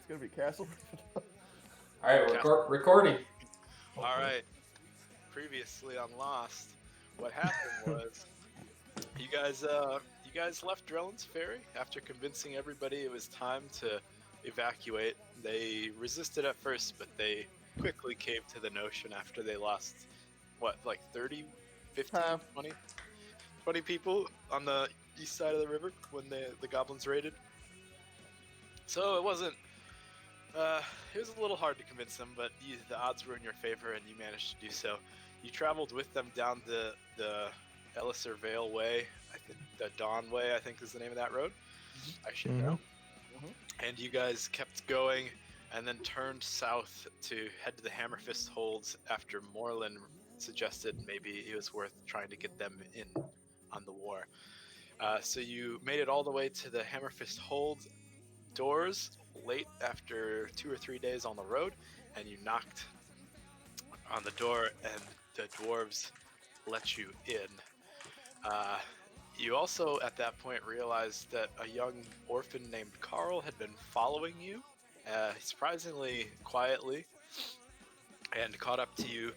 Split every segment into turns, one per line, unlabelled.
gonna be Castle.
All right, recording.
All right. Previously on Lost, what happened was you guys left Drellin's Ferry after convincing everybody it was time to evacuate. They resisted at first, but they quickly caved to the notion after they lost like 30, 15,
Half.
20 people on the east side of the river when the goblins raided. So uh, it was a little hard to convince them, but the odds were in your favor, and you managed to do so. You traveled with them down the Ellisor Vale Way, I think the Dawn Way, I think is the name of that road. I should know. And you guys kept going, and then turned south to head to the Hammerfist Holds after Morlin suggested maybe it was worth trying to get them in on the war. So you made it all the way to the Hammerfist Hold doors late after 2 or 3 days on the road, and you knocked on the door, and the dwarves let you in. You also, at that point, realized that a young orphan named Carl had been following you, surprisingly quietly, and caught up to you,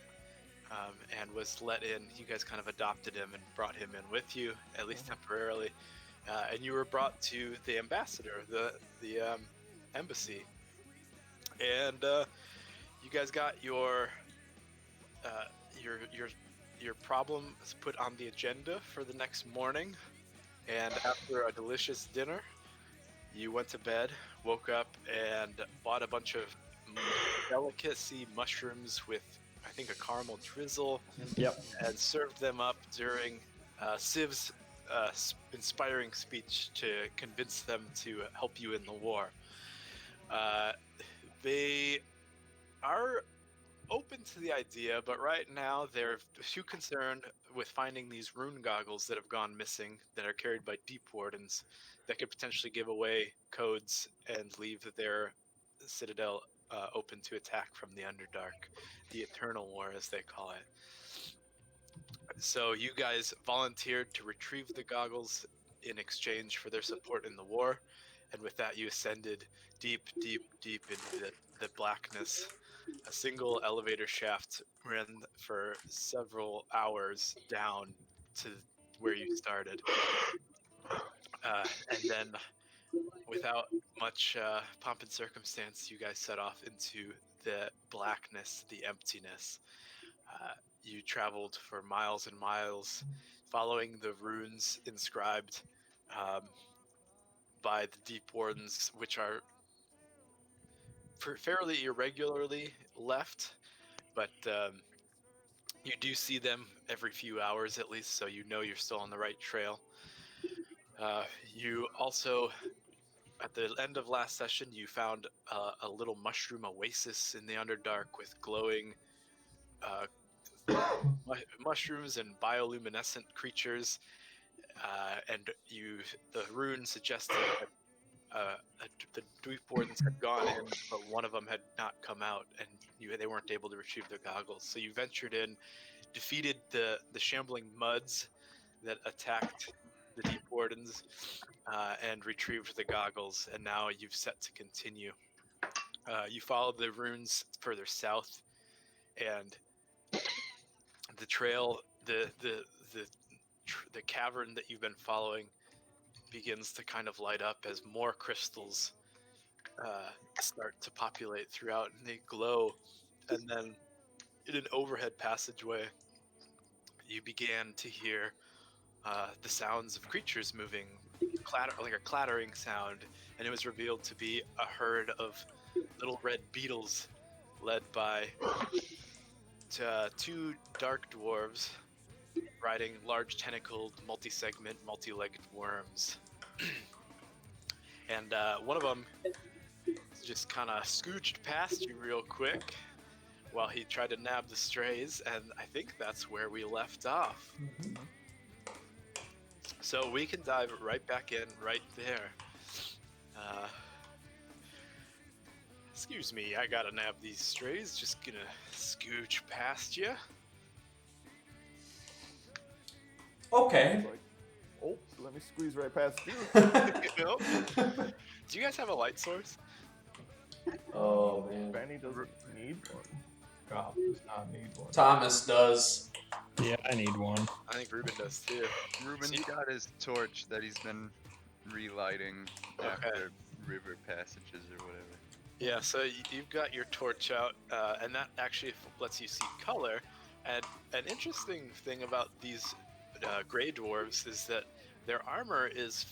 and was let in. You guys kind of adopted him and brought him in with you, at least temporarily. And you were brought to the ambassador, the embassy, and you guys got your problem put on the agenda for the next morning. And after a delicious dinner, you went to bed, woke up, and bought a bunch of delicacy mushrooms with, I think, a caramel drizzle.
Yep.
And served them up during Civ's inspiring speech to convince them to help you in the war. They are open to the idea, but right now they're too concerned with finding these rune goggles that have gone missing that are carried by deep wardens that could potentially give away codes and leave their citadel open to attack from the Underdark, the Eternal War as they call it. So you guys volunteered to retrieve the goggles in exchange for their support in the war, and with that you ascended deep, deep, deep into the blackness. A single elevator shaft ran for several hours down to where you started. And then, without much pomp and circumstance, you guys set off into the blackness, the emptiness. You traveled for miles and miles, following the runes inscribed um, by the Deep Wardens, which are fairly irregularly left, but you do see them every few hours at least, so you know you're still on the right trail. You also, at the end of last session, you found a little mushroom oasis in the Underdark with glowing uh, mushrooms and bioluminescent creatures, and the rune suggested that the Dweep Wardens had gone in, but one of them had not come out, and they weren't able to retrieve their goggles. So you ventured in, defeated the shambling muds that attacked the Deep Wardens, and retrieved the goggles, and now you've set to continue. You followed the runes further south, and the trail, the cavern that you've been following begins to kind of light up as more crystals start to populate throughout, and they glow. And then in an overhead passageway, you began to hear the sounds of creatures moving, like a clattering sound, and it was revealed to be a herd of little red beetles led by two dark dwarves riding large tentacled, multi-segment, multi-legged worms. And one of them just kind of scooched past you real quick while he tried to nab the strays, and I think that's where we left off. So we can dive right back in right there. Excuse me, I gotta nab these strays. Just gonna scooch past you.
Okay.
Like, oh, let me squeeze right past you.
You know? Do you guys have a light source?
Oh man.
Benny doesn't need one.
Gob does not need one.
Thomas does.
Yeah, I need one.
I think Ruben does too.
Ruben's
See-
got his torch that he's been relighting after river passages or whatever.
Yeah, so you've got your torch out, and that actually lets you see color. And an interesting thing about these gray dwarves is that their armor is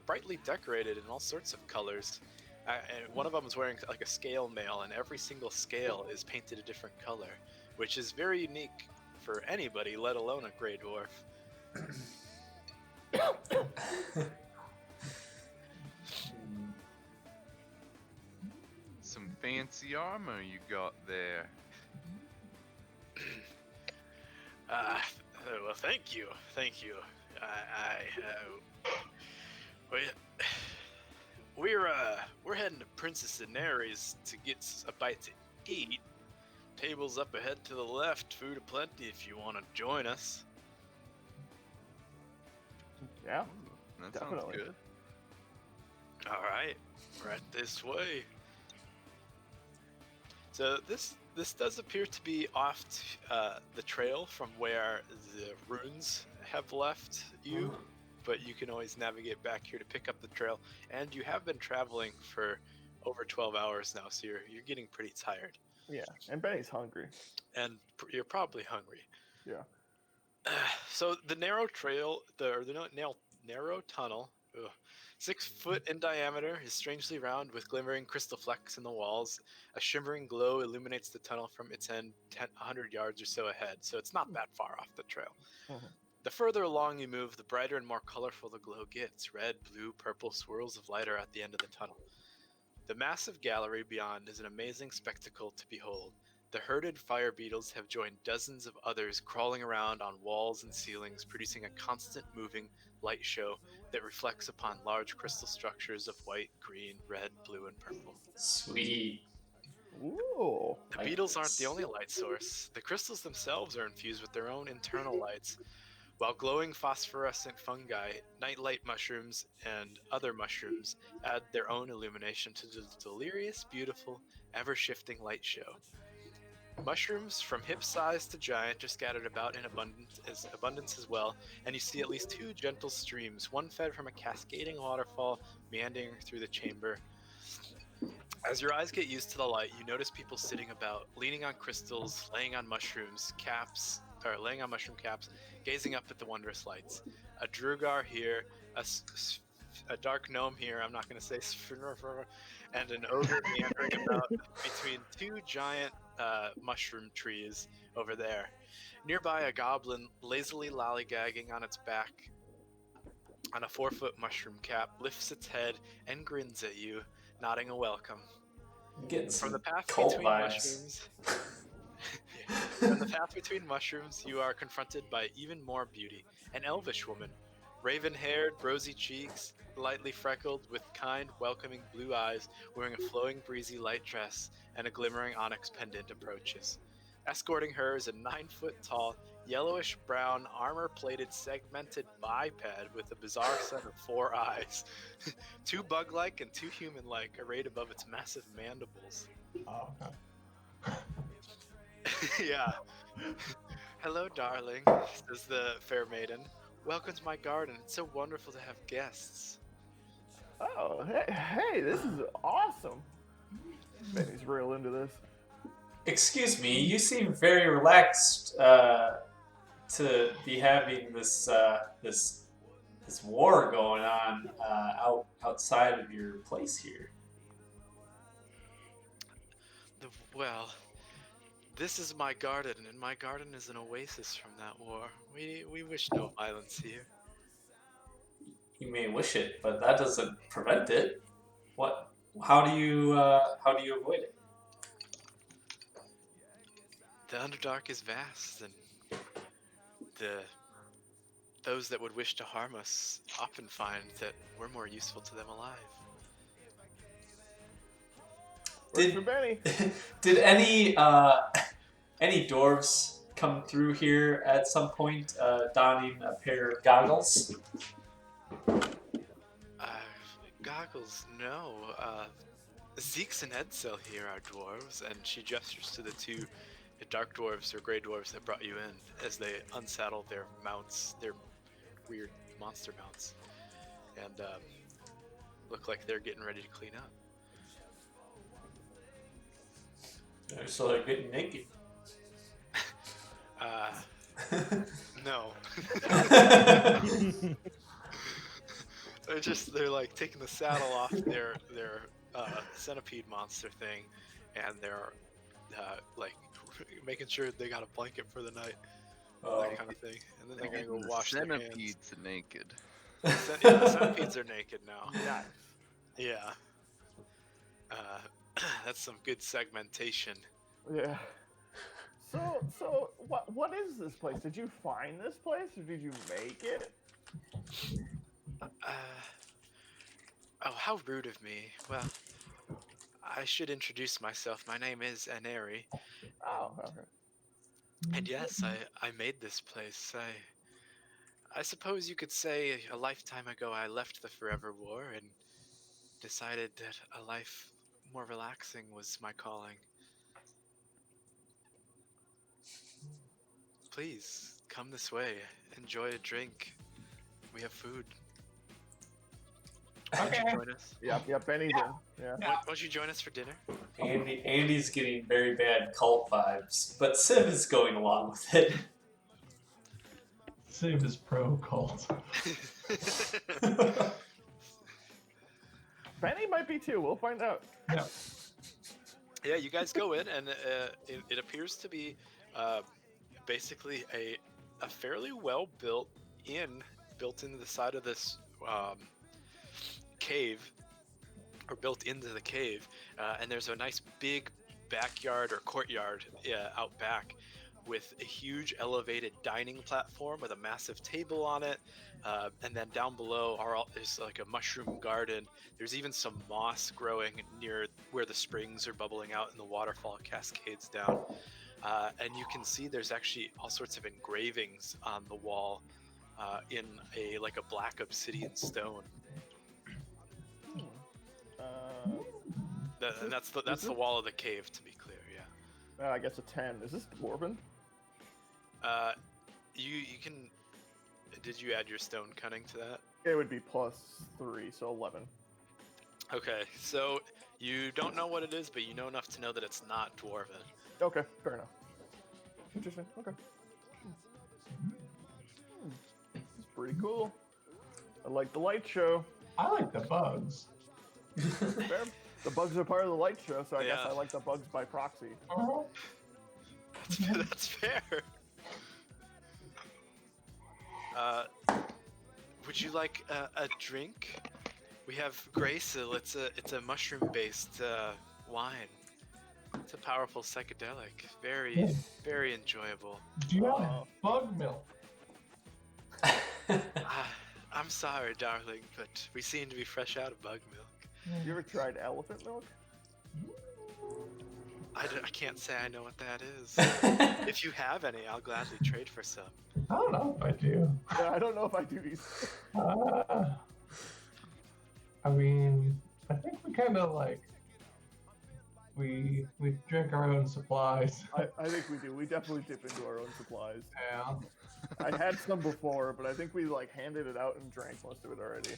brightly decorated in all sorts of colors. And one of them is wearing like a scale mail, and every single scale is painted a different color, which is very unique for anybody, let alone a gray dwarf.
Some fancy armor you got there.
Well, thank you. We're heading to Princess Daenerys to get a bite to eat. Tables up ahead to the left, food aplenty if you want to join us.
Yeah.
That
Definitely.
sounds good.
All right, right this way. So this does appear to be off the trail from where the runes have left you, but you can always navigate back here to pick up the trail. And you have been traveling for over 12 hours now, so you're getting pretty tired,
Yeah. And Benny's hungry.
and you're probably hungry.
Yeah.
So the narrow trail, narrow tunnel, 6 foot in diameter, is strangely round with glimmering crystal flecks in the walls. A shimmering glow illuminates the tunnel from its end 100 yards or so ahead, so it's not that far off the trail.
Mhm.
The further along you move, the brighter and more colorful the glow gets. Red, blue, purple swirls of light are at the end of the tunnel. The massive gallery beyond is an amazing spectacle to behold. The herded fire beetles have joined dozens of others crawling around on walls and ceilings, producing a constant moving light show that reflects upon large crystal structures of white, green, red, blue, and purple.
Sweet.
Ooh.
The
Like
beetles aren't
this.
the only light source. The crystals themselves are infused with their own internal lights. While glowing phosphorescent fungi, nightlight mushrooms, and other mushrooms add their own illumination to the delirious, beautiful, ever-shifting light show. Mushrooms from hip size to giant are scattered about in abundance as well, and you see at least 2 gentle streams, one fed from a cascading waterfall meandering through the chamber. As your eyes get used to the light, you notice people sitting about, leaning on crystals, laying on mushroom caps, gazing up at the wondrous lights. A Drugar here, a dark gnome here, I'm not going to say, and an ogre meandering about between 2 giant mushroom trees over there. Nearby, a goblin lazily lollygagging on its back on a 4-foot mushroom cap lifts its head and grins at you, nodding a welcome.
I'm getting
From the
some
path
cult
between
vibes.
mushrooms, from the path between mushrooms, you are confronted by even more beauty. An elvish woman, raven-haired, rosy cheeks, lightly freckled, with kind, welcoming blue eyes, wearing a flowing, breezy light dress and a glimmering onyx pendant approaches. Escorting her is a 9-foot-tall, yellowish-brown, armor-plated, segmented biped with a bizarre set of 4 eyes, 2 bug-like and 2 human-like, arrayed above its massive mandibles.
Oh, okay.
Yeah. Hello, darling, says the fair maiden. Welcome to my garden. It's so wonderful to have guests.
Oh, hey, this is awesome. Benny's real into this.
Excuse me, you seem very relaxed to be having this war going on outside of your place here.
Well, this is my garden, and my garden is an oasis from that war. We wish no violence here.
You may wish it, but that doesn't prevent it. What? How do you avoid it?
The Underdark is vast, and those that would wish to harm us often find that we're more useful to them alive.
Works for Benny.
Did any dwarves come through here at some point, donning a pair of goggles?
Goggles, no. Zeeks and Edsel here are dwarves, and she gestures to the two dark dwarves or gray dwarves that brought you in as they unsaddle their mounts, their weird monster mounts, and look like they're getting ready to clean up.
So they're getting naked.
No. They're like taking the saddle off their centipede monster thing, and they're like making sure they got a blanket for the night, that kind of thing. And then they're gonna go
The
wash their hands.
centipedes naked.
Yeah, the centipedes are naked now.
Nice.
Yeah. That's some good segmentation.
Yeah. So what is this place? Did you find this place or did you make it?
Oh, how rude of me. Well, I should introduce myself. My name is Aneri,
Oh, okay.
and yes, I made this place. I suppose you could say a lifetime ago I left the Forever War and decided that a life more relaxing was my calling. Please, come this way. Enjoy a drink. We have food. Won't you join us?
Yep, anything. Yeah.
Won't you join us for dinner?
Andy's getting very bad cult vibes, but Civ is going along with it.
Civ is pro cult.
Benny might be too. We'll find out.
Yeah.
Yeah, you guys go in, and it appears to be basically a fairly well built inn built into the side of this cave, or built into the cave, and there's a nice big backyard or courtyard out back with a huge elevated dining platform with a massive table on it, and then down below is like a mushroom garden. There's even some moss growing near where the springs are bubbling out and the waterfall cascades down, and you can see there's actually all sorts of engravings on the wall in a black obsidian stone. And that's the wall of the cave, to be clear. Yeah.
I guess a 10. Is this dwarven?
You can. Did you add your stone cunning to that?
It would be +3, so 11.
Okay, so you don't know what it is, but you know enough to know that it's not dwarven.
Okay, fair enough. Interesting. Okay. It's pretty cool. I like the light show.
I like the bugs.
Fair. The bugs are part of the light show, so I guess
Yeah.
I like the bugs by proxy.
Oh,
That's fair. Would you like a drink? We have Graysil. It's a mushroom-based wine. It's a powerful psychedelic. Very, very enjoyable.
do you have bug milk?
I'm sorry, darling, but we seem to be fresh out of bug milk.
You ever tried elephant milk?
I can't say I know what that is. If you have any, I'll gladly trade for some.
I don't know if I do.
Yeah, I don't know if I do these.
I mean, I think we kind of we drink our own supplies.
I think we do. We definitely dip into our own supplies.
Yeah.
I had some before, but I think we handed it out and drank most of it already.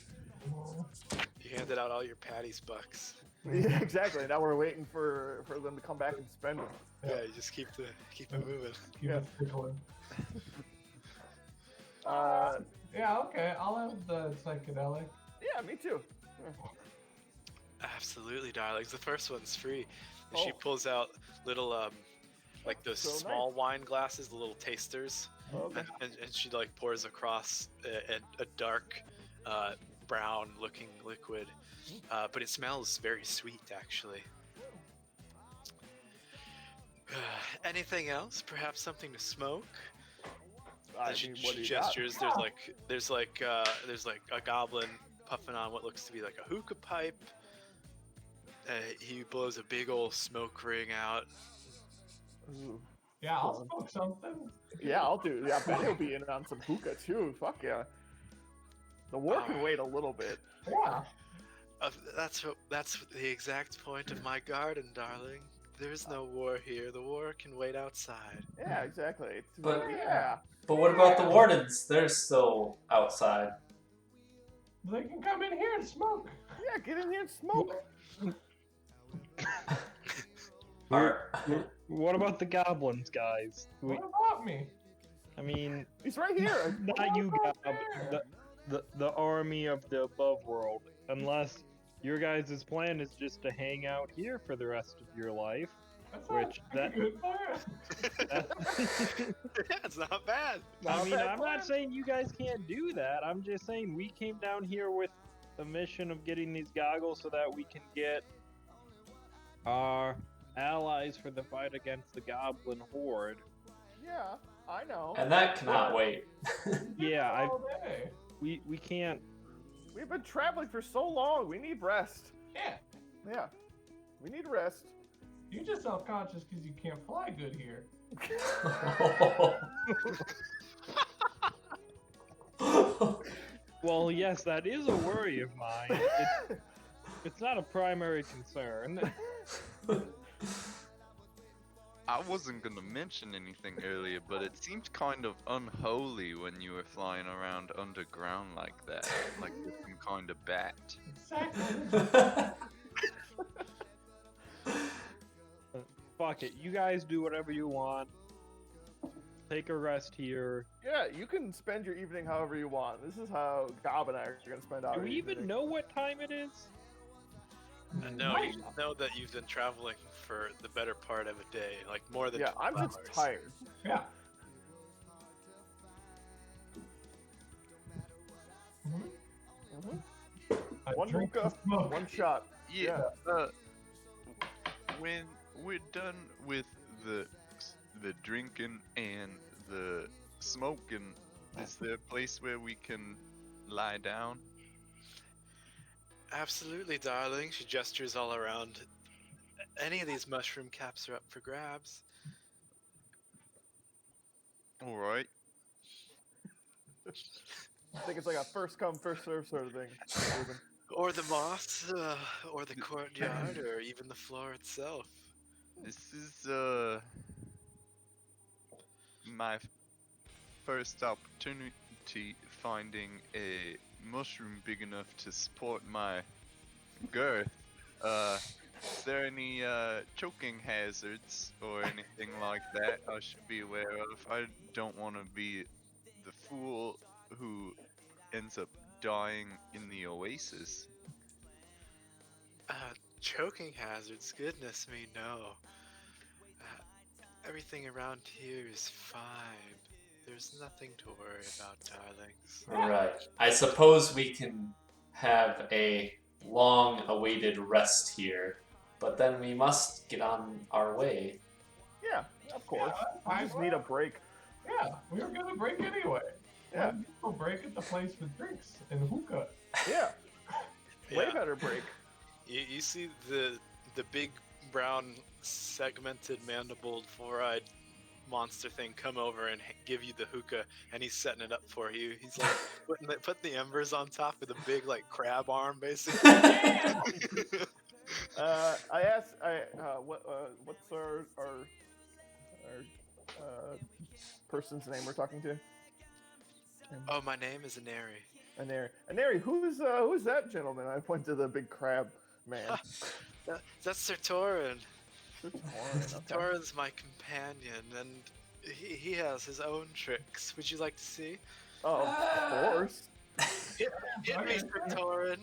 You handed out all your Patty's bucks.
Yeah, exactly. Now we're waiting for them to come back and spend them.
Yeah, you just keep it moving.
Keep it tickling. Yeah, okay. I'll have the psychedelic.
Yeah, me too. Yeah.
Absolutely, darlings. The first one's free. And she
Oh.
pulls out little like those
So
small
nice.
wine glasses, the little tasters,
Okay.
and she pours across a dark brown looking liquid, but it smells very sweet actually. Anything else? Perhaps something to smoke?
I
And she
mean, what do you got?
gestures. There's like a goblin puffing on what looks to be like a hookah pipe. He blows a big old smoke ring out.
Ooh.
Yeah, I'll smoke something.
Yeah, I'll do. Yeah, Benny will be in on some hookah too. Fuck yeah. The war can wait a little bit.
Yeah.
That's the exact point of my garden, darling. There's no war here. The war can wait outside.
Yeah, exactly.
But-
yeah.
But what about the wardens? They're still outside.
They can come in here and smoke.
Yeah, get in here and smoke.
Are
What about the goblins, guys?
What about me?
I mean,
He's right here.
not you,
What
Gob,
about
the army of the above world. Unless your guys' plan is just to hang out here for the rest of your life.
That
Which
sounds like a good plan.
Yeah, it's not bad.
I mean,
bad
I'm
plan.
not saying you guys can't do that. I'm just saying we came down here with the mission of getting these goggles so that we can get our allies for the fight against the goblin horde.
Yeah, I know.
and that cannot wait.
Yeah,
All day.
we can't.
We've been traveling for so long. We need rest.
Yeah.
Yeah, we need rest.
You just self-conscious because you can't fly good here.
Well, yes, that is a worry of mine. It's not a primary concern.
I wasn't gonna mention anything earlier, but it seemed kind of unholy when you were flying around underground like that, like you're some kind of bat.
Exactly.
Fuck it, you guys do whatever you want. Take a rest here.
Yeah, you can spend your evening however you want. This is how Gob and I are gonna spend our
Do we even
evening.
know what time it is?
No, you know that you've been traveling for the better part of a day, like more than
Yeah,
12
I'm just
hours.
tired.
Yeah. I
One
drink
hookah,
and smoke.
one shot.
Yeah. When we're done with the drinking and the smoking, is there a place where we can lie down?
Absolutely, darling. She gestures all around. Any of these mushroom caps are up for grabs.
All right.
I think it's like a first come, first serve sort of thing. Ruben.
Or the moss, or the courtyard, or even the floor itself.
This is my first opportunity finding a mushroom big enough to support my girth. Is there any choking hazards or anything like that I should be aware of? I don't want to be the fool who ends up dying in the oasis.
Choking hazards, goodness me, no. Everything around here is fine. There's nothing to worry about, darlings.
Right. I suppose we can have a long-awaited rest here, but then we must get on our way.
Yeah, of course.
I
I just need a break.
Yeah, we were gonna break anyway.
Yeah.
We'll break at the place with drinks and hookah.
Yeah, way
Yeah.
better break.
You see the big brown segmented mandibled four-eyed monster thing come over and give you the hookah, and he's setting it up for you. He's like putting the embers on top with a big like crab arm, basically.
I asked, what's our person's name we're talking to?
Oh, my name is Aneri.
Aneri, who's that gentleman? I point to the big crab man.
That's Sir Torin.
Okay.
Torin's my companion, and he has his own tricks. Would you like to see?
Oh, of course.
Hit me,
Okay.
Sir Torin.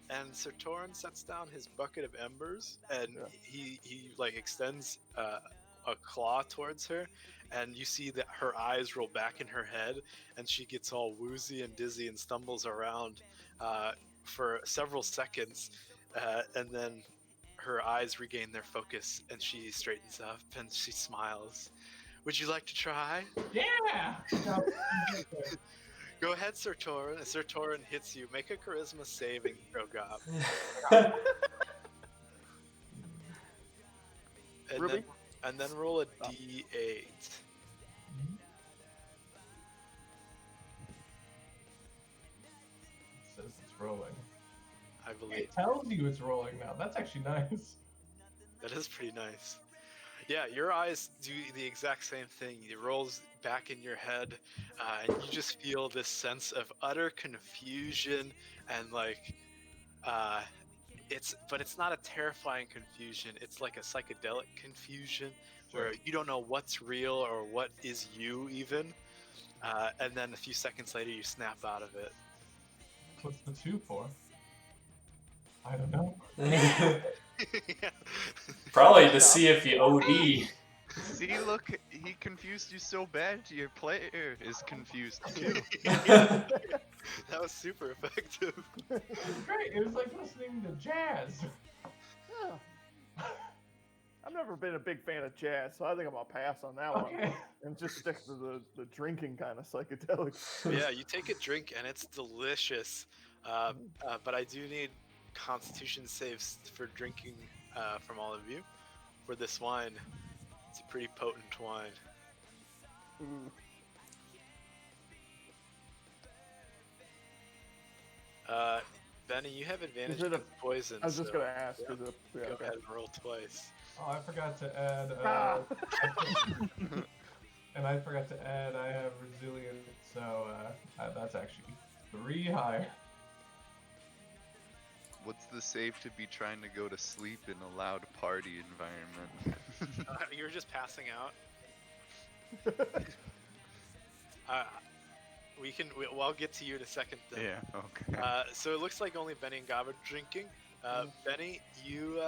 And Sir Torin sets down his bucket of embers, and
Yeah.
he like extends a claw towards her, and you see that her eyes roll back in her head, and she gets all woozy and dizzy and stumbles around for several seconds, and then her eyes regain their focus, and she straightens up and she smiles. Would you like to try?
Yeah.
Go ahead, Sir Torin. As Sir Torin hits you, make a charisma saving throw, Gob.
Ruby?
And then roll a d8.
Says it's rolling.
I believe.
It tells you it's rolling now. That's actually nice.
That is pretty nice. Yeah, your eyes do the exact same thing. It rolls back in your head, and you just feel this sense of utter confusion and like, uh, it's not a terrifying confusion. It's like a psychedelic confusion where you don't know what's real or what is you even. And then a few seconds later, you snap out of it.
What's the 2 for? I don't know.
Yeah.
Probably to see if you OD.
See, look, he confused you so bad. Your player is confused too.
That was super effective.
It was great. It was like listening to jazz.
Yeah. I've never been a big fan of jazz, so I think I'm gonna pass on that one
Okay.
and just stick to the drinking kind of psychedelics.
Yeah, you take a drink and it's delicious. But I do need Constitution saves for drinking from all of you for this wine. It's a pretty potent wine.
Mm.
Benny, you have advantage
Is it a-
against poison.
I was just
so
gonna ask.
yeah,
Is it, yeah,
go
okay.
ahead and roll twice.
Oh, I forgot to add.
Ah.
And I forgot to add. I have resilient, so that's actually 3 higher.
What's the save to be trying to go to sleep in a loud party environment?
You're just passing out. I'll get to you in a second then.
Yeah, okay.
So it looks like only Benny and Gob are drinking. Benny, you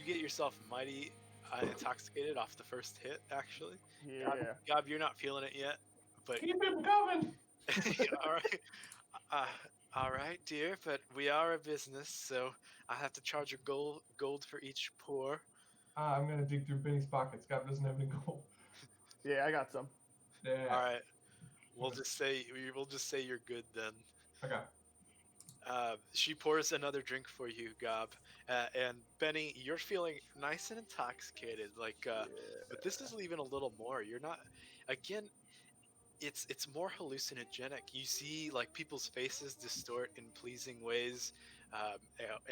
get yourself mighty intoxicated off the first hit, actually.
Yeah.
Gob, you're not feeling it yet, but
Keep him coming.
all right. All right, dear, but we are a business, so I have to charge a gold for each pour.
I'm gonna dig through Benny's pockets. God doesn't have any gold.
Yeah, I got some.
Yeah.
All right. We'll just say you're good then.
Okay.
She pours another drink for you, Gob, and Benny, you're feeling nice and intoxicated. But this is even a little more. You're not. Again, it's more hallucinogenic. You see like people's faces distort in pleasing ways,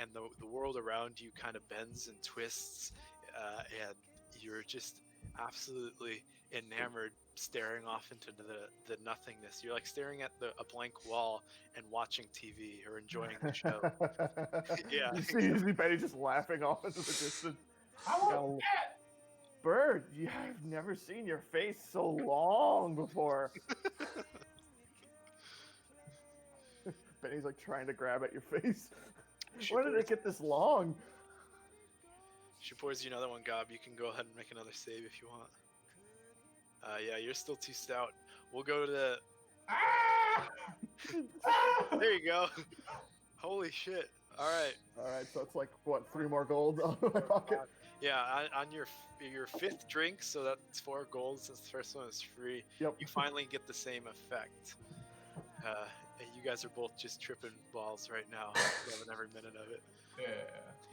and the world around you kind of bends and twists, and you're just absolutely enamored, staring off into the nothingness. You're like staring at a blank wall and watching TV or enjoying the show. Yeah.
You see Betty just laughing off into the distance.
I want
Go, Bird, I've never seen your face so long before. Benny's like trying to grab at your face. Where did it get this long?
She pours you another one, Gob. You can go ahead and make another save if you want. Yeah, you're still too stout. We'll go to
Ah! Ah!
There you go. Holy shit. All right.
All right, so it's like what, 3 more gold on my pocket?
Yeah, on your fifth drink, so that's 4 gold since the first one is free.
Yep.
You finally get the same effect. And you guys are both just tripping balls right now, loving every minute of it.
Yeah.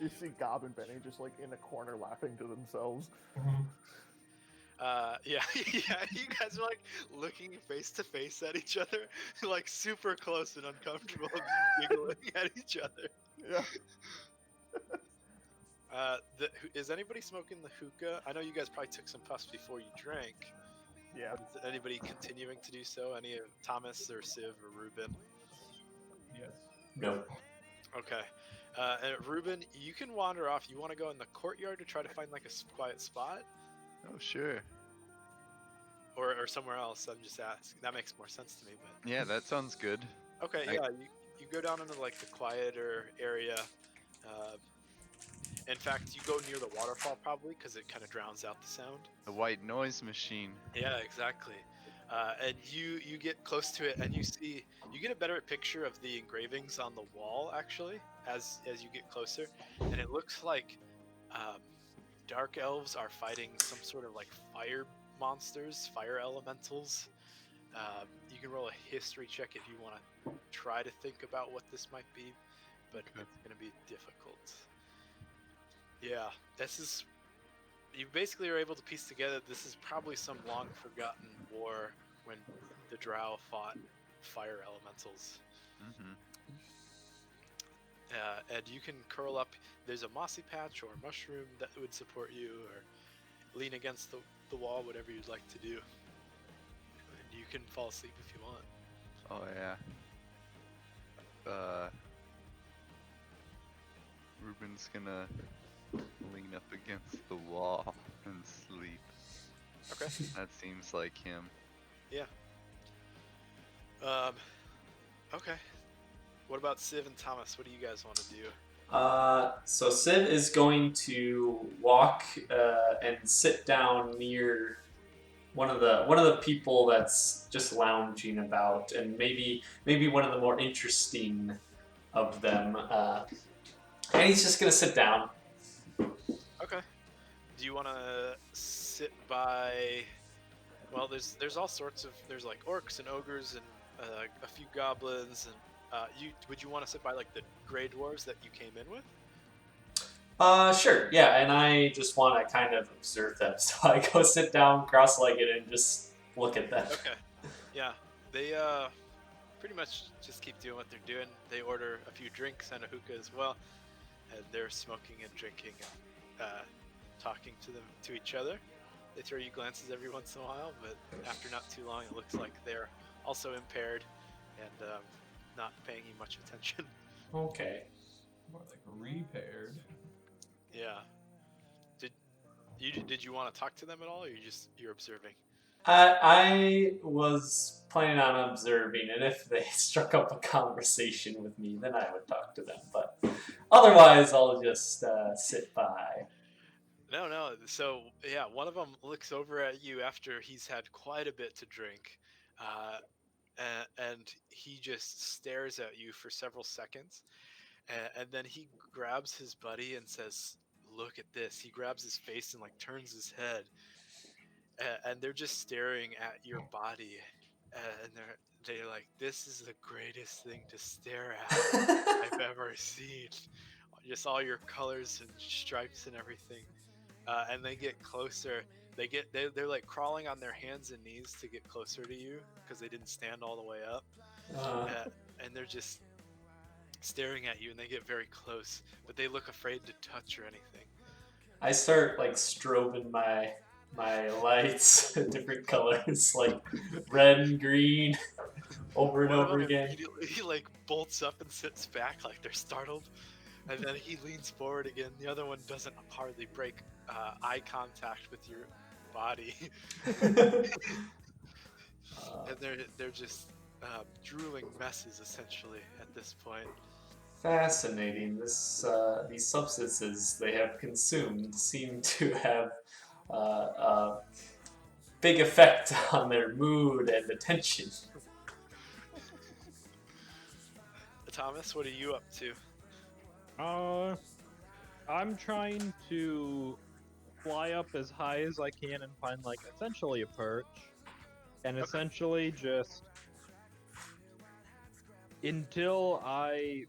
You see Gob and Benny just like in a corner laughing to themselves.
Mhm.
Yeah, yeah. You guys are like looking face to face at each other, like super close and uncomfortable, and giggling at each other.
Yeah.
Is anybody smoking the hookah? I know you guys probably took some puffs before you drank.
Yeah.
Is anybody continuing to do so? Any of Thomas or Civ or Ruben?
Yes.
Nope.
Okay. And Ruben, you can wander off. You want to go in the courtyard to try to find like a quiet spot?
Oh, sure.
Or somewhere else? I'm just asking. That makes more sense to me. But
Yeah, that sounds good.
okay, yeah. You go down into like the quieter area. In fact, you go near the waterfall probably because it kind of drowns out the sound.
The white noise machine.
Yeah, exactly. And you get close to it, and you get a better picture of the engravings on the wall actually as you get closer, and it looks like dark elves are fighting some sort of like fire monsters, fire elementals. You can roll a history check if you want to try to think about what this might be, but
Okay.
it's going to be difficult. Yeah, you basically are able to piece together this is probably some long forgotten war when the Drow fought fire elementals.
Mm-hmm.
and you can curl up. There's a mossy patch or a mushroom that would support you, or lean against the wall, whatever you'd like to do. And you can fall asleep if you want.
Oh yeah. Ruben's gonna lean up against the wall and sleep.
Okay.
That seems like him.
Yeah. Okay. What about Civ and Thomas? What do you guys want to do?
So Civ is going to walk and sit down near one of the people that's just lounging about, and maybe one of the more interesting of them. And he's just gonna sit down.
Okay. Do you want to sit by? Well, there's all sorts of there's like orcs and ogres and a few goblins and would you want to sit by like the gray dwarves that you came in with?
Sure, yeah, and I just want to kind of observe them, so I go sit down, cross-legged, and just look at them.
Okay. Yeah. They pretty much just keep doing what they're doing. They order a few drinks and a hookah as well, and they're smoking and drinking and talking to each other. They throw you glances every once in a while, but after not too long, it looks like they're also impaired and not paying you much attention.
Okay.
More like repaired.
Yeah. Did you want to talk to them at all, or you're observing?
I was planning on observing, and if they struck up a conversation with me, then I would talk to them. But otherwise, I'll just sit by.
No. So yeah, one of them looks over at you after he's had quite a bit to drink, and he just stares at you for several seconds, and then he grabs his buddy and says, "Look at this." He grabs his face and like turns his head, and they're just staring at your body, and they're like, "This is the greatest thing to stare at I've ever seen." Just all your colors and stripes and everything. And they get closer. They're like crawling on their hands and knees to get closer to you because they didn't stand all the way up, and they're just staring at you, and they get very close, but they look afraid to touch or anything.
I start like strobing my lights, different colors, like red and green, over and
One of
over
them
again.
immediately like bolts up and sits back like they're startled, and then he leans forward again. The other one doesn't hardly break eye contact with your body, and they're just drooling messes essentially at this point.
Fascinating. These substances they have consumed seem to have a big effect on their mood and attention.
Thomas, what are you up to?
I'm trying to fly up as high as I can and find like essentially a perch, and essentially just until I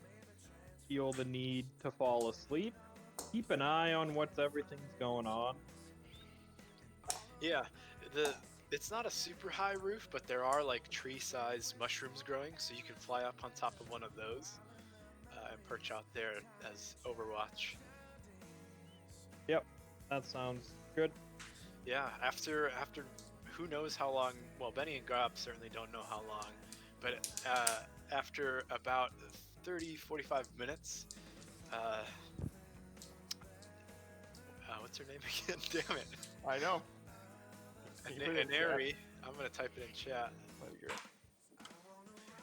feel the need to fall asleep, keep an eye on what's everything's going on.
Yeah, it's not a super high roof, but there are like tree-sized mushrooms growing, so you can fly up on top of one of those and perch out there as Overwatch.
Yep, that sounds good.
Yeah, after who knows how long? Well, Benny and Gob certainly don't know how long, but after about 30-45 minutes, what's her name again? Damn it.
I know.
Aneri, I'm gonna type it in chat.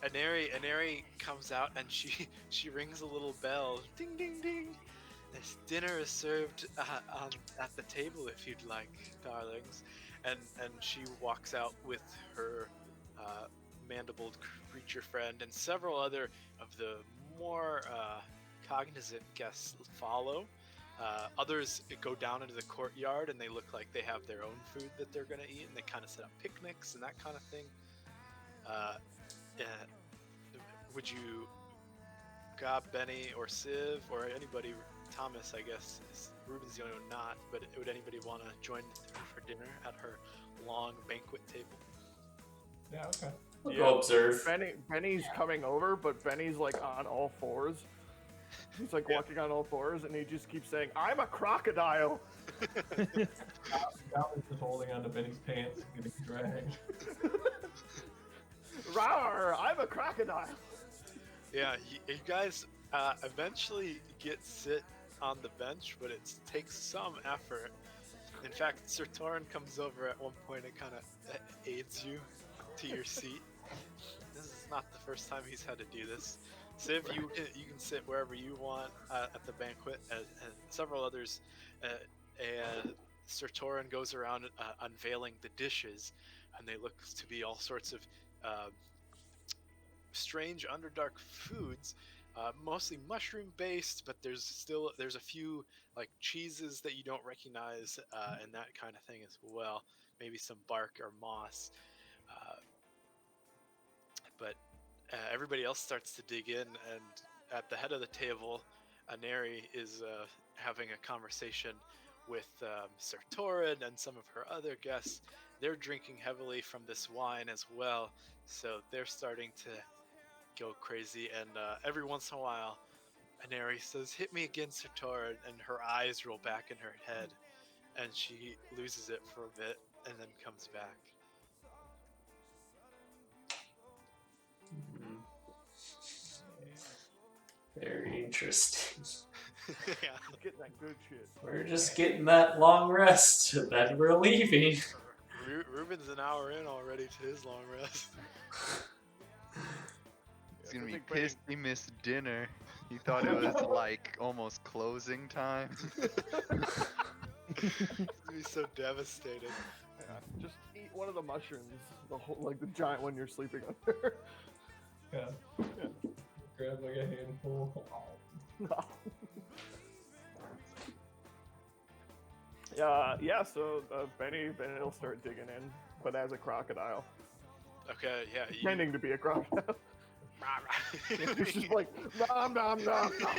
Aneri comes out and she rings a little bell. Ding ding ding. This dinner is served at the table if you'd like, darlings. And she walks out with her mandibled creature friend, and several other of the more cognizant guests follow. Others go down into the courtyard, and they look like they have their own food that they're going to eat, and they kind of set up picnics and that kind of thing. Would you, Gob, Benny, or Civ, or anybody, Thomas, I guess, Ruben's the only one not, but would anybody want to join her for dinner at her long banquet table?
Yeah, okay.
We'll go observe.
Benny's coming over, but Benny's like on all fours. He's like walking on all fours, and he just keeps saying, "I'm a crocodile."
Goblins just holding onto Benny's pants and getting dragged.
Rawr! I'm a crocodile.
Yeah, you guys eventually get sit on the bench, but it takes some effort. In fact, Sir Torin comes over at one point and kind of aids you to your seat. This is not the first time he's had to do this. Civ, you can sit wherever you want at the banquet, and several others. And Sir Torin goes around unveiling the dishes, and they look to be all sorts of strange Underdark foods, mostly mushroom based, but there's a few like cheeses that you don't recognize and that kind of thing as well. Maybe some bark or moss, but everybody else starts to dig in, and at the head of the table, Aneri is having a conversation with Sir Torin and some of her other guests. They're drinking heavily from this wine as well, so they're starting to go crazy, and every once in a while, Aneri says, "Hit me again, Sir Torin," and her eyes roll back in her head, and she loses it for a bit, and then comes back.
Very interesting.
Yeah.
Getting that good shit.
We're just getting that long rest, then we're leaving.
Ruben's an hour in already to his long rest.
He's gonna be pissed he missed dinner. He thought it was like almost closing time.
He's gonna be so devastated.
Yeah, just eat one of the mushrooms, the giant one you're sleeping under.
Yeah. Grab like a handful.
Yeah. So Benny will start digging in, but as a crocodile,
Okay, yeah.
pretending to be a crocodile. He's just like nom nom nom nom.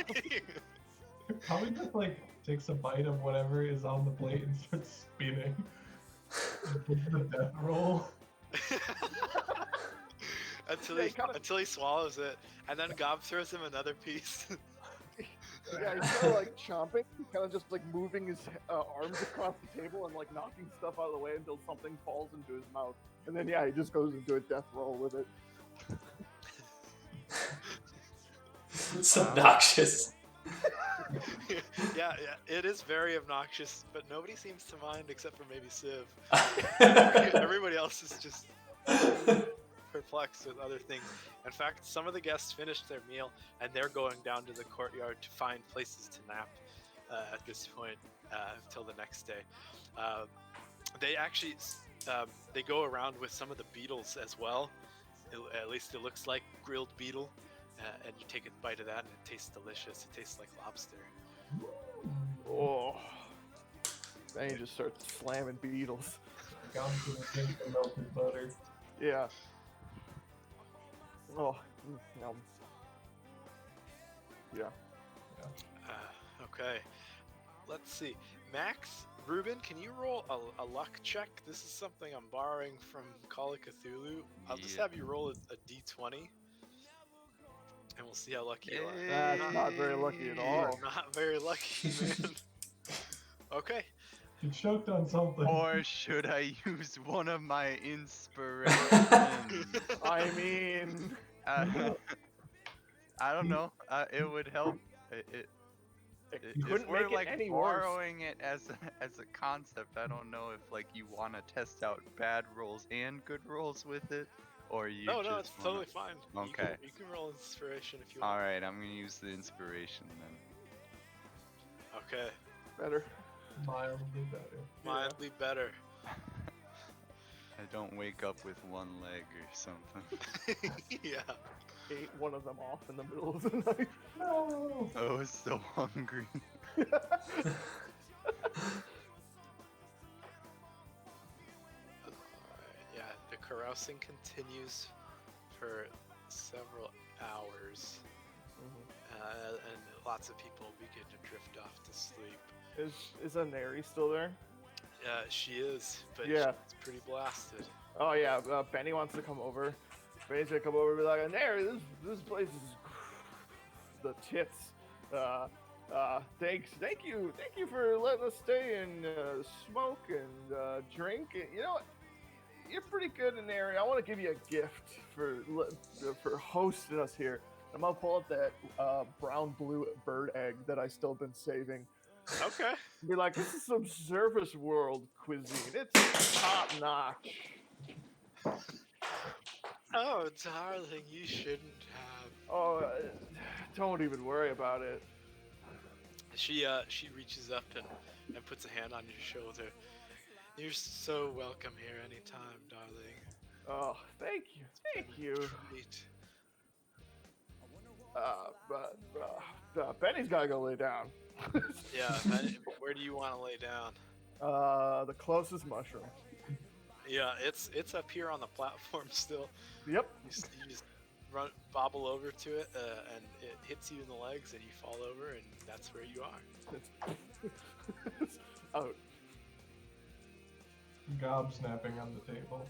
Probably just like takes a bite of whatever is on the plate and starts spinning. The death roll.
until he swallows it, and then Gob throws him another piece.
Yeah, he's kind of like chomping, kind of just like moving his arms across the table and like knocking stuff out of the way until something falls into his mouth, and then he just goes into a death roll with it.
It's obnoxious.
yeah, it is very obnoxious, but nobody seems to mind except for maybe Civ. Everybody else is just perplexed with other things. In fact, some of the guests finished their meal and they're going down to the courtyard to find places to nap at this point until the next day. They actually they go around with some of the beetles as well. At least it looks like grilled beetle, and you take a bite of that and it tastes delicious. It tastes like lobster.
Oh, then he just starts slamming beetles.
Gob's gonna drink the melted butter.
Yeah. Oh, no. Yeah.
Okay, let's see. Max, Ruben, can you roll a luck check? This is something I'm borrowing from Call of Cthulhu. I'll just have you roll a d20, and we'll see how lucky you are.
That's not very lucky at all.
Not very lucky, man. Okay.
You choked on something.
Or should I use one of my inspirations?
I mean,
I don't know. It would help. If
couldn't
we're
make it
like
any worse.
borrowing it as a concept, I don't know if like you want to test out bad rolls and good rolls with it, or you.
No,
just
it's
wanna...
totally fine.
Okay.
You can roll inspiration if you want.
All right, I'm gonna use the inspiration then.
Okay.
better.
Mildly better.
Mildly better.
I don't wake up with one leg or something.
Yeah.
Ate one of them off in the middle of the night.
No.
I was so hungry.
Yeah, the carousing continues for several hours, and lots of people begin to drift off to sleep.
Is Aneri still there?
She is, but
Yeah.
she's pretty blasted.
Oh yeah, Benny wants to come over. Benny's gonna come over and be like, Aneri, this place is the tits. Thank you for letting us stay and smoke and drink. You know, you're pretty good in the area. I want to give you a gift for hosting us here. I'm gonna pull up that brown blue bird egg that I still been saving.
Okay.
Be like, this is some surface world cuisine. It's top notch.
Oh, darling, you shouldn't have.
Oh, don't even worry about it.
She reaches up and puts a hand on your shoulder. You're so welcome here anytime, darling.
Oh, thank you,
Been
thank
a
you.
treat.
Benny's gotta go lay down.
Yeah, where do you want to lay down?
The closest mushroom.
Yeah, it's up here on the platform still.
Yep.
You just bobble over to it, and it hits you in the legs, and you fall over, and that's where you are.
Oh,
Gob snapping on the table.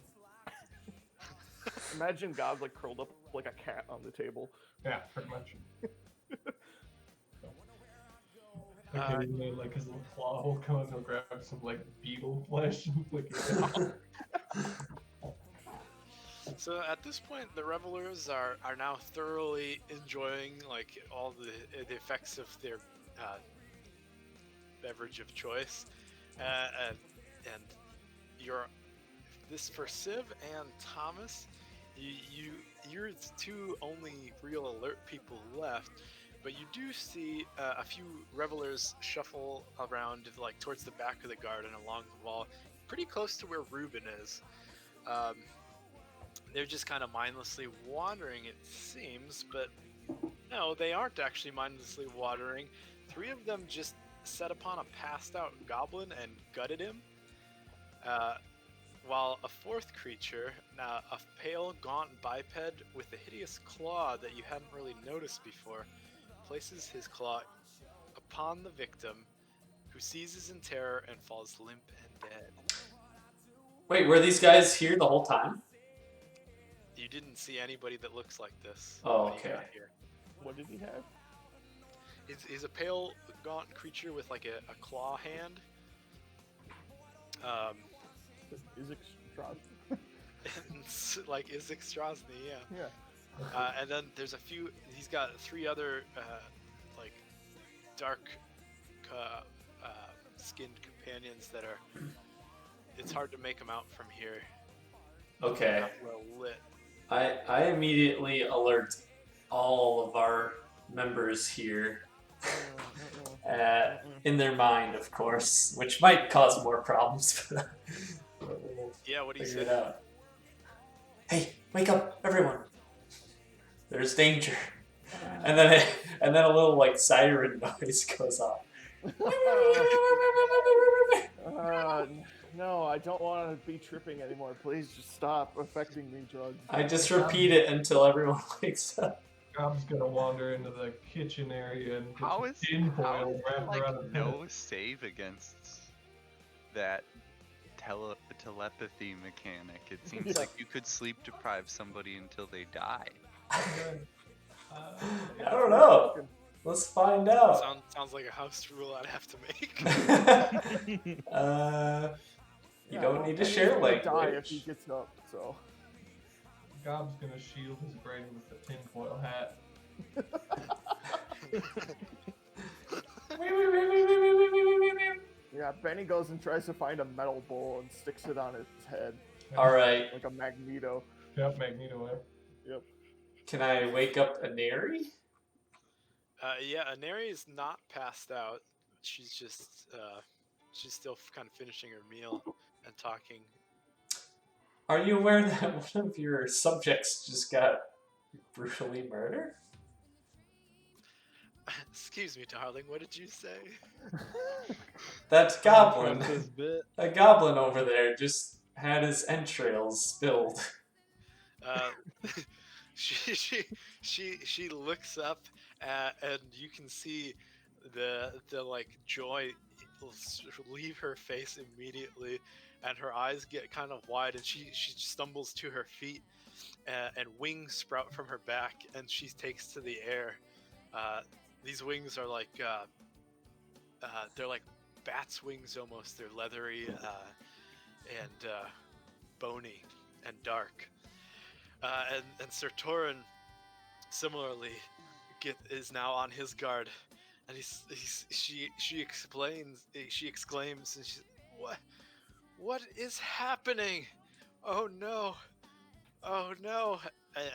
imagine God's like curled up like a cat on the table.
Yeah, pretty much. Occasionally, like his little claw will come and he'll grab some like beetle flesh and flick it out.
So at this point, the revelers are now thoroughly enjoying like all the effects of their beverage of choice, and you're this for Civ and Thomas. You're the two only real alert people left, but you do see a few revelers shuffle around like towards the back of the garden along the wall, pretty close to where Reuben is. They're just kind of mindlessly wandering, it seems, but no, they aren't actually mindlessly wandering. Three of them just set upon a passed out goblin and gutted him. While a fourth creature, now a pale, gaunt biped with a hideous claw that you hadn't really noticed before, places his claw upon the victim, who seizes in terror and falls limp and dead.
Wait, were these guys here the whole time?
You didn't see anybody that looks like this
Oh,
when you
okay.
got here.
What did he have?
He's a pale, gaunt creature with like a claw hand.
Isaac Strauss.
Like Isaac Strasny, yeah.
Yeah.
And then there's he's got three other like dark skinned companions that are, it's hard to make them out from here.
Okay.
Not well lit.
I immediately alert all of our members here, in their mind, of course, which might cause more problems. But we'll
Yeah, what do you
figure
say?
it out. Hey, wake up, everyone! There's danger. And then a little like siren noise goes off.
No, I don't want to be tripping anymore. Please just stop affecting me, drugs.
I just repeat it until everyone wakes up.
Gob's gonna wander into the kitchen area and put
How
some
is
tinfoil
there,
wrapped
like
around his head.
no save against that telepathy mechanic? It seems
Yeah.
like you could sleep deprive somebody until they die.
I don't know. Let's find out.
Sounds like a house rule I'd have to make.
You don't need to share
He's gonna die if he
language.
gets up. So.
Gob's gonna shield his brain with the tinfoil hat.
Yeah, Benny goes and tries to find a metal bowl and sticks it on his head
All right.
like a Magneto.
Yep, Magneto.
Yep.
Can I wake up Aneri?
Yeah, Aneri is not passed out. She's just she's still kind of finishing her meal and talking.
Are you aware that one of your subjects just got brutally murdered?
Excuse me, darling. What did you say?
That goblin,
This bit.
a goblin over there, just had his entrails spilled.
She looks up and you can see the like joy leave her face immediately, and her eyes get kind of wide, and she stumbles to her feet, and wings sprout from her back, and she takes to the air. these wings are like they're like bats' wings almost. They're leathery and bony and dark. And Sir Torin similarly is now on his guard, and she exclaims, and she's, what is happening? Oh no, oh no!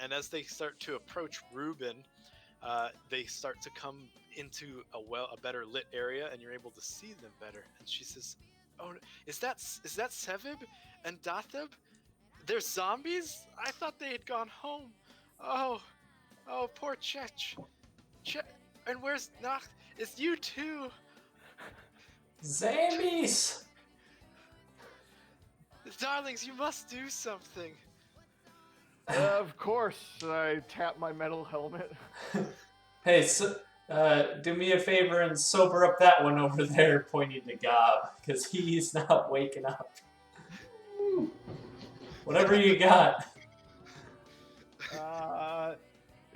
And as they start to approach Reuben, they start to come into a better lit area, and you're able to see them better. And she says, "Oh, is that Sevib and Datheb? They're zombies? I thought they had gone home. Oh, oh, poor Chech. And where's Nacht? It's you too.
Zombies!
Darlings, you must do something."
Of course, I tap my metal helmet.
Hey, so, do me a favor and sober up that one over there, pointing to Gob, because he's not waking up. Whatever you got.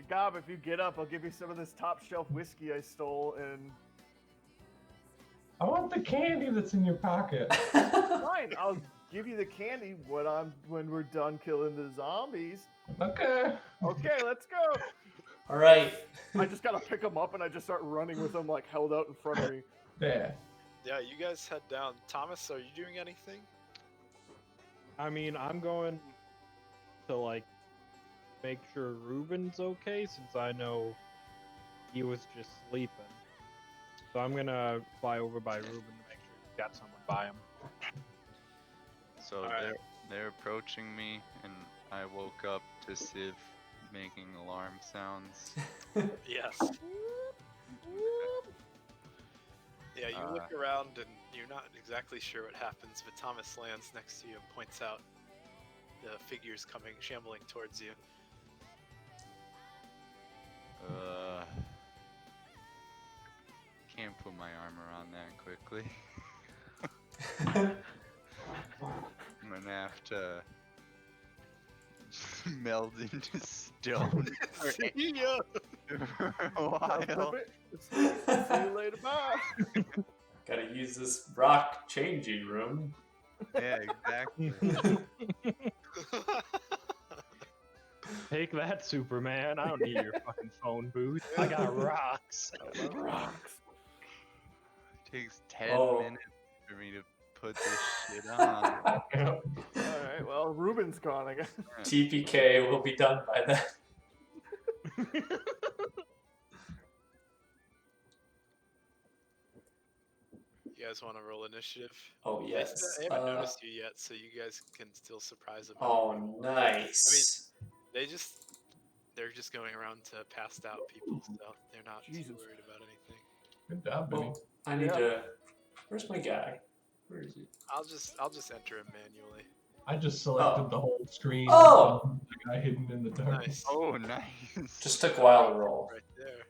Gob, if you get up, I'll give you some of this top shelf whiskey I stole, and
I want the candy that's in your pocket.
fine, I'll give you the candy when we're done killing the zombies.
Okay.
Okay, let's go.
All right.
I just gotta pick them up and I just start running with them like held out in front of me.
Yeah.
Yeah, you guys head down. Thomas, are you doing anything?
I mean, I'm going to like make sure Ruben's okay since I know he was just sleeping. So I'm gonna fly over by Ruben to make sure he's got someone by him.
So
Alright.
they're approaching me, and I woke up to Civ making alarm sounds.
Yes. Yeah, you look around and you're not exactly sure what happens, but Thomas lands next to you and points out the figures coming, shambling towards you.
Can't put my armor on that quickly. I'm gonna have to meld into stone
See ya!
for a while.
See you later, bye.
Gotta use this rock changing room.
Yeah, exactly.
Take that, Superman. I don't need your fucking phone booth. I got rocks.
Rocks.
Takes 10
Oh.
minutes for me to put this shit on.
All right, well, Ruben's gone, I guess.
TPK will be done by then.
You guys want to roll initiative?
Oh, yes.
I haven't noticed you yet, so you guys can still surprise them.
Oh, nice.
They're just going around to passed out people, so they're not too
Jesus.
worried about anything.
Good job, Benny.
Well, I need to... Where's my guy? Where is he?
I'll just enter him manually.
I just selected the whole screen.
Oh!
The guy hidden in the dark.
Nice.
Oh, nice.
Just took a while to roll.
Right there.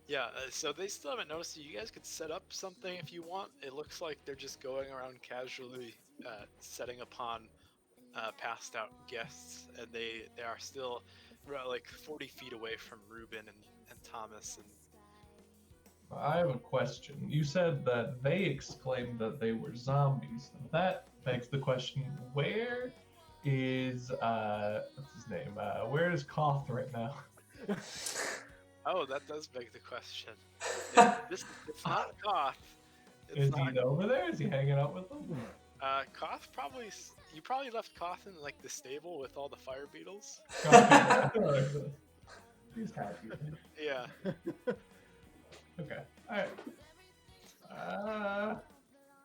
Yeah, so they still haven't noticed you. You guys could set up something if you want. It looks like they're just going around casually setting upon passed out guests, and they are still like 40 feet away from Ruben and Thomas. And
I have a question. You said that they exclaimed that they were zombies. That begs the question, where is, what's his name? Where is Koth right now?
oh, that does beg the question. It's not Koth.
Is he over there? Is he hanging out with them?
Koth probably. You probably left Koth in like the stable with all the fire beetles.
He's happy.
Yeah.
Okay. Alright.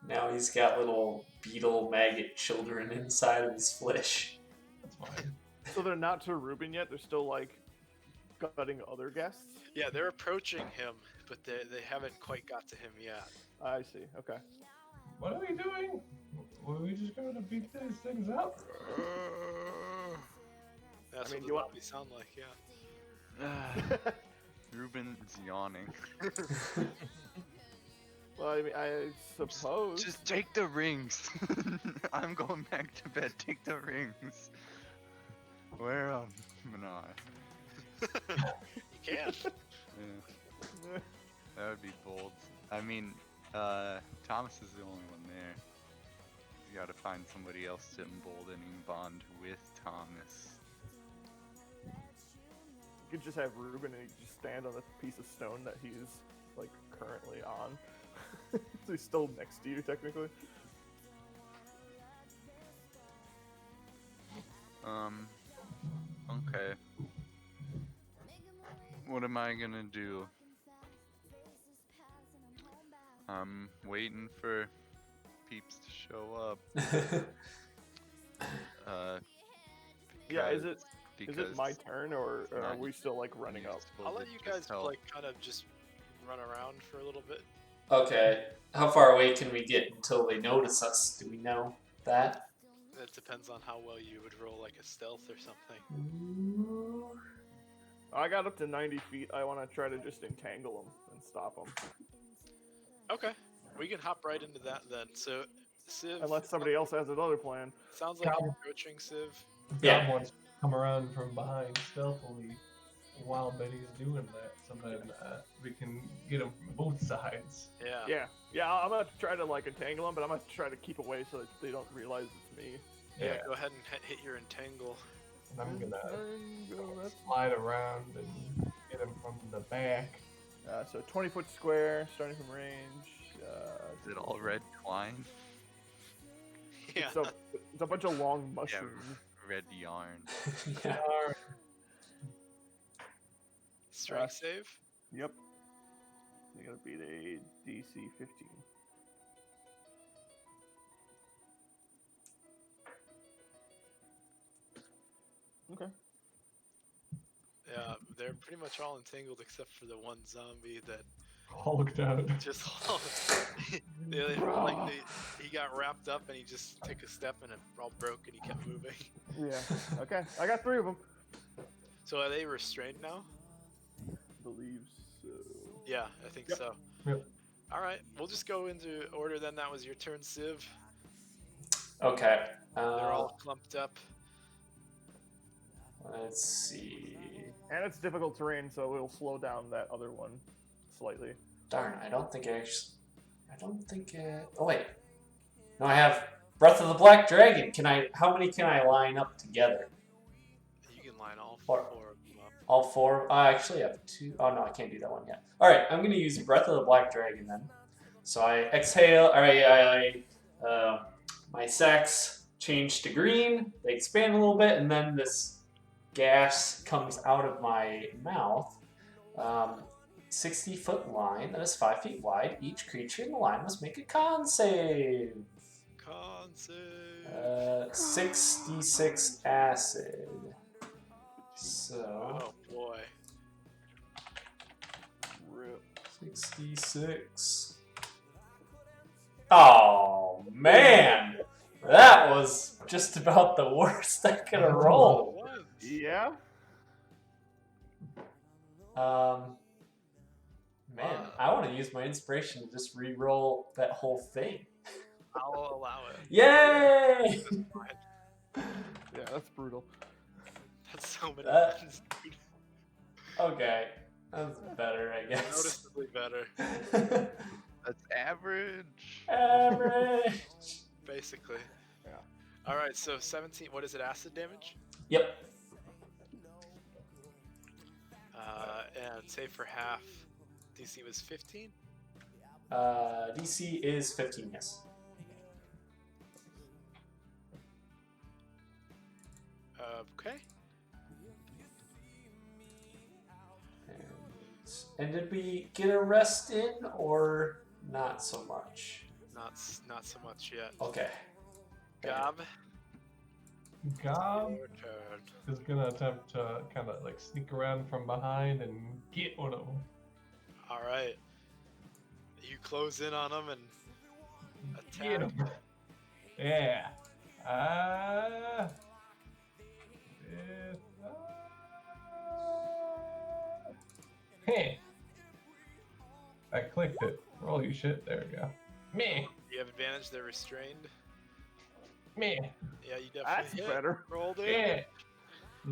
Now he's got little beetle maggot children inside of his flesh.
That's fine.
So they're not to Ruben yet? They're still, like, gutting other guests?
Yeah, they're approaching him, but they haven't quite got to him yet.
I see, okay.
What are we doing? Were we just going to beat these things up?
That's
I mean,
what
you want-
zombies sound like, yeah.
Ruben's yawning.
Well, I mean, I suppose.
Just take the rings. I'm going back to bed. Take the rings. Where am I?
You can.
Yeah, that would be bold. I mean, Thomas is the only one there. You gotta find somebody else to emboldening bond with Thomas.
You could just have Ruben and he could just stand on the piece of stone that he's like currently on. So he's still next to you technically.
Okay. What am I gonna do? I'm waiting for peeps to show up.
Yeah, is it
because
my turn or
it's
are
not
we still like running up?
useful
I'll
to
let you
just
guys
help.
like kind of just run around for a little bit.
Okay. How far away can we get until they notice us? Do we know that?
It depends on how well you would roll like a stealth or something.
I got up to 90 feet. I want to try to just entangle them and stop them.
Okay, we can hop right into that then. So, Civ.
Unless somebody else has another plan.
Sounds like
Got
you're
him.
approaching Civ.
Yeah.
God wants to come around from behind stealthily while Betty's doing that, so then we can get him from both sides.
Yeah.
Yeah. I'm gonna try to like entangle them, but I'm gonna try to keep away so that they don't realize it's me.
Yeah. Go ahead and hit your entangle.
And I'm gonna
Entangle,
slide around and get him from the back.
so 20-foot square, starting from range.
Is it all red twine?
Yeah.
So it's a bunch of long mushrooms.
Red yarn.
Yeah.
Strength save.
Yep. You're gonna beat a DC 15. Okay.
Yeah, they're pretty much all entangled except for the one zombie that
Hulked out.
just he got wrapped up and he just took a step and it all broke and he kept moving.
Yeah. Okay. I got 3 of them.
So are they restrained now?
Believe so.
Yeah, I think
Yep.
so.
Yep.
All right, we'll just go into order then. That was your turn, Civ.
Okay.
They're all clumped up.
Let's see.
And it's difficult terrain, so it'll slow down that other one slightly.
Darn, I don't think oh wait. No, I have Breath of the Black Dragon. How many can I line up together?
You can line all
Four.
4 of them up.
All 4? I actually have 2. Oh no, I can't do that one yet. Alright, I'm gonna use Breath of the Black Dragon then. So I exhale, my sacks change to green, they expand a little bit, and then this gas comes out of my mouth. 60-foot line that is 5 feet wide. Each creature in the line must make a con save.
Con save.
66 acid. So,
Oh boy.
Rip.
66. Oh man, that was just about the worst I could have rolled.
Yeah.
Man, I want to use my inspiration to just re-roll that whole thing.
I'll allow it.
Yay!
Yeah, that's brutal.
That's so many
That-
ones, dude.
Okay, that's better, I guess.
Noticeably better.
That's average.
Average.
Basically.
Yeah.
All right, so 17. What is it? Acid damage.
Yep.
And save for half. DC was 15.
DC is 15, yes.
Okay.
And did we get a rest in or not so much?
Not so much yet.
Okay.
Gob.
Gob
Your turn.
is gonna attempt to kind of like sneak around from behind and get one of them.
All right. You close in on him and
Get
attack.
him. Yeah. Hey. I clicked it. Roll your shit. There we go. Me.
You have advantage. They're restrained.
Me.
Yeah, you
That's
definitely hit.
better.
Roll
Yeah.
damage.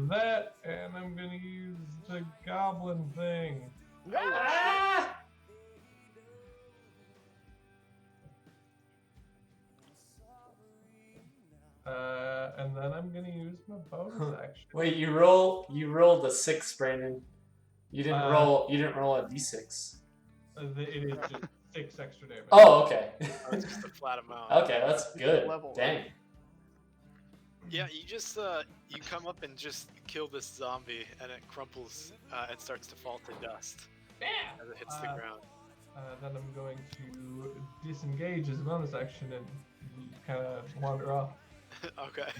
That, and I'm gonna use the goblin thing.
Ah!
And then I'm gonna use my bonus action.
Wait, you rolled a 6, Brandon. You didn't roll a d6.
It is just 6 extra damage.
Oh, okay.
Oh, it's just a flat amount.
Okay, that's good.
Level,
Dang.
Yeah, you just you come up and just kill this zombie, and it crumples and starts to fall to dust as it hits the ground.
Then I'm going to disengage as a bonus action and kind of wander off.
Okay.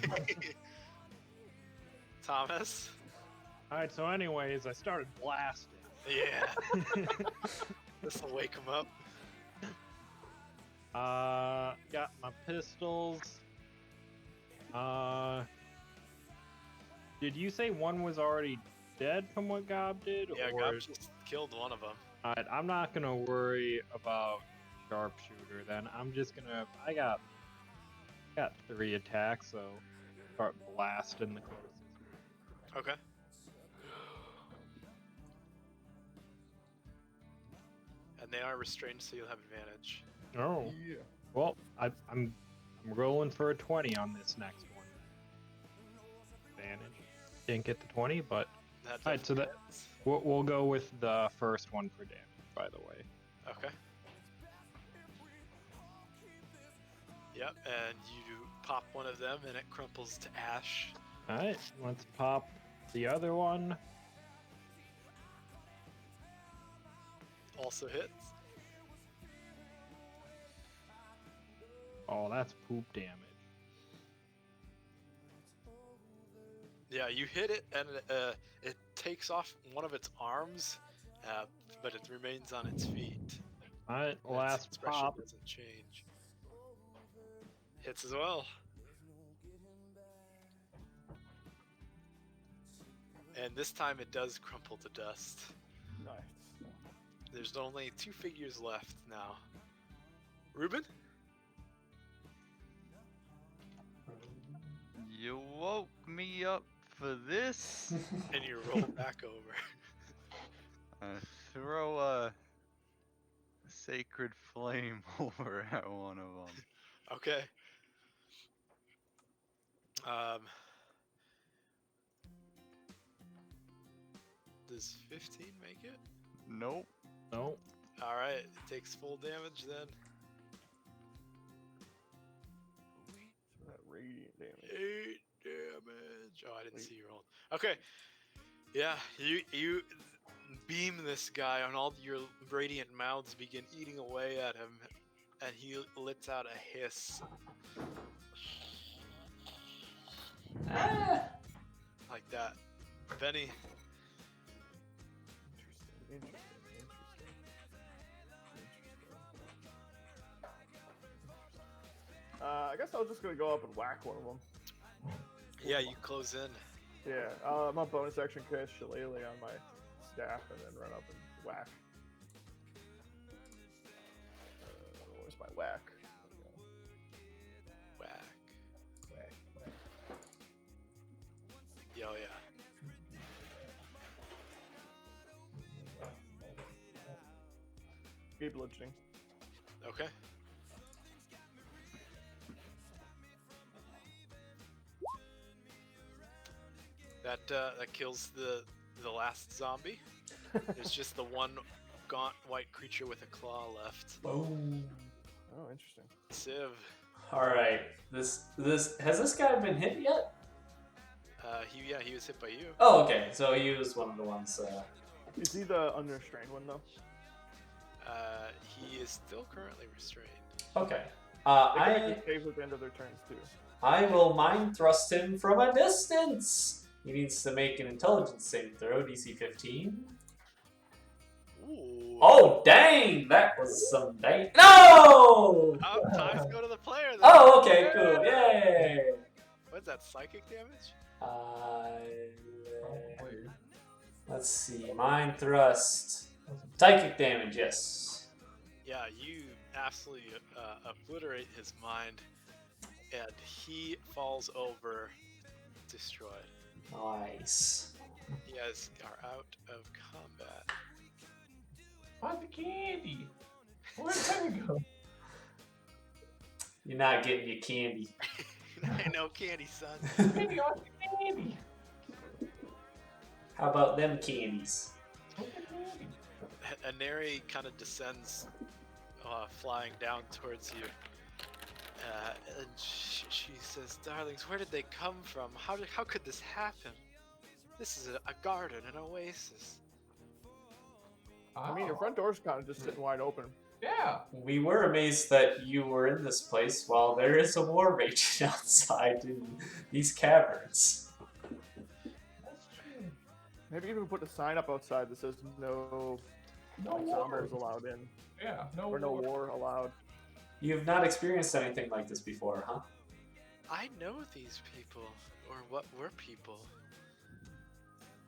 Thomas.
All right. So, anyways, I started blasting.
Yeah. This will wake him up.
Got my pistols. Did you say one was already dead from what Gob did?
Yeah,
or...
Gob just killed one of them.
Alright, I'm not gonna worry about sharpshooter then. I'm just gonna. I got 3 attacks, so start blasting the closest.
Okay. And they are restrained, so you'll have advantage.
Oh.
Yeah.
Well, I'm rolling for a 20 on this next one. Advantage. Didn't get the 20, but
That
Alright, so
definitely
that-
hits.
we'll go with the first one for damage. By the way.
Okay. Yep, and you pop one of them, and it crumples to ash.
Alright, let's pop the other one.
Also hits.
Oh, that's poop damage.
Yeah, you hit it, and it takes off one of its arms, but it remains on its feet.
Alright,
Its
last
expression
pop.
doesn't change. Hits as well. And this time it does crumple to dust.
Nice.
There's only 2 figures left now. Ruben?
You woke me up for this.
And you roll back over.
Throw a sacred flame over at one of them.
Okay. Does 15 make it?
Nope.
No.
Alright, it takes full damage then.
So that radiant damage.
8 damage. Oh, I didn't see you roll. Okay. Yeah, you beam this guy, and all your radiant mouths begin eating away at him, and he lets out a hiss.
Ah!
Like that. Benny.
Interesting. I guess I was just gonna go up and whack one of them.
Yeah, you close in.
Yeah, my bonus action cast Shillelagh on my staff and then run up and whack. Where's my whack?
Whack.
Whack.
Yo, yeah.
Keep bludgeoning.
Okay. That kills the last zombie. There's just the one gaunt white creature with a claw left.
Boom.
Oh, interesting.
Civ.
All right. This has this guy been hit yet?
He was hit by you.
Oh, okay. So he was one of the ones.
Is he the unrestrained one though?
He is still currently restrained.
Okay.
They can
I
make saves at the end of their turns too.
will mind thrust him from a distance. He needs to make an intelligence saving throw, DC 15.
Ooh.
Oh, dang! That was some dang. No!
Oh, time to go to the player then.
Oh, okay, cool. Yay!
What's that, psychic damage?
Weird.
Let's see. Mind thrust. Psychic damage, yes.
Yeah, you absolutely obliterate his mind, and he falls over, destroyed.
Nice.
You guys are out of combat.
Find the candy. Where'd that go?
You're not getting your candy.
Ain't no candy, son.
Candy on the candy.
How about them candies?
Where's the candy?
And Neri kind of descends, flying down towards you. And she says, "Darlings, where did they come from? How could this happen? This is a garden, an oasis."
I mean, your front door's kind of just sitting wide open.
Yeah.
We were amazed that you were in this place while there is a war raging outside in these caverns.
That's true.
Maybe even put a sign up outside that says no
No
zombies
war.
allowed in,
Yeah, no
or no
war.
war allowed.
You have not experienced anything like this before, huh?
I know these people, or what were people.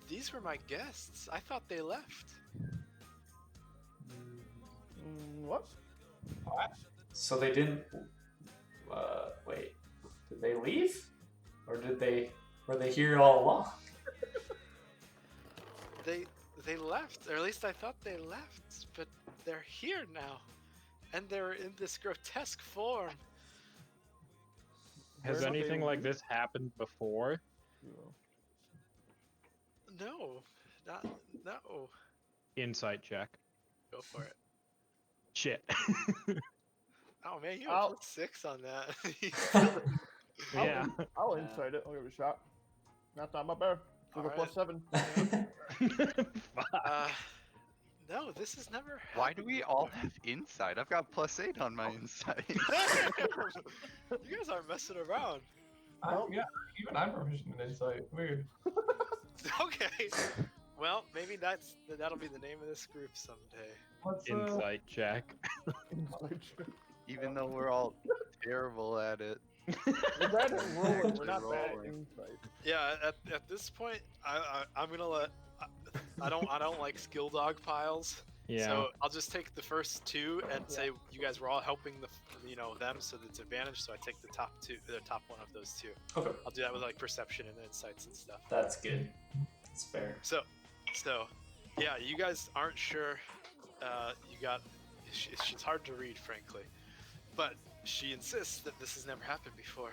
These were my guests. I thought they left.
What?
So they didn't. Wait. Did they leave, or were they here all along?
They left, or at least I thought they left. But they're here now, and they're in this grotesque form.
Has
Where did
anything
they
like
leave?
this happened before?
No, no.
Insight check.
Go for it.
Shit.
Oh man, you
I'll-
have +6 on that.
Yeah.
I'll insight it. I'll give it a shot. Not my bear. With a
Alright.
+7.
No, this has never happened.
Why do we all
before.
have insight? I've got +8 on my insight.
You guys aren't messing around.
Yeah, even I'm proficient in insight. Weird.
Okay. Well, maybe that'll be the name of this group someday.
What's
Insight check.
Even though we're all terrible at it.
We're bad at rolling. We're
Actually
not bad at
rolling.
insight.
Yeah, at this point, I'm gonna let. I don't like skill dog piles.
Yeah.
So I'll just take the first two and say you guys were all helping them, so it's advantage. So I take the top one of those two.
Okay,
I'll do that with like perception and insights and stuff.
that's good. That's fair.
So, yeah, you guys aren't sure. She's hard to read, frankly, but she insists that this has never happened before,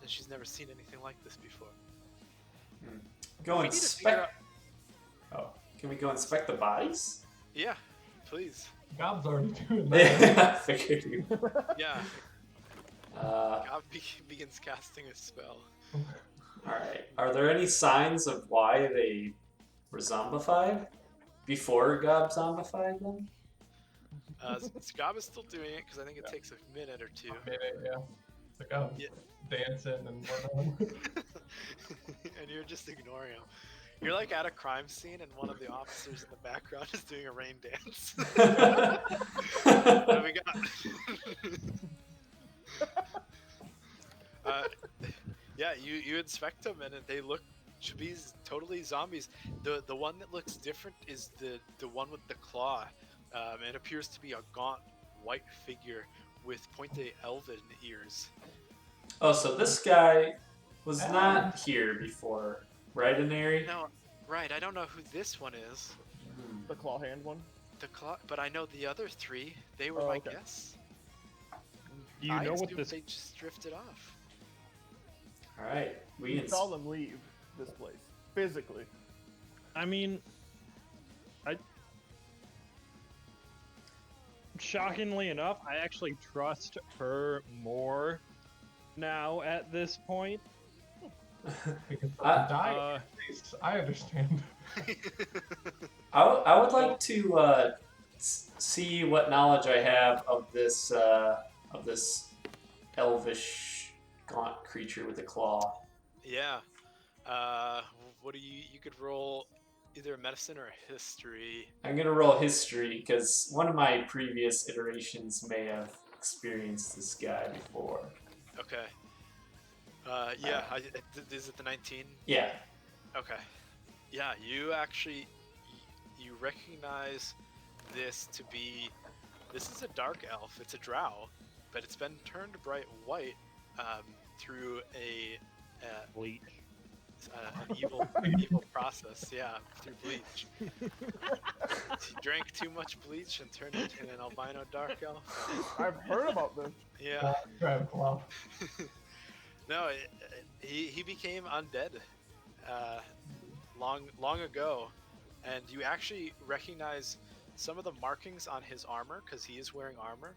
and she's never seen anything like this before.
Go
We need to figure
inspect. Oh, can we go inspect the bodies?
Yeah, please.
Gob's already doing that.
I figured you.
Yeah,
Uh,
God begins casting a spell.
all right. Are there any signs of why they were zombified before Gob zombified them?
Scab is still doing it because I think it takes a minute or two.
Yeah. Like I'm
Yeah.
dancing and whatnot.
And you're just ignoring him. You're like at a crime scene, and one of the officers in the background is doing a rain dance. What do we got? Yeah, you inspect them, and they look to be totally zombies. The one that looks different is the one with the claw. It appears to be a gaunt white figure with pointed elven ears.
Oh, so this guy was not here before, right, Inari?
No, right. I don't know who this one is.
The claw hand one.
The claw, but I know the other three. They were
Oh,
my
okay.
guests.
Do you
I
know what
assumed
this?
They just drifted off.
All right,
We saw them leave this place physically.
I mean, shockingly enough, I actually trust her more now at this point.
Because
I-
dying face, I understand.
I would like to see what knowledge I have of this elvish gaunt creature with a claw.
Yeah. What do you could roll either a medicine or a history.
I'm gonna roll history because one of my previous iterations may have experienced this guy before.
Okay. Yeah. Is it the 19?
Yeah.
Okay. Yeah, you actually you recognize this to be This is a dark elf. It's a drow, but it's been turned bright white through
Bleach.
an evil process. Yeah, through bleach. He drank too much bleach and turned into an albino dark elf.
I've heard about this.
Yeah.
Grab Claw.
No, he became undead long ago, and you actually recognize some of the markings on his armor, because he is wearing armor,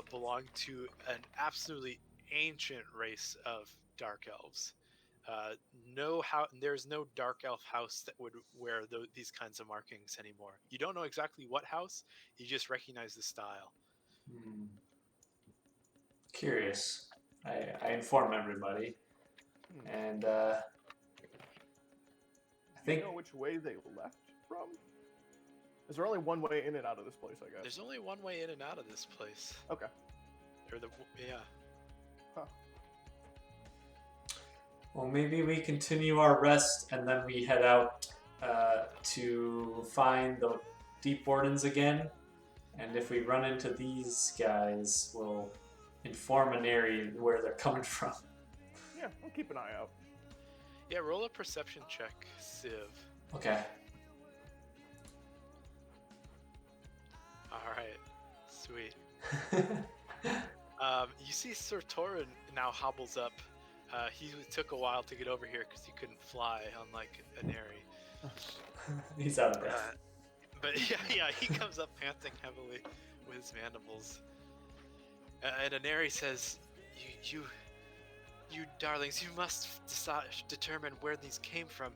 belong to an absolutely ancient race of dark elves. There's no dark elf house that would wear these kinds of markings anymore. You don't know exactly what house, you just recognize the style.
Hmm. Curious. I inform everybody, and I
Do you
think
know which way they left from? Is there only one way in and out of this place, I guess?
There's only one way in and out of this place.
Okay.
Yeah.
well, maybe we continue our rest and then we head out to find the Deep Wardens again. And if we run into these guys, we'll inform Aneri where they're coming from.
Yeah, we'll keep an eye out.
Yeah, roll a perception check, Civ.
Okay.
Alright, sweet. You see Sir Torin now hobbles up. He took a while to get over here because he couldn't fly, unlike Aneri.
He's out of breath.
But yeah, he comes up panting heavily with his mandibles. And Aneri says, You darlings, you must determine where these came from.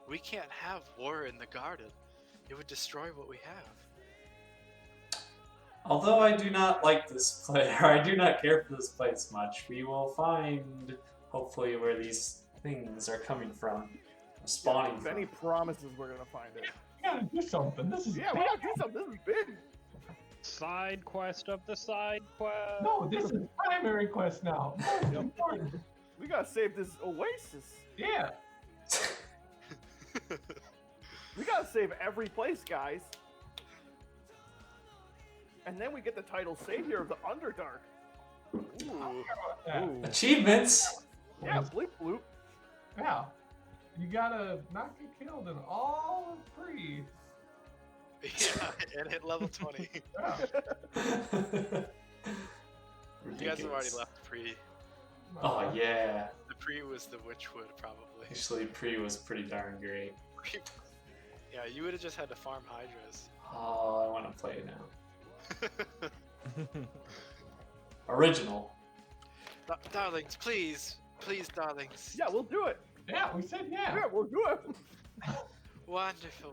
We can't have war in the garden. It would destroy what we have.
Although I do not like this place, or I do not care for this place much, we will find, hopefully, where these things are coming from, spawning from.
Benny promises we're gonna find it.
We gotta do something. This is
Yeah, we gotta do something. This is big.
Side quest of the side quest.
No, this is primary quest now. Most important.
We gotta save this oasis.
Yeah.
We gotta save every place, guys. And then we get the title Savior of the Underdark. Ooh.
Yeah.
Ooh.
Achievements!
Yeah, bleep bloop.
Yeah. You gotta not get killed in all three.
Yeah, and hit level 20.
Yeah.
You guys have already left pre.
Oh, yeah.
The pre was the Witchwood, probably.
Actually, Pre was pretty darn great.
Yeah, you would have just had to farm Hydras.
Oh, I want to play it now. Original.
Darlings, please, darlings.
Yeah, we'll do it.
Yeah, we said yeah.
Yeah, we'll do it.
Wonderful.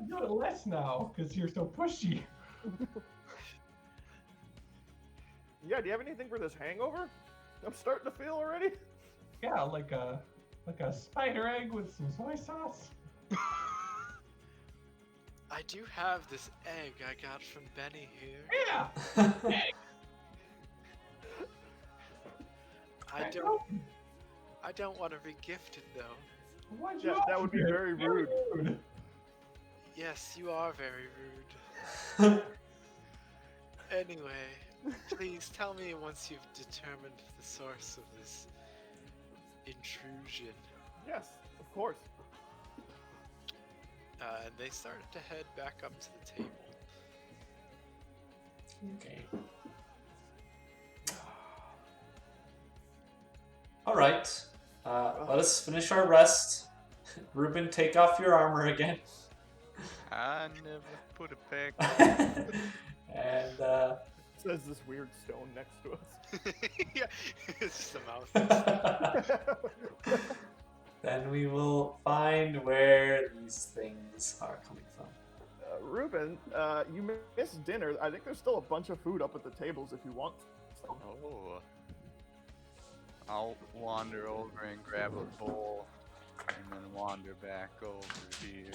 Do it less now, because you're so pushy.
Yeah, do you have anything for this hangover? I'm starting to feel already.
Yeah, like a spider egg with some soy sauce.
I do have this egg I got from Benny here.
Yeah.
I don't want to re-gift it though.
Why'd
Yeah,
you
that would be
offer it?
very rude.
Yes, you are very rude. Anyway, please tell me once you've determined the source of this intrusion.
Yes, of course.
And they started to head back up to the table.
Okay. All right. Let us finish our rest. Ruben, take off your armor again.
I never put it back.
And
Says this weird stone next to us.
Yeah, it's just a mouse.
then we will find where these things are coming from.
Ruben, you missed dinner. I think there's still a bunch of food up at the tables if you want. some.
Oh. I'll wander over and grab a bowl, and then wander back over here.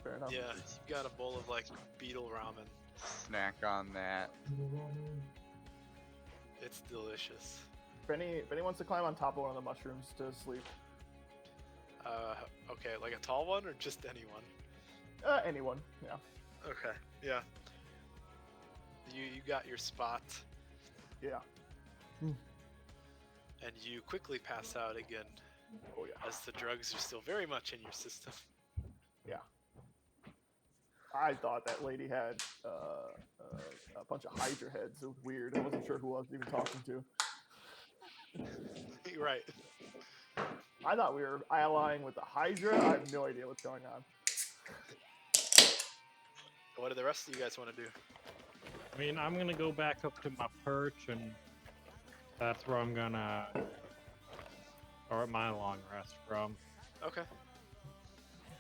Fair enough.
Yeah, you got a bowl of like beetle ramen.
Snack on that.
It's delicious.
If any wants to climb on top of one of the mushrooms to sleep.
Okay, like a tall one or just anyone?
Anyone, yeah.
Okay, yeah. You got your spot,
Yeah.
and you quickly pass out again
Oh yeah.
as the drugs are still very much in your system.
Yeah. I thought that lady had a bunch of Hydra heads. It was weird. I wasn't sure who I was even talking to.
Right.
I thought we were allying with the Hydra. I have no idea what's going on.
What do the rest of you guys want to do?
I mean, I'm gonna go back up to my perch, and that's where I'm gonna start my long rest from.
Okay.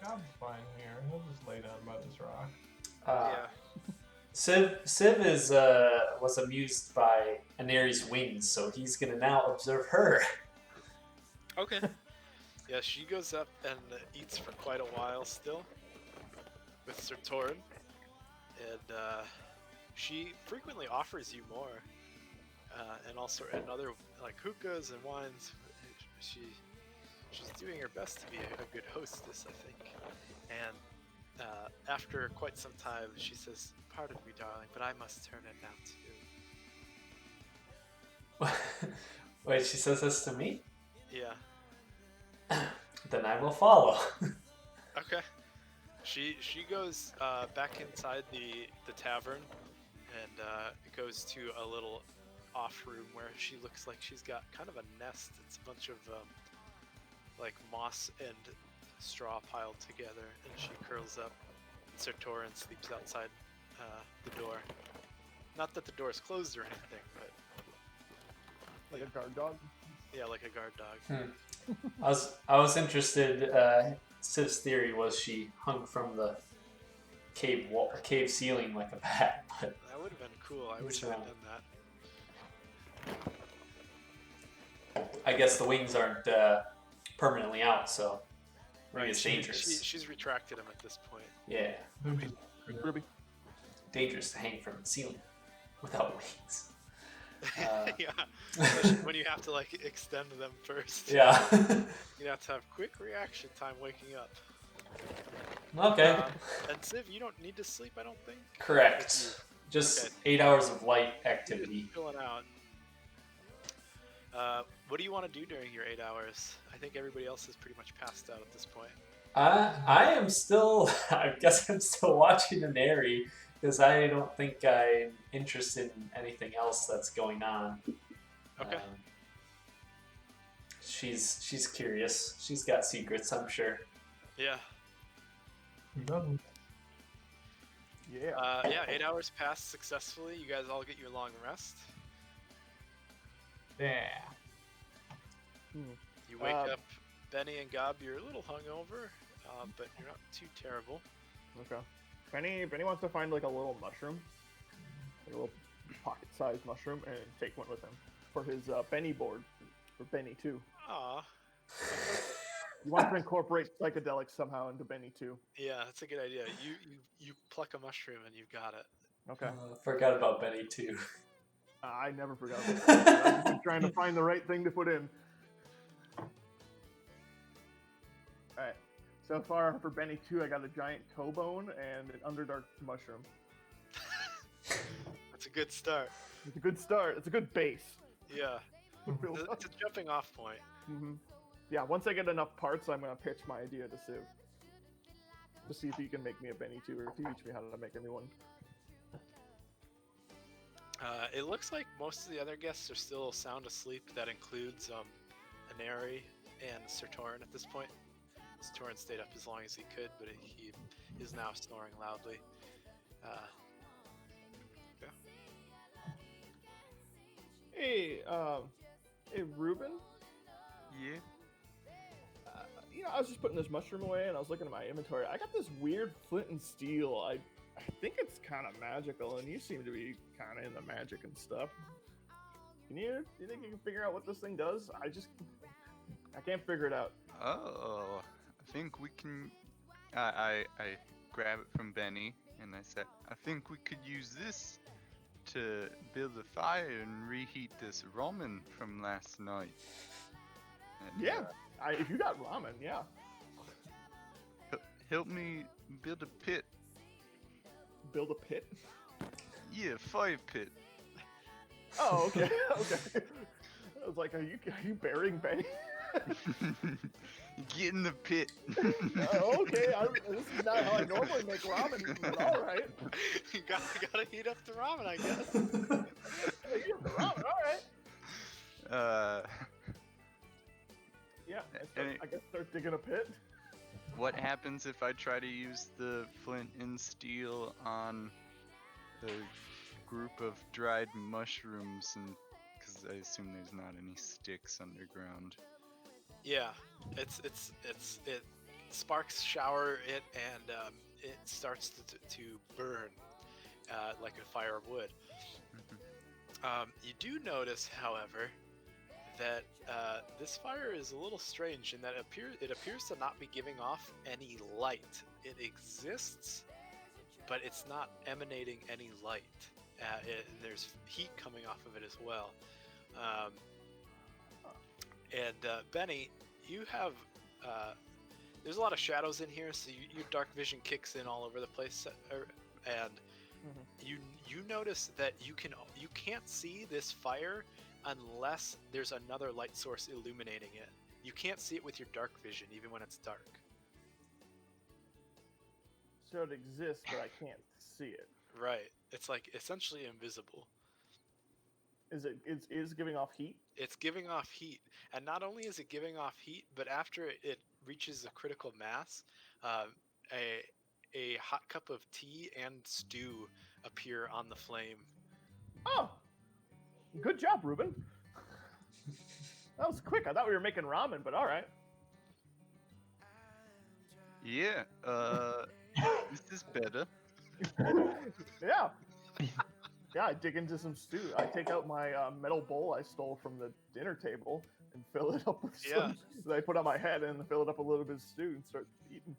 God's fine here. He'll just lay down by this rock.
Yeah.
Civ is was amused by Aneri's wings, so he's gonna now observe her.
Okay. Yeah, she goes up and eats for quite a while still with Sir Torin, and she frequently offers you more, and also and other like hookahs and wines. She's doing her best to be a good hostess, I think. And after quite some time, she says, "Pardon me, darling, but I must turn in now too."
Wait, she says this to me?
Yeah.
Then I will follow.
Okay. She goes back inside the tavern and goes to a little off room where she looks like she's got kind of a nest. It's a bunch of like moss and straw piled together, and she curls up. Sir Torin sleeps outside the door. Not that the door is closed or anything, but
Like a guard dog.
yeah, like a guard dog.
I was interested. Civ's theory was she hung from the cave ceiling like a bat, but
That would have been cool. I wish I had done that.
I guess the wings aren't permanently out, so maybe it's
She-
dangerous.
she's retracted him at this point.
Yeah,
They're just
Ruby.
dangerous to hang from the ceiling without wings.
Yeah, especially when you have to like extend them first.
Yeah.
You have to have quick reaction time waking up.
Okay.
And Civ, you don't need to sleep, I don't think.
Correct. Just
Okay.
8 hours of light
You're
activity.
just chilling out. What do you want to do during your 8 hours? I think everybody else is pretty much passed out at this point.
I am still. I guess I'm still watching Aneri because I don't think I'm interested in anything else that's going on.
Okay.
She's curious. She's got secrets, I'm sure.
Yeah.
doesn't.
Yeah.
Yeah, 8 hours pass successfully. You guys all get your long rest.
Yeah.
You wake up, Benny and Gob, you're a little hungover, but you're not too terrible.
Okay. Benny wants to find like a little mushroom, like a little pocket-sized mushroom, and take one with him for his Benny board, for Benny 2.
Aw.
He wants to incorporate psychedelics somehow into Benny 2.
Yeah, that's a good idea. You pluck a mushroom and you've got it.
Okay.
Forgot about Benny too.
I never forgot about that. I've been trying to find the right thing to put in. Alright. So far for Benny 2, I got a giant toe bone and an Underdark mushroom.
That's a good start.
It's a good start. It's a good base.
Yeah, it's a jumping off point.
Mm-hmm. Yeah, once I get enough parts, I'm going to pitch my idea to Civ. To see if he can make me a Benny 2 or teach me how to make a new one.
It looks like most of the other guests are still sound asleep. That includes Aneri and Sir Torin at this point. Sir Torin stayed up as long as he could, but he is now snoring loudly.
Hey, Ruben?
Yeah.
I was just putting this mushroom away and I was looking at my inventory. I got this weird flint and steel. I think it's kind of magical, and you seem to be kind of in the magic and stuff. Do you think you can figure out what this thing does? I can't figure it out.
Oh, I think we can. I grab it from Benny and I said, I think we could use this to build a fire and reheat this ramen from last night. And,
Yeah, if you got ramen, yeah.
help me build a pit.
Build a pit.
Yeah, fire pit.
Oh, okay, okay. I was like, are you burying Benny?
Get in the pit.
Oh, okay, this is not how I normally make ramen, but all right.
You gotta heat up the ramen, I guess.
You have the ramen, all right.
Uh,
Yeah,
Any-
I guess start digging a pit.
what happens if I try to use the flint and steel on the group of dried mushrooms, and because I assume there's not any sticks underground.
Yeah, it sparks shower it and it starts to burn like a fire of wood. You do notice, however, that this fire is a little strange in that it appears to not be giving off any light. It exists, but it's not emanating any light. And there's heat coming off of it as well. Benny, you have there's a lot of shadows in here, so your dark vision kicks in all over the place, and you notice that you can't see this fire unless there's another light source illuminating it. You can't see it with your dark vision, even when it's dark.
So it exists, but I can't see it.
Right. It's like essentially invisible.
Is it is giving off heat?
It's giving off heat, and not only is it giving off heat, but after it reaches a critical mass, a hot cup of tea and stew appear on the flame.
Oh, good job, Ruben. That was quick. I thought we were making ramen, but all right.
Yeah, this is better.
Yeah. Yeah, I dig into some stew. I take out my metal bowl I stole from the dinner table and fill it up with some. That I put on my head and fill it up a little bit of stew and start eating.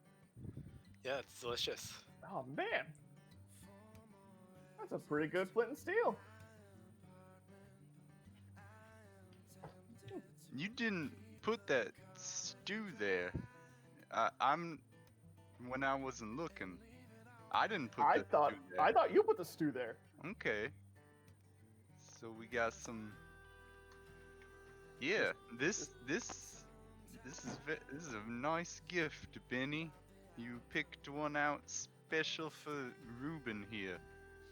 Yeah, it's delicious.
Oh man, that's a pretty good flint and steel.
You didn't put that stew there. When I wasn't looking, I didn't put that stew there.
I thought you put the stew there.
Okay. So we got some. Yeah, this is a nice gift, Benny. You picked one out special for Ruben here.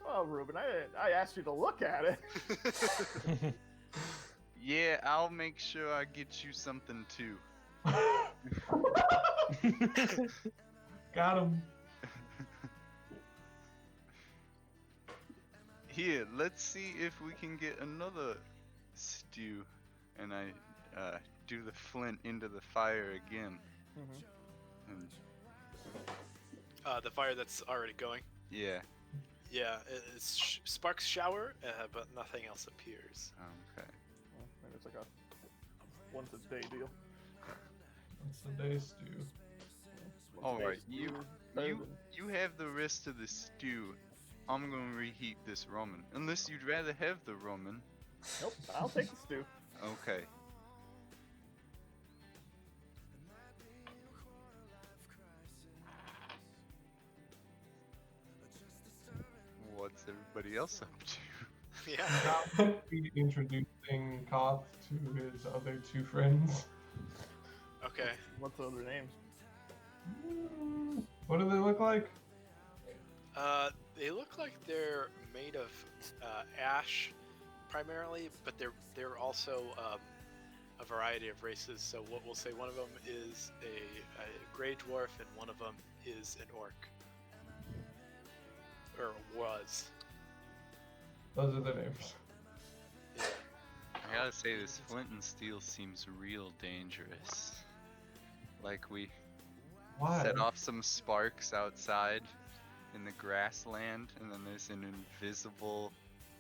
Oh, Ruben, I asked you to look at it.
Yeah, I'll make sure I get you something too.
Got him.
Here, let's see if we can get another stew. And I do the flint into the fire again. And
The fire that's already going.
yeah.
Yeah, sparks shower, but nothing else appears.
Okay.
Well, maybe it's like a once a day deal.
It's the day stew.
All right, you have the rest of the stew. I'm gonna reheat this ramen. Unless you'd rather have the ramen.
Nope, I'll take the stew.
Okay. What's everybody else up to?
Yeah.
Introducing Koth to his other two friends.
Okay.
What's the other names?
What do they look like?
They look like they're made of ash, primarily, but they're also a variety of races. So what we'll say, one of them is a gray dwarf, and one of them is an orc, or was.
Those are the names.
Yeah.
I gotta say, this flint and steel seems real dangerous. Like we
Why?
set off some sparks outside in the grassland, and then there's an invisible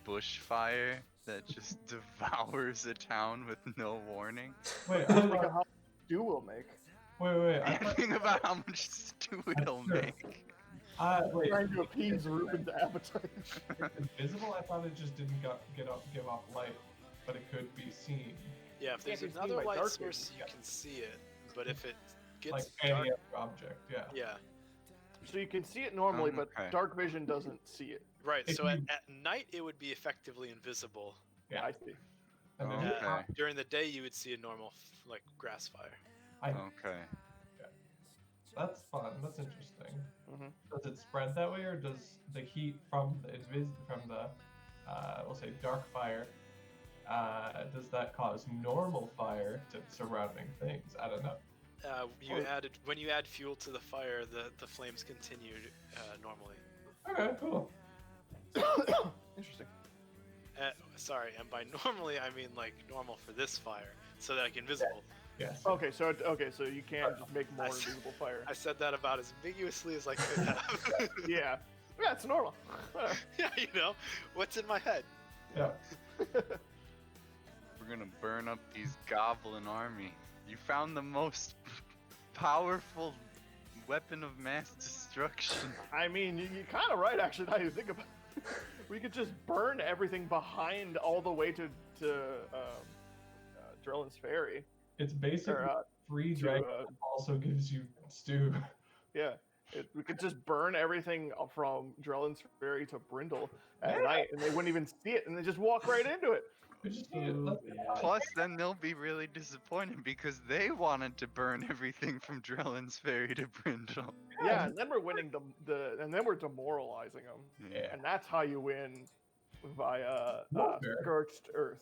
bushfire that just devours a town with no warning.
Wait,
Think of how stew will make.
wait. I thought,
Think about how much stew it'll
Sure.
make.
wait.
Trying to appease Ruben's appetite.
It's invisible? I thought it just didn't give off light, but it could be seen.
Yeah, if there's
Can't be seen
another
by
light
dark
source,
vision.
you can see it. But if it gets
Like
dark,
any other object, yeah.
yeah.
So you can see it normally, but
Okay.
dark vision doesn't see it.
Right.
If
So at
you-
night it would be effectively invisible.
Yeah.
I see.
And then
Okay.
During the day you would see a normal like grass fire.
Okay.
That's fun. That's interesting.
Mhm.
Does it spread that way, or does the heat from the we'll say dark fire, does that cause normal fire to surrounding things? I don't know.
When you add fuel to the fire, the flames continued normally.
Okay, cool.
Interesting.
Sorry, and by normally I mean like normal for this fire, so like invisible.
Yes.
Okay, so you can't just make more invisible fire.
I said that about as ambiguously as I could have.
Yeah, it's normal.
Yeah, you know, what's in my head?
Yeah.
We're gonna burn up these goblin army. You found the most powerful weapon of mass destruction.
I mean, you're kind of right, actually. Now you think about it. We could just burn everything behind all the way to Drellin's Ferry.
It's basically
Or,
free
to,
dragon also gives you stew.
yeah, we could just burn everything from Drellin's Ferry to Brindle at night, and they wouldn't even see it, and they just walk right into it.
We just need it. Let's
Plus, then they'll be really disappointed because they wanted to burn everything from Drellin's Ferry to Brindle.
Yeah, and then we're winning and then we're demoralizing them,
Yeah.
and that's how you win via
Warfare.
scorched earth.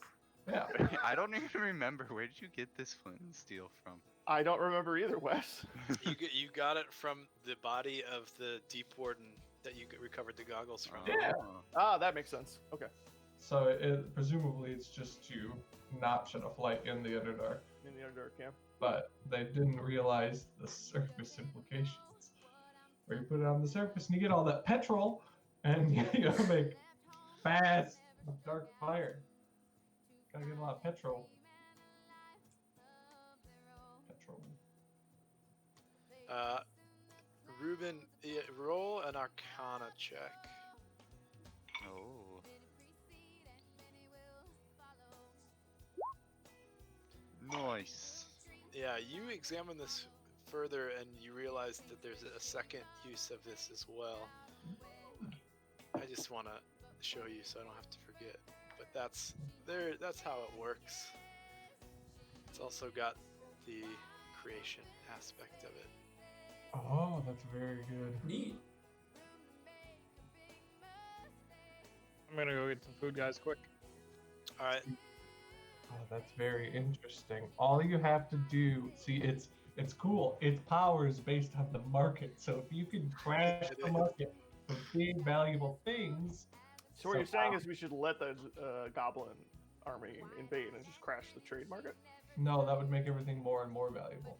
Yeah.
I don't even remember, where did you get this flint and steel from?
I don't remember either, Wes.
You got it from the body of the Deep Warden that you recovered the goggles from.
Yeah.
Ah, that makes sense. Okay.
So presumably it's just to not shed a light in the Underdark,
In the Underdark camp.
but they didn't realize the surface implications. Where you put it on the surface and you get all that petrol, and you make fast dark fire. Gotta get a lot of petrol.
Ruben, roll an Arcana check.
Oh. Nice.
Yeah, you examine this further and you realize that there's a second use of this as well. I just want to show you so I don't have to forget. But that's how it works. It's also got the creation aspect of it.
Oh, that's very good.
Neat.
I'm gonna go get some food, guys, quick.
All right.
Oh, that's very interesting. All you have to do, see, it's cool. Its power is based on the market. So if you can crash the market for big valuable things.
So what you're saying is we should let the goblin army invade and just crash the trade market?
No, that would make everything more and more valuable.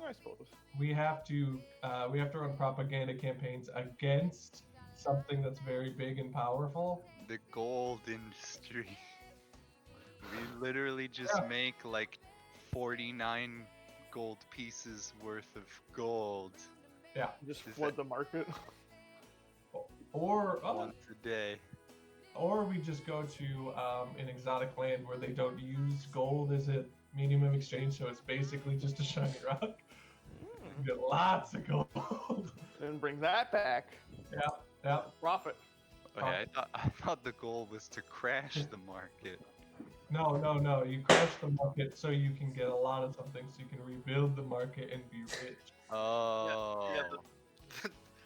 I suppose.
We have to run propaganda campaigns against something that's very big and powerful.
The gold industry. We literally just
Yeah.
make like 49 gold pieces worth of gold
Just
Is
flood
that-
the market.
Or
once a day.
or we just go to an exotic land where they don't use gold as a medium of exchange, so it's basically just a shiny rock. You get lots of gold.
Then bring that back.
Yeah.
Profit.
Okay, I thought the goal was to crash the market.
No. You crash the market so you can get a lot of something, so you can rebuild the market and be rich.
Oh.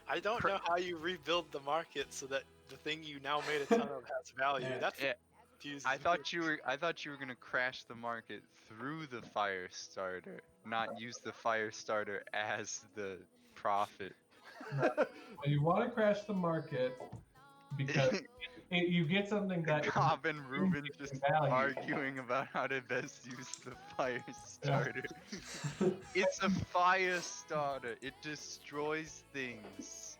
I don't know how you rebuild the market so that the thing you now made a ton of has value.
Yeah.
That's
Yeah,
confusing.
I thought you were gonna crash the market through the fire starter, not use the fire starter as the profit.
Well, you want to crash the market because you get something that
Cobb and Ruben just
value.
arguing about how to best use the fire starter. It's a fire starter. It destroys things.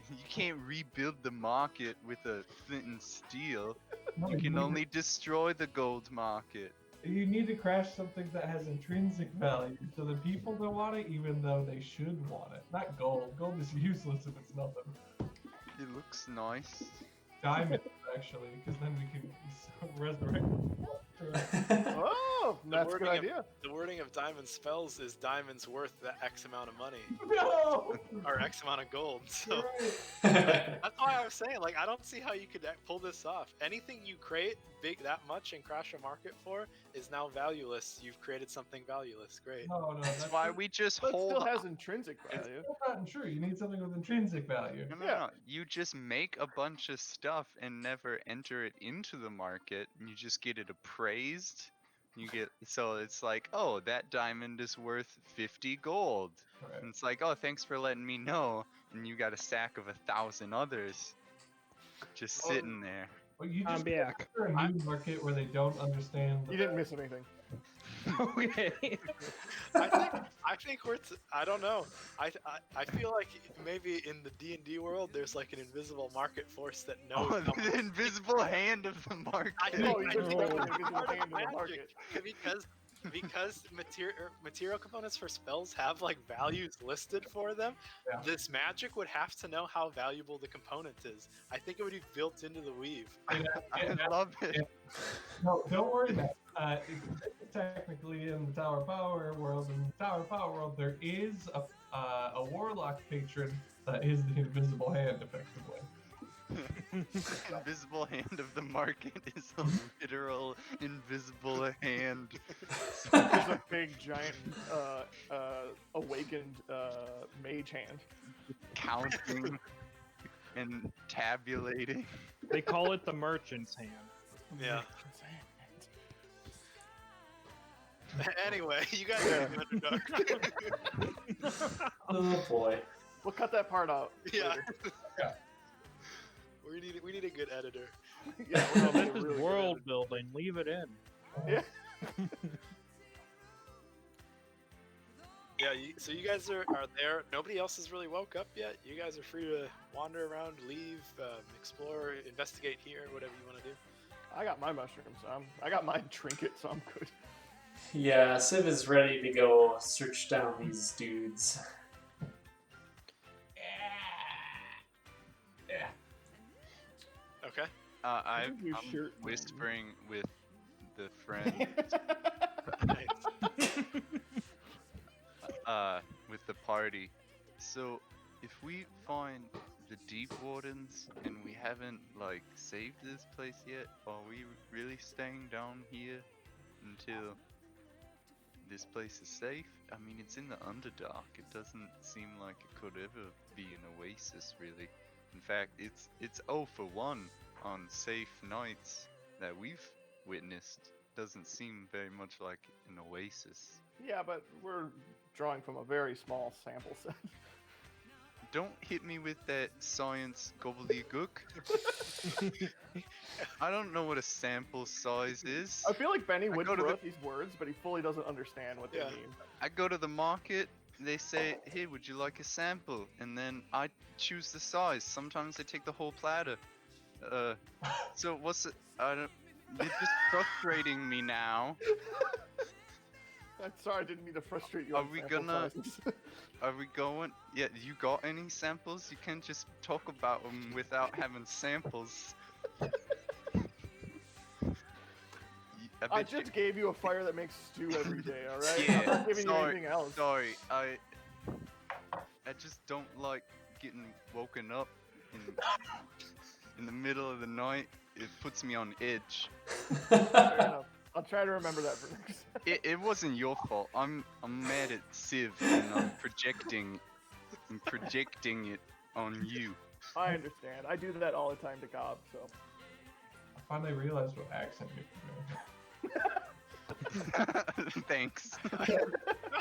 You can't rebuild the market with a flint and steel.
No,
You can
need
only destroy the gold market.
you need to crash something that has intrinsic value, so that people don't want it, even though they should want it. Not gold. Gold is useless if it's nothing.
It looks nice.
Diamonds, actually, because then we can resurrect.
Oh, that's a good idea.
The wording of diamond spells is diamonds worth that X amount of money
No!
or X amount of gold. So
You're right.
that's why I was saying, like, I don't see how you could pull this off. Anything you create big that much and crash a market for is now valueless. You've created something valueless. Great.
No,
That's why we just
But it
hold.
still has intrinsic value.
That's not true. You need something with intrinsic value.
No, no,
Yeah.
no. You just make a bunch of stuff and never enter it into the market, and you just get it appraised. You get so it's like, oh, that diamond is worth 50 gold.
Right.
And it's like, oh, thanks for letting me know. And you got a stack of 1,000 others just
Oh.
sitting there.
Well, you
I'm
just
back.
enter a new market where they don't understand.
You didn't miss anything.
Okay.
I think I don't know. I feel like maybe in the D&D world, there's like an invisible market force that knows.
Oh,
how
the invisible hand of the market.
I think,
No,
I
you
think
just
that's
don't think it's
part
hand
of
in the
magic,
market.
because material components for spells have like values listed for them.
Yeah.
This magic would have to know how valuable the component is. I think it would be built into the weave.
I love it.
No, don't worry, Matt. Technically, in the Tower of Power world, there is a warlock patron that is the invisible hand, effectively.
Invisible hand of the market is a literal invisible hand.
There's a big, giant, awakened mage hand.
Counting and tabulating.
They call it the merchant's hand.
Yeah. Anyway, you guys are Underdark.
Oh boy.
We'll cut that part out.
Yeah.
later.
We need a good editor.
Yeah,
No,
we'll
this
have a
is
really good
world building. Leave it in.
Yeah.
Yeah, so you guys are there. Nobody else has really woke up yet. You guys are free to wander around, leave, explore, investigate here, whatever you want to do.
I got my mushrooms. I got my trinket, so I'm good.
Yeah, Civ is ready to go search down these dudes.
Yeah.
Okay.
Look at your
I'm
shirt.
whispering with the friend,
Nice.
with the party. So, if we find the Deep Wardens and we haven't like saved this place yet, are we really staying down here until this place is safe? I mean, it's in the Underdark. It doesn't seem like it could ever be an oasis, really. In fact, it's 0 for 1 on safe nights that we've witnessed. Doesn't seem very much like an oasis.
Yeah, but we're drawing from a very small sample set.
Don't hit me with that science gobbledygook. I don't know what a sample size is.
I feel like Benny
I
would
go to
throw
the-
out these words, but he fully doesn't understand what they
Yeah.
mean.
I go to the market, they say, hey, would you like a sample? And then I choose the size. Sometimes they take the whole platter. So what's it? It's just frustrating me now.
I'm sorry, I didn't mean to frustrate you.
Are
on
we
sample
gonna-
sizes.
Are we going? Yeah, you got any samples? You can't just talk about them without having samples.
I just gave you a fire that makes stew every day, alright?
Yeah,
I'm not giving you
sorry,
anything else.
Sorry, I just don't like getting woken up in the middle of the night. It puts me on edge.
Fair enough. I'll try to remember that for next time.
It wasn't your fault. I'm mad at Civ and I'm projecting it on you.
I understand. I do that all the time to Gob, so.
I finally realized what accent you
Thanks.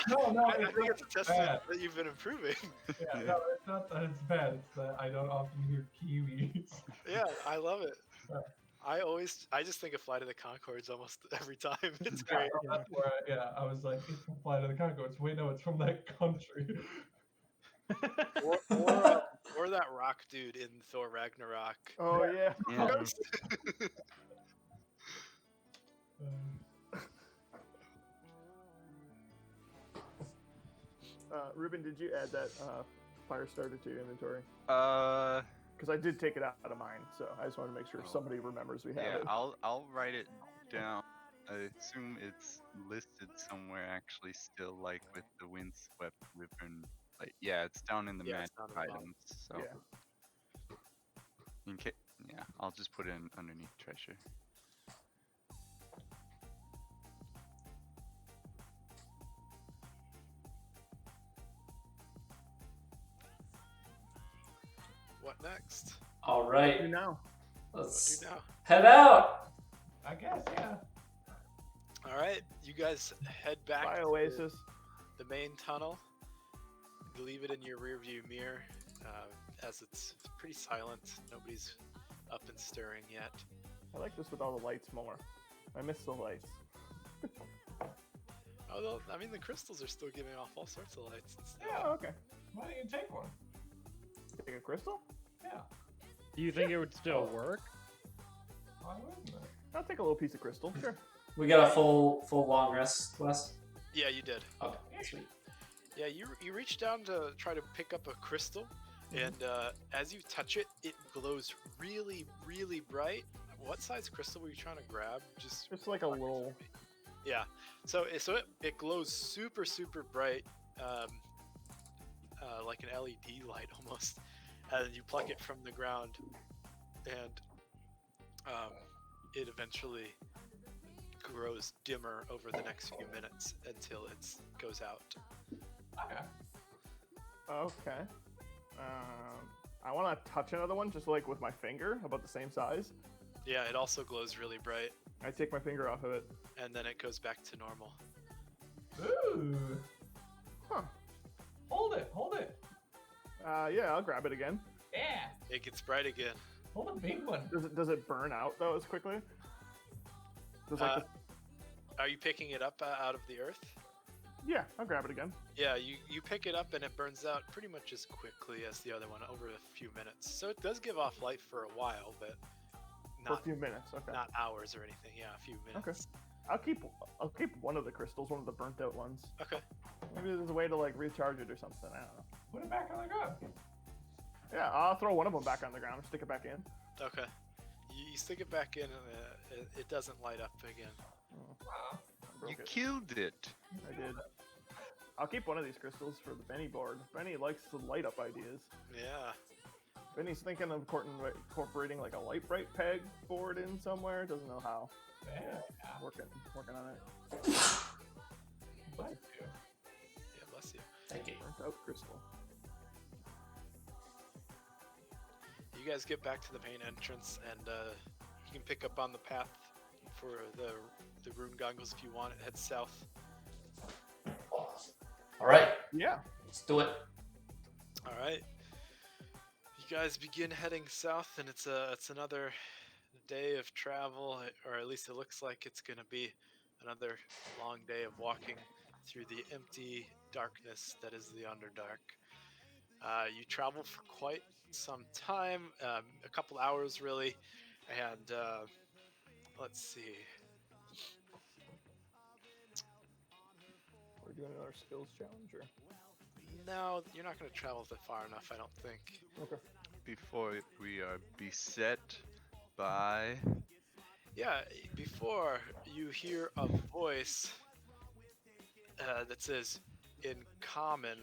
No,
I think it's a testament
bad.
that you've been improving.
Yeah, no, it's not that it's bad. It's that I don't often hear Kiwis.
Yeah, I love it.
Yeah.
I just think of Flight of the Conchords almost every time. It's
Yeah,
great.
so that's where I was like, it's from Flight of the Conchords. Wait, no, it's from that country.
Or that rock dude in Thor Ragnarok.
Oh, yeah.
Yeah.
Ruben, did you add that fire starter to your inventory?
Uh,
Because I did take it out of mine, so I just want to make sure somebody remembers we have
yeah,
it.
I'll write it down. I assume it's listed somewhere actually still, like with the windswept wyvern. Like, yeah, it's down in the
Yeah, it's
magic
down in the bottom.
items. So,
Yeah.
in case, yeah, I'll just put it in underneath treasure.
What next?
All
You
right,
know.
What
let's
do now?
head out.
I guess, yeah.
All right, you guys head back
Bye,
to
Oasis.
the main tunnel. Leave it in your rearview mirror, as it's pretty silent. Nobody's up and stirring yet.
I like this with all the lights more. I miss the lights.
Although, I mean, the crystals are still giving off all sorts of lights and stuff.
Oh, okay.
Why don't you take one?
Take a crystal?
Yeah.
Do you think it would still work?
Why wouldn't it?
I'll take a little piece of crystal. Sure.
We got a full long rest, Wes.
Yeah, you did.
Okay, sweet.
Yeah, you reach down to try to pick up a crystal, and as you touch it, it glows really, really bright. What size crystal were you trying to grab? Just
Just like a little.
yeah. So it glows super, super bright, like an LED light almost. And you pluck it from the ground, and it eventually grows dimmer over the next few minutes until it goes out.
Okay.
Okay. I want to touch another one just like with my finger, about the same size.
Yeah, it also glows really bright,
I take my finger off of it.
and then it goes back to normal.
Ooh.
Huh.
Hold it. Hold it.
Yeah, I'll grab it again.
Yeah.
It gets bright again.
Hold a big one.
Does it burn out though as quickly? Does like
Are you picking it up out of the earth?
yeah, I'll grab it again.
Yeah, you pick it up and it burns out pretty much as quickly as the other one over a few minutes. So it does give off light for a while, but
For a
not
few minutes. Okay.
not hours or anything. Yeah, a few minutes.
I'll keep one of the crystals, one of the burnt out ones.
Okay.
Maybe there's a way to like recharge it or something. I don't know.
Put it back on the ground.
Yeah, I'll throw one of them back on the ground and stick it back in.
Okay. You stick it back in and it doesn't light up again.
Wow.
Broke
You
it.
killed it.
I did. I'll keep one of these crystals for the Benny board. Benny likes to light up ideas.
Yeah.
Benny's thinking of incorporating like a light bright peg board in somewhere. Doesn't know how.
Yeah.
Working on it.
Bless you.
Yeah, bless you.
Thank you.
Burnt out crystal.
You guys get back to the main entrance, and you can pick up on the path for the rune goggles if you want. It heads south.
All right,
Yeah.
let's do it.
All right. You guys begin heading south, and it's another day of travel, or at least it looks like it's gonna be another long day of walking through the empty darkness that is the Underdark. You travel for quite some time, a couple hours really, and let's see.
We're doing another skills challenge, or
No, you're not going to travel that far enough, I don't think.
okay.
Before we are beset by.
Yeah, before you hear a voice that says, in common,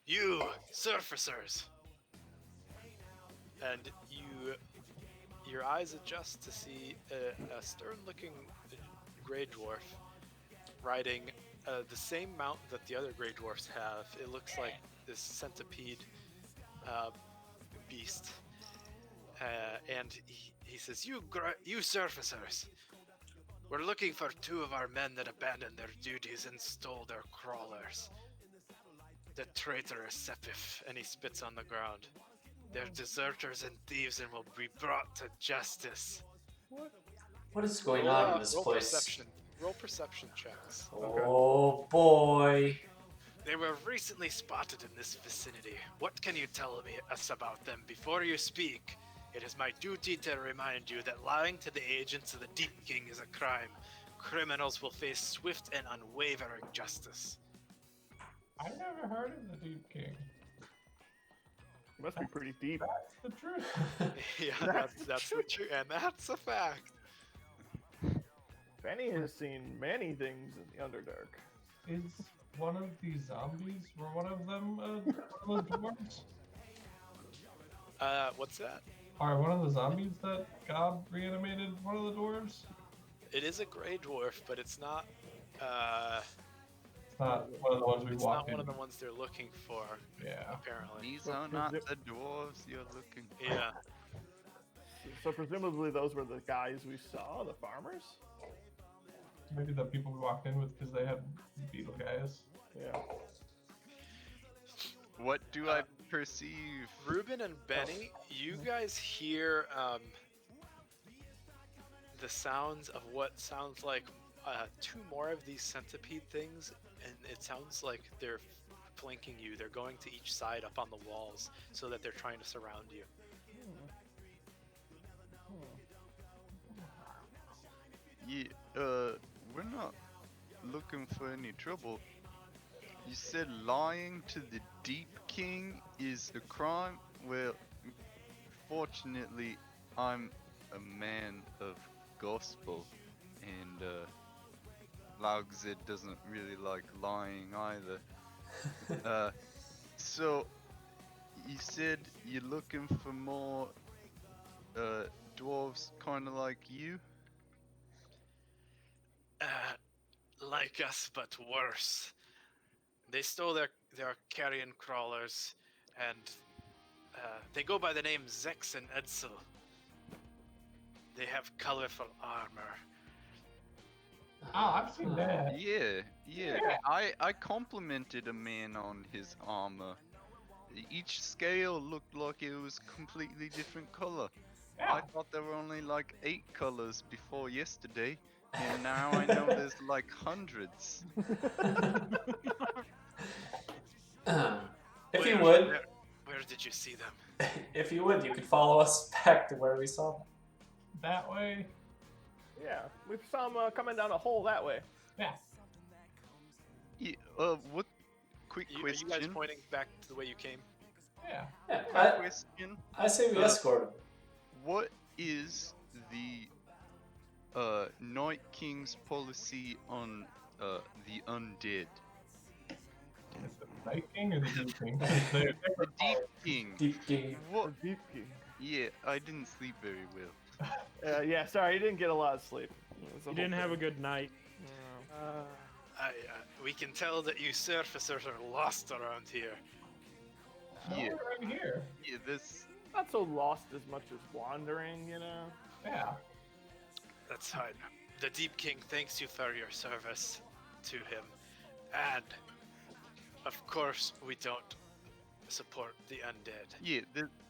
"You surfacers!" And your eyes adjust to see a stern-looking gray dwarf riding the same mount that the other gray dwarfs have. It looks like this centipede beast, and he says, "You surfacers, we're looking for two of our men that abandoned their duties and stole their crawlers. The traitorous Sepif," and he spits on the ground. "They're deserters and thieves and will be brought to justice."
What is going on in this
roll
place?
Perception. Roll perception checks.
Oh boy.
They were recently spotted in this vicinity. What can you tell us about them? Before you speak, it is my duty to remind you that lying to the agents of the Deep King is a crime. Criminals will face swift and unwavering justice.
I never heard of the Deep King.
It must be pretty deep.
That's the truth.
Yeah, that's the truth, and that's a fact.
Benny has seen many things in the Underdark.
Is one of these zombies, were one of them one of the dwarves?
What's that?
Are one of the zombies that God reanimated one of the dwarves?
It is a gray dwarf, but it's not.
It's not one of the ones we
It's
walked
not one
in.
of the ones they're looking for.
Yeah.
Apparently.
These
So
are not
presu-
the dwarves you're looking for.
Yeah.
So presumably those were the guys we saw, the farmers.
Maybe the people we walked in with because they had beetle guys.
Yeah.
What do I perceive?
Ruben and Benny, you guys hear the sounds of what sounds like two more of these centipede things, and it sounds like they're flanking you. They're going to each side up on the walls so that they're trying to surround you.
Yeah, we're not looking for any trouble. You said lying to the Deep King is a crime? Well, fortunately, I'm a man of gospel, and Laugzid doesn't really like lying either. So, you said you're looking for more dwarves kind of like you?
Like us, but worse. They stole their carrion crawlers, and they go by the name Zex and Edsel. They have colorful armor.
Oh, I've seen that.
Yeah.
Yeah.
I complimented a man on his armor. Each scale looked like it was completely different color. I
Yeah.
thought there were only like 8 colors before yesterday, and now I know there's like hundreds.
If you would,
Where did you see them?
if you would, you could follow us back to where we saw them.
That way.
Yeah. We saw them coming down a hole that way.
Yeah.
Yeah, what? Quick
Are you
question.
guys pointing back to the way you came?
Yeah.
Yeah,
Quick question.
I say we escort them.
What is the Night King's policy on the undead?
Is it the Night King or the Deep King? 'Cause they're
The Deep King.
Deep King.
What?
Or Deep King.
Yeah, I didn't sleep very well.
Yeah, sorry, you didn't get a lot of sleep. It was a
You
whole
didn't have a
thing.
good night.
Yeah.
We can tell that you surfacers are lost around here.
No,
Yeah.
we're right here.
Yeah, this.
Not so lost as much as wandering, you know.
Yeah.
That's fine. The Deep King thanks you for your service to him. And, of course, we don't support the undead.
Yeah,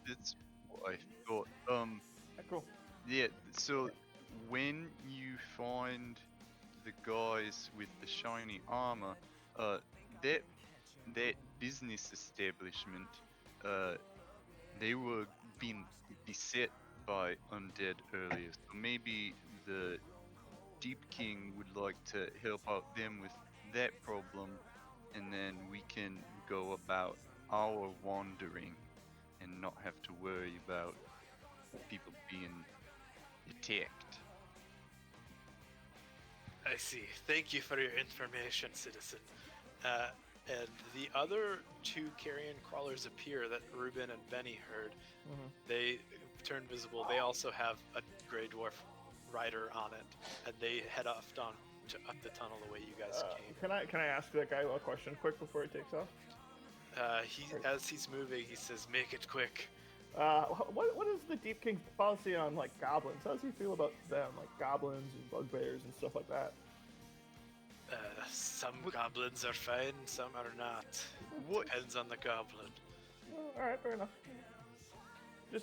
that's what I thought.
Yeah, cool.
Yeah. So when you find the guys with the shiny armor, that business establishment, they were being beset by undead earlier. So maybe the Deep King would like to help out them with that problem, and then we can go about our wandering and not have to worry about people being attacked.
I see. Thank you for your information, citizen. And the other two carrion crawlers appear that Ruben and Benny heard.
Mhm.
They turn visible. They also have a gray dwarf rider on it, and they head off down to up the tunnel the way you guys came.
Can I ask that guy a question quick before he takes off?
As he's moving, he says, "Make it quick."
What is the Deep King's policy on like goblins? How does he feel about them, like goblins and bugbears and stuff like that?
Some goblins are fine, some are not.
What?
Depends on the goblin.
All right, fair enough.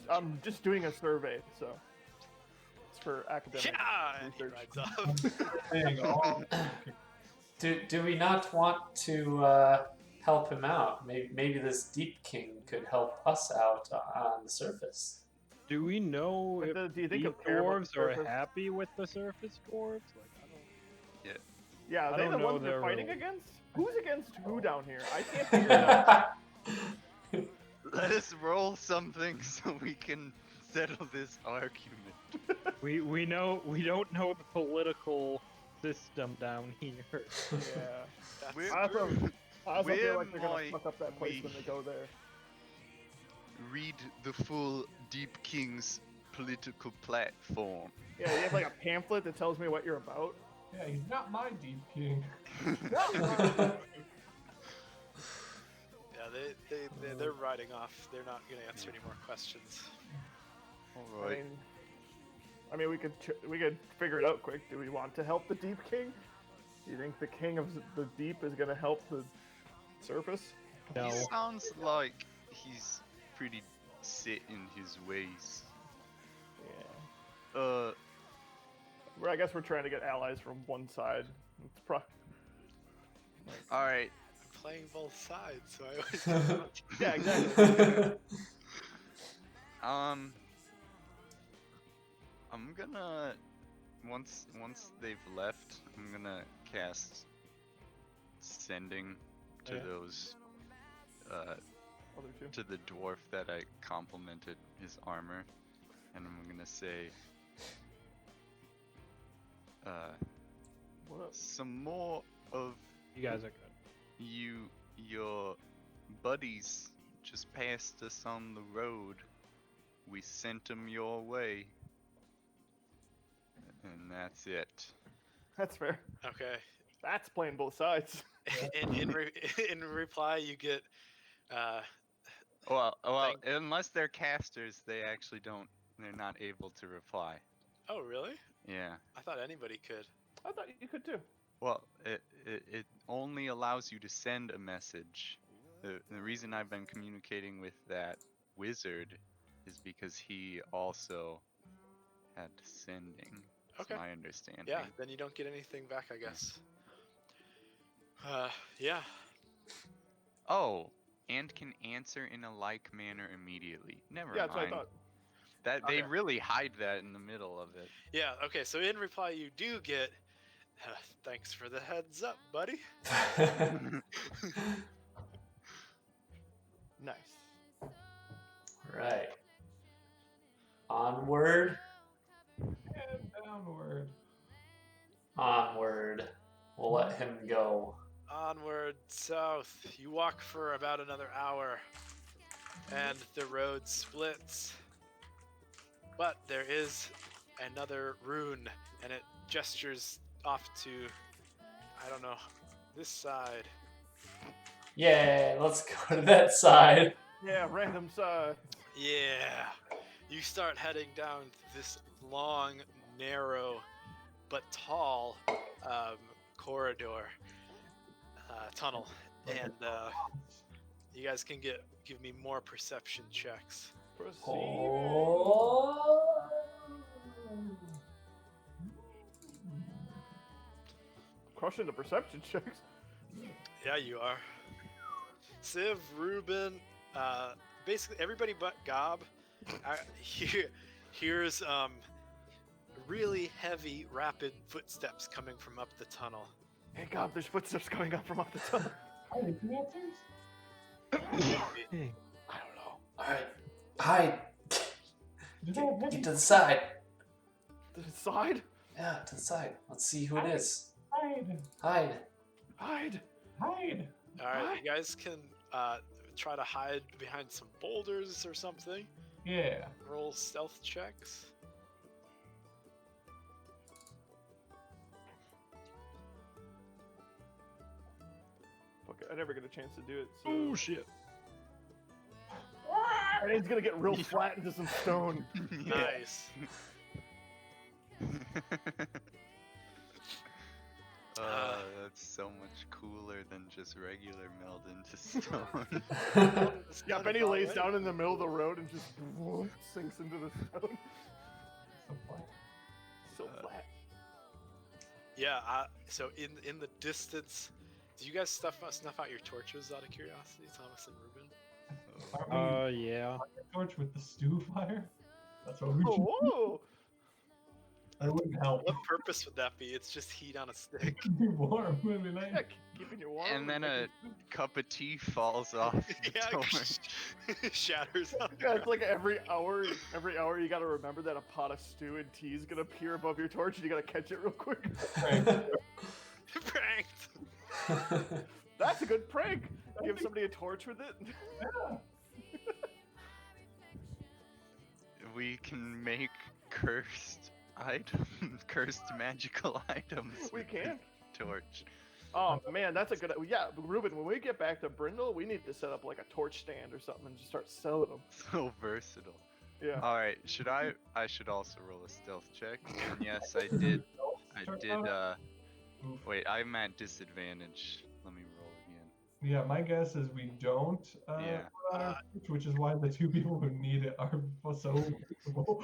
I'm just doing a survey, so it's for academic
Yeah, and he
research.
rides off.
Saying all.
Do we not want to help him out? Maybe this Deep King could help us out on the surface.
Do we know
But
if
do you think
these
he'll care about the
dwarves are
surface?
happy with the surface dwarves? Like, I don't.
Yeah, are
I
they
don't
the
know
ones they're
their
fighting
rules.
against? Who's against who down here? I can't figure it out.
Let us roll something so we can settle this argument.
We know we don't know the political system down here.
Yeah.
That's
We're-
I also,
true.
I also feel
Where
like they're gonna
might
fuck up that place
we-
when they go there.
Read the full Deep King's political platform.
Yeah, you have like a pamphlet that tells me what you're about.
Yeah, he's not my deep king.
Yeah, they're riding off. They're not gonna answer any more questions.
All right.
I mean, we could figure it out quick. Do we want to help the Deep King? Do you think the King of the Deep is gonna help the surface?
No.
He sounds like he's pretty set in his ways.
Yeah. I guess we're trying to get allies from one side. It's
All right.
I'm playing both sides, so I always.
Yeah, exactly.
I'm gonna once they've left, I'm gonna cast sending to
Yeah.
those
Other two.
to the dwarf that I complimented his armor, and I'm gonna say
What up?
some more of
You guys are good.
your buddies just passed us on the road. We sent them your way. And that's it.
That's fair.
Okay.
That's playing both sides.
In reply, you get.
Well,
Thank-
unless they're casters, they actually don't. They're not able to reply.
Oh, really?
Yeah.
I thought anybody could.
I thought you could too.
Well, it only allows you to send a message. The reason I've been communicating with that wizard is because he also had sending. That's
Okay.
my understanding.
Yeah. Then you don't get anything back, I guess. Yeah.
Oh, and can answer in a like manner immediately. Never
Yeah, that's what I
mind.
thought.
That they
Okay.
really hide that in the middle of it.
Yeah. Okay. So in reply, you do get. Thanks for the heads up, buddy.
Nice.
Right. Onward.
And downward.
Onward. We'll let him go.
Onward south. You walk for about another hour, and the road splits. But there is another rune, and it gestures off to, I don't know, this side.
Yay, let's go to that side.
Yeah, random side.
Yeah. You start heading down this long, narrow, but tall corridor, tunnel, and you guys can give me more perception checks.
Proceed.
Oh.
Crushing the perception checks.
Yeah, you are. Civ, Ruben, basically everybody but Gob hears really heavy, rapid footsteps coming from up the tunnel.
Hey God, there's footsteps coming up from up the tunnel.
Are they dancers?
I don't know.
Alright. Hide.
Do they have
Get
heavy
to the side.
To the side?
Yeah, to the side. Let's see who it is.
hide?
Hide.
Hide.
Hide.
Alright, you guys can try to hide behind some boulders or something.
Yeah.
Roll stealth checks.
Fuck it, I never get a chance to do it. So.
Oh shit.
And he's gonna get real flat into some stone.
Nice.
That's so much cooler than just regular meld into stone.
Yeah, Benny lays down in the middle of the road and just sinks into the stone.
So flat.
So flat.
Yeah, so in the distance, do you guys snuff out your torches out of curiosity, Thomas and Ruben?
Aren't we
Yeah.
torch with the stew fire? That's what we should do.
Oh,
That wouldn't help.
What purpose would that be? It's just heat on a stick.
Keep me warm. It'd be nice.
Yeah, keeping you warm.
And then
making-
a cup of tea falls off the
Yeah,
torch.
shatters on the
Yeah, it's
ground.
like every hour you gotta remember that a pot of stew and tea is gonna appear above your torch, and you gotta catch it real quick.
Pranked.
That's a good prank. Give somebody a torch with it.
Yeah.
We can make cursed items, cursed magical items.
We
with
can.
the torch.
Oh man, that's a good. Yeah, Ruben. When we get back to Brindle, we need to set up like a torch stand or something and just start selling them.
So versatile.
Yeah.
All right, should I should also roll a stealth check. And yes, I did. I did. Wait, I'm at disadvantage. Let me roll again.
Yeah, my guess is we don't
Yeah.
put on our torch, which is why the two people who need it are so visible.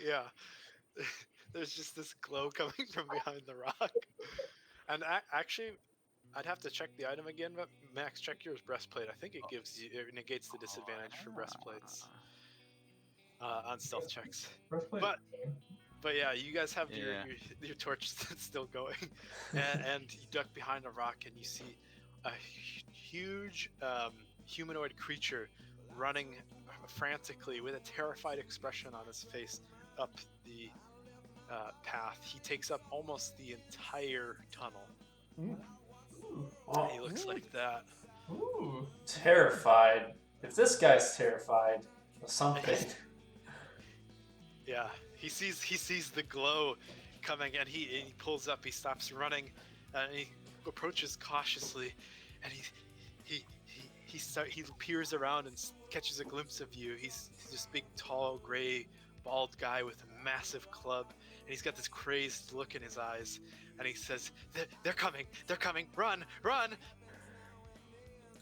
Yeah. There's just this glow coming from behind the rock. And actually, I'd have to check the item again, but Max, check yours breastplate. I think it negates the disadvantage for breastplates on stealth checks.
Breastplate.
But yeah, you guys have
Yeah.
your torch still going, and you duck behind a rock and you see a huge humanoid creature running frantically with a terrified expression on his face up the path. He takes up almost the entire tunnel.
Oh,
He looks like that.
Ooh.
terrified. If this guy's terrified of something,
Yeah, he sees the glow coming, and he pulls up. He stops running, and he approaches cautiously, and he peers around and catches a glimpse of you. He's this big, tall, gray, bald guy with a massive club, and he's got this crazed look in his eyes. And he says, "They're coming! They're coming! Run! Run!"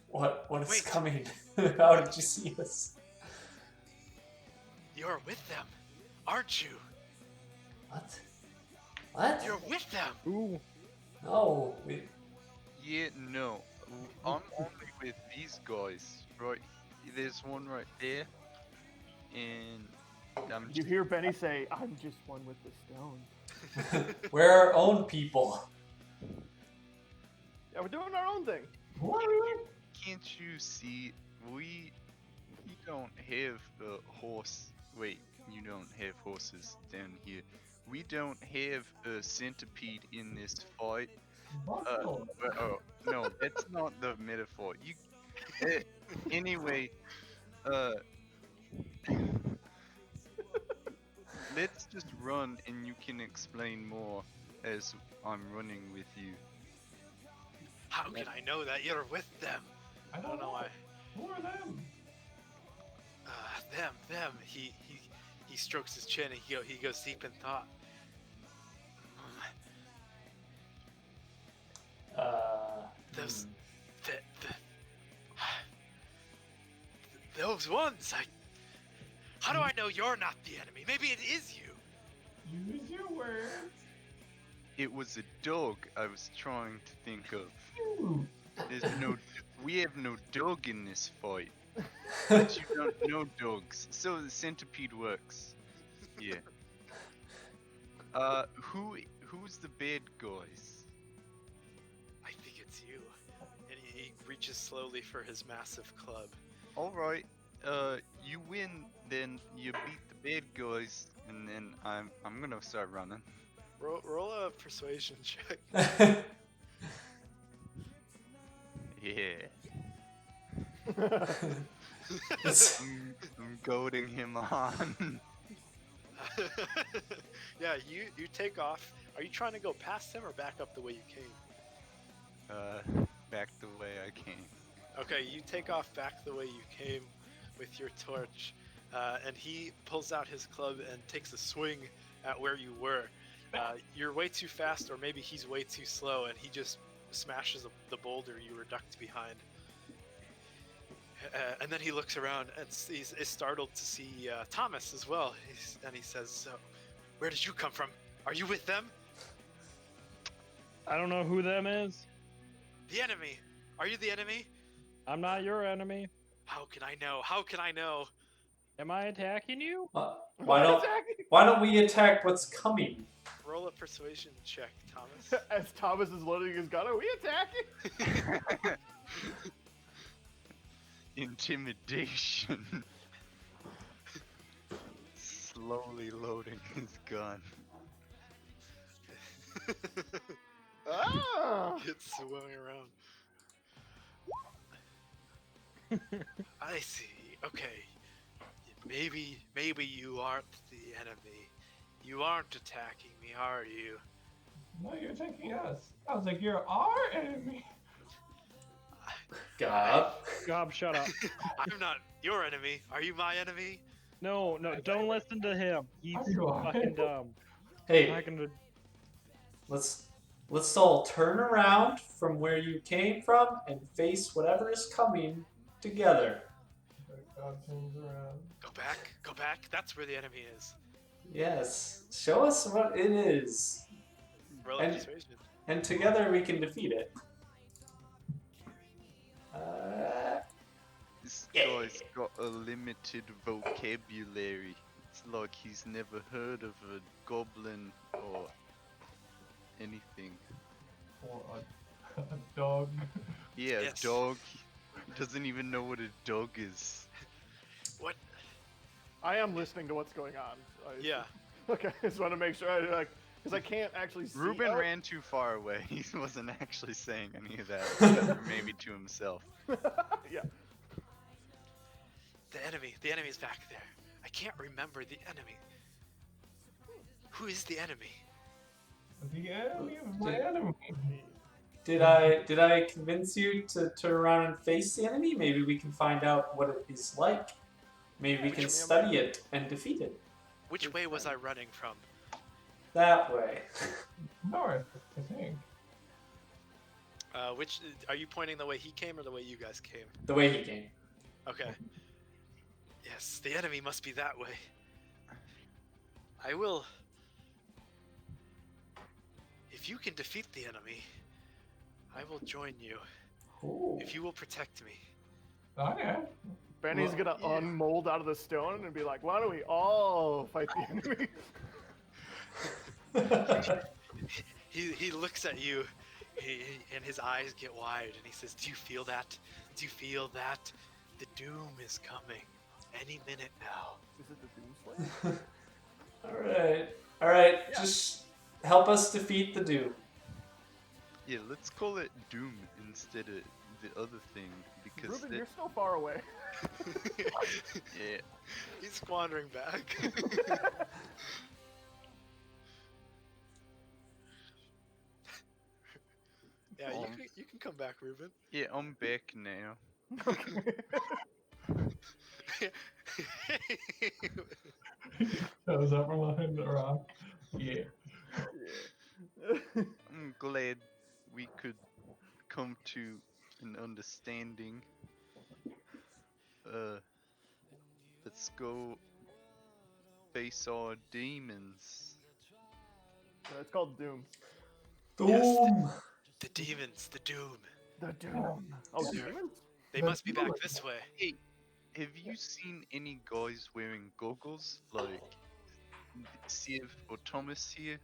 what is
Wait.
coming? How did you see this?
You're with them, aren't you?
What? What?
You're with them.
Ooh.
No.
Yeah, no. I'm only with these guys. Right. There's one right there. And I'm
You hear Benny say, "I'm just one with the stone."
We're our own people.
Yeah, we're doing our own thing.
Can't you see we don't have a horse. Wait, you don't have horses down here. We don't have a centipede in this fight.
Buffalo.
Oh, no, that's not the metaphor. You anyway, let's just run and you can explain more as I'm running with you.
How can I know that you're with them?
I
I don't know why.
Who are them?
Them. He strokes his chin and he goes deep in thought. Those, those ones. How do I know you're not the enemy? Maybe it is you.
Use your words.
It was a dog I was trying to think of.
Ooh.
We have no dog in this fight. But you don't know dogs, so the centipede works. Yeah. Who's the bad guys?
I think it's you. And he reaches slowly for his massive club.
All right. You win, then you beat the bad guys, and then I'm gonna start running.
Roll a persuasion check.
Yeah.
It's-
I'm goading him on.
Yeah, you take off. Are you trying to go past him or back up the way you came?
Back the way I came.
Okay, you take off back the way you came with your torch, and he pulls out his club and takes a swing at where you were. You're way too fast, or maybe he's way too slow, and he just smashes the boulder you were ducked behind. And then he looks around and is startled to see Thomas as well. And he says, "So, where did you come from? Are you with them?
I don't know who them is.
The enemy? Are you the enemy?
I'm not your enemy.
How can I know? How can I know?"
Am I attacking you?
Why don't we attack what's coming?
Roll a persuasion check, Thomas.
As Thomas is loading his gun, are we attacking?
Intimidation. Slowly loading his gun.
Ah!
It's swung around. I see. Okay. Maybe you aren't the enemy. You aren't attacking me, are you?
No, you're attacking us. I was like, you're our enemy.
God.
Gob, shut up.
I'm not your enemy. Are you my enemy?
No, don't listen to him. He's
You are.
fucking dumb.
Hey,
I'm not gonna.
let's all turn around from where you came from and face whatever is coming together.
God turns around.
Go back. That's where the enemy is.
Yes. Show us what it is.
Roll a
And-
persuasion.
And together we can defeat it. Uh,
This guy's got a limited vocabulary. It's like he's never heard of a goblin or anything.
Or a dog.
Yeah,
Yes.
a dog. He doesn't even know what a dog is.
What?
I am listening to what's going on.
Yeah.
Okay, I just want to make sure because I can't actually see.
Ruben
Oh.
ran too far away. He wasn't actually saying any of that, except for maybe to himself.
Yeah.
The enemy is back there. I can't remember the enemy. Who is the enemy?
The enemy of my enemy.
did I convince you to turn around and face the enemy? Maybe we can find out what it is like. Maybe we
Which
can
way
study it and defeat it.
Which way was I running from?
That way.
North, I think.
Which are you pointing the way he came or the way you guys came?
The way he came.
Okay. Yes, the enemy must be that way. I will. If you can defeat the enemy, I will join you.
Ooh.
If you will protect me.
Oh yeah.
Benny's
Well,
gonna
yeah.
unmold out of the stone and be like, "Why don't we all fight the enemy?"
He looks at you, and his eyes get wide, and he says, "Do you feel that? Do you feel that? The doom is coming any minute now."
Is it the Doom Slayer?
All right.
Yeah.
Just help us defeat the Doom.
Yeah, let's call it Doom instead of the other thing, because
Ruben,
the-
you're still far away.
yeah,
He's squandering back. Yeah, you can come back, Ruben.
yeah, I'm back now.
Shows up from behind the rock. Yeah.
I'm glad we could come to an understanding. Let's go face our demons.
It's called Doom.
Doom.
The demons, the doom.
The Doom. Oh,
Yeah.
demons?
They
The
must be back
doom.
this way.
Hey, have you seen any guys wearing goggles like Siv or Thomas here?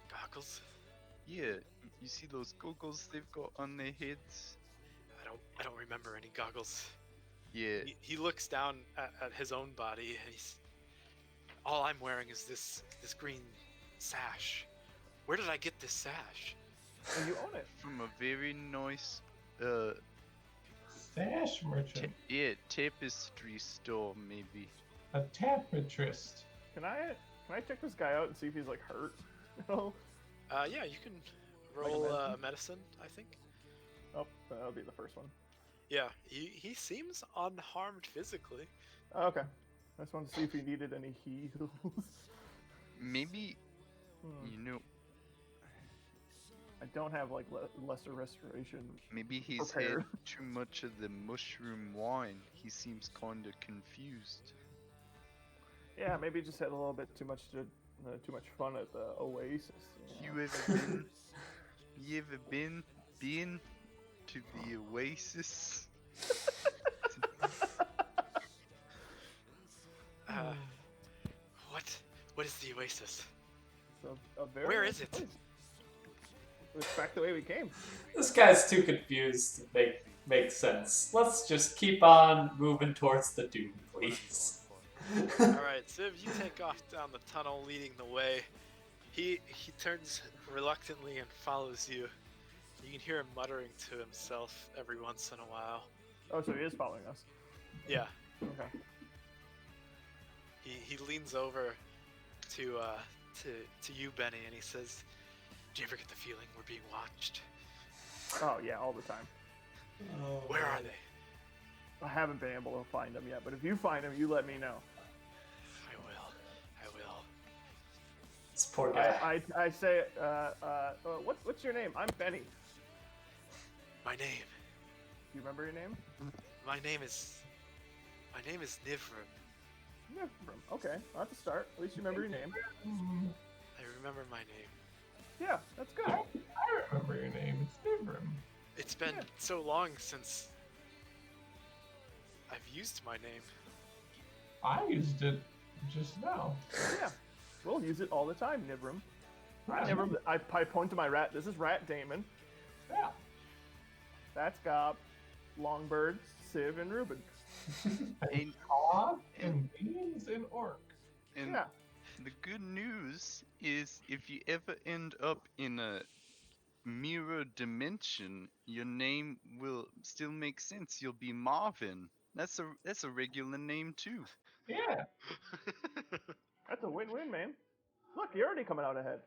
Goggles?
Yeah, you see those goggles they've got on their heads?
I don't remember any goggles.
Yeah,
He looks down at his own body, and he's. All I'm wearing is this green sash. Where did I get this sash?
And you own it.
from a very nice
Sash merchant.
tapestry store maybe.
A tapetrist.
Can I check this guy out and see if he's like hurt? No.
Yeah, you can roll
medicine?
medicine, I think.
Oh, that'll be the first one.
Yeah, he seems unharmed physically.
Oh, okay. I just wanted to see if he needed any heals.
Maybe
Hmm.
you know,
I don't have like lesser restoration.
maybe he's
Prepared.
had too much of the mushroom wine. He seems kind of confused.
Yeah, maybe just had a little bit too much fun at the Oasis.
You ever been to the Oasis?
What is the oasis?
So a very
Where
nice
is it?
place. It's back the way we came.
This guy's too confused to make sense. Let's just keep on moving towards the dune, please.
All right, Civ, you take off down the tunnel, leading the way. He turns reluctantly and follows you. You can hear him muttering to himself every once in a while.
Oh, so he is following us.
Yeah,
Okay.
he leans over to you, Benny, and he says, "Do you ever get the feeling we're being watched?
Oh yeah, all the time.
Where are they?"
I haven't been able to find them yet, but if you find them, you let me know.
I will.
This poor guy.
I say, what's your name? I'm Benny.
My name
You remember your name?
is Nivrim.
Nifrim. Okay, well, that's a start. At least you remember your name.
I remember my name.
Yeah, that's good.
I remember your name. It's Nivrim.
It's been
Yeah.
so long since I've used my name.
I used it just now.
Yeah, we'll use it all the time, Nivrim.
Yeah.
I point to my rat. This is Rat Damon.
Yeah.
That's Gob, Longbird, Civ, and Ruben.
And Cod and Beans and Orc.
And
Yeah.
the good news is, if you ever end up in a mirror dimension, your name will still make sense. You'll be Marvin. That's a regular name too.
Yeah.
That's a win-win, man. Look, you're already coming out ahead.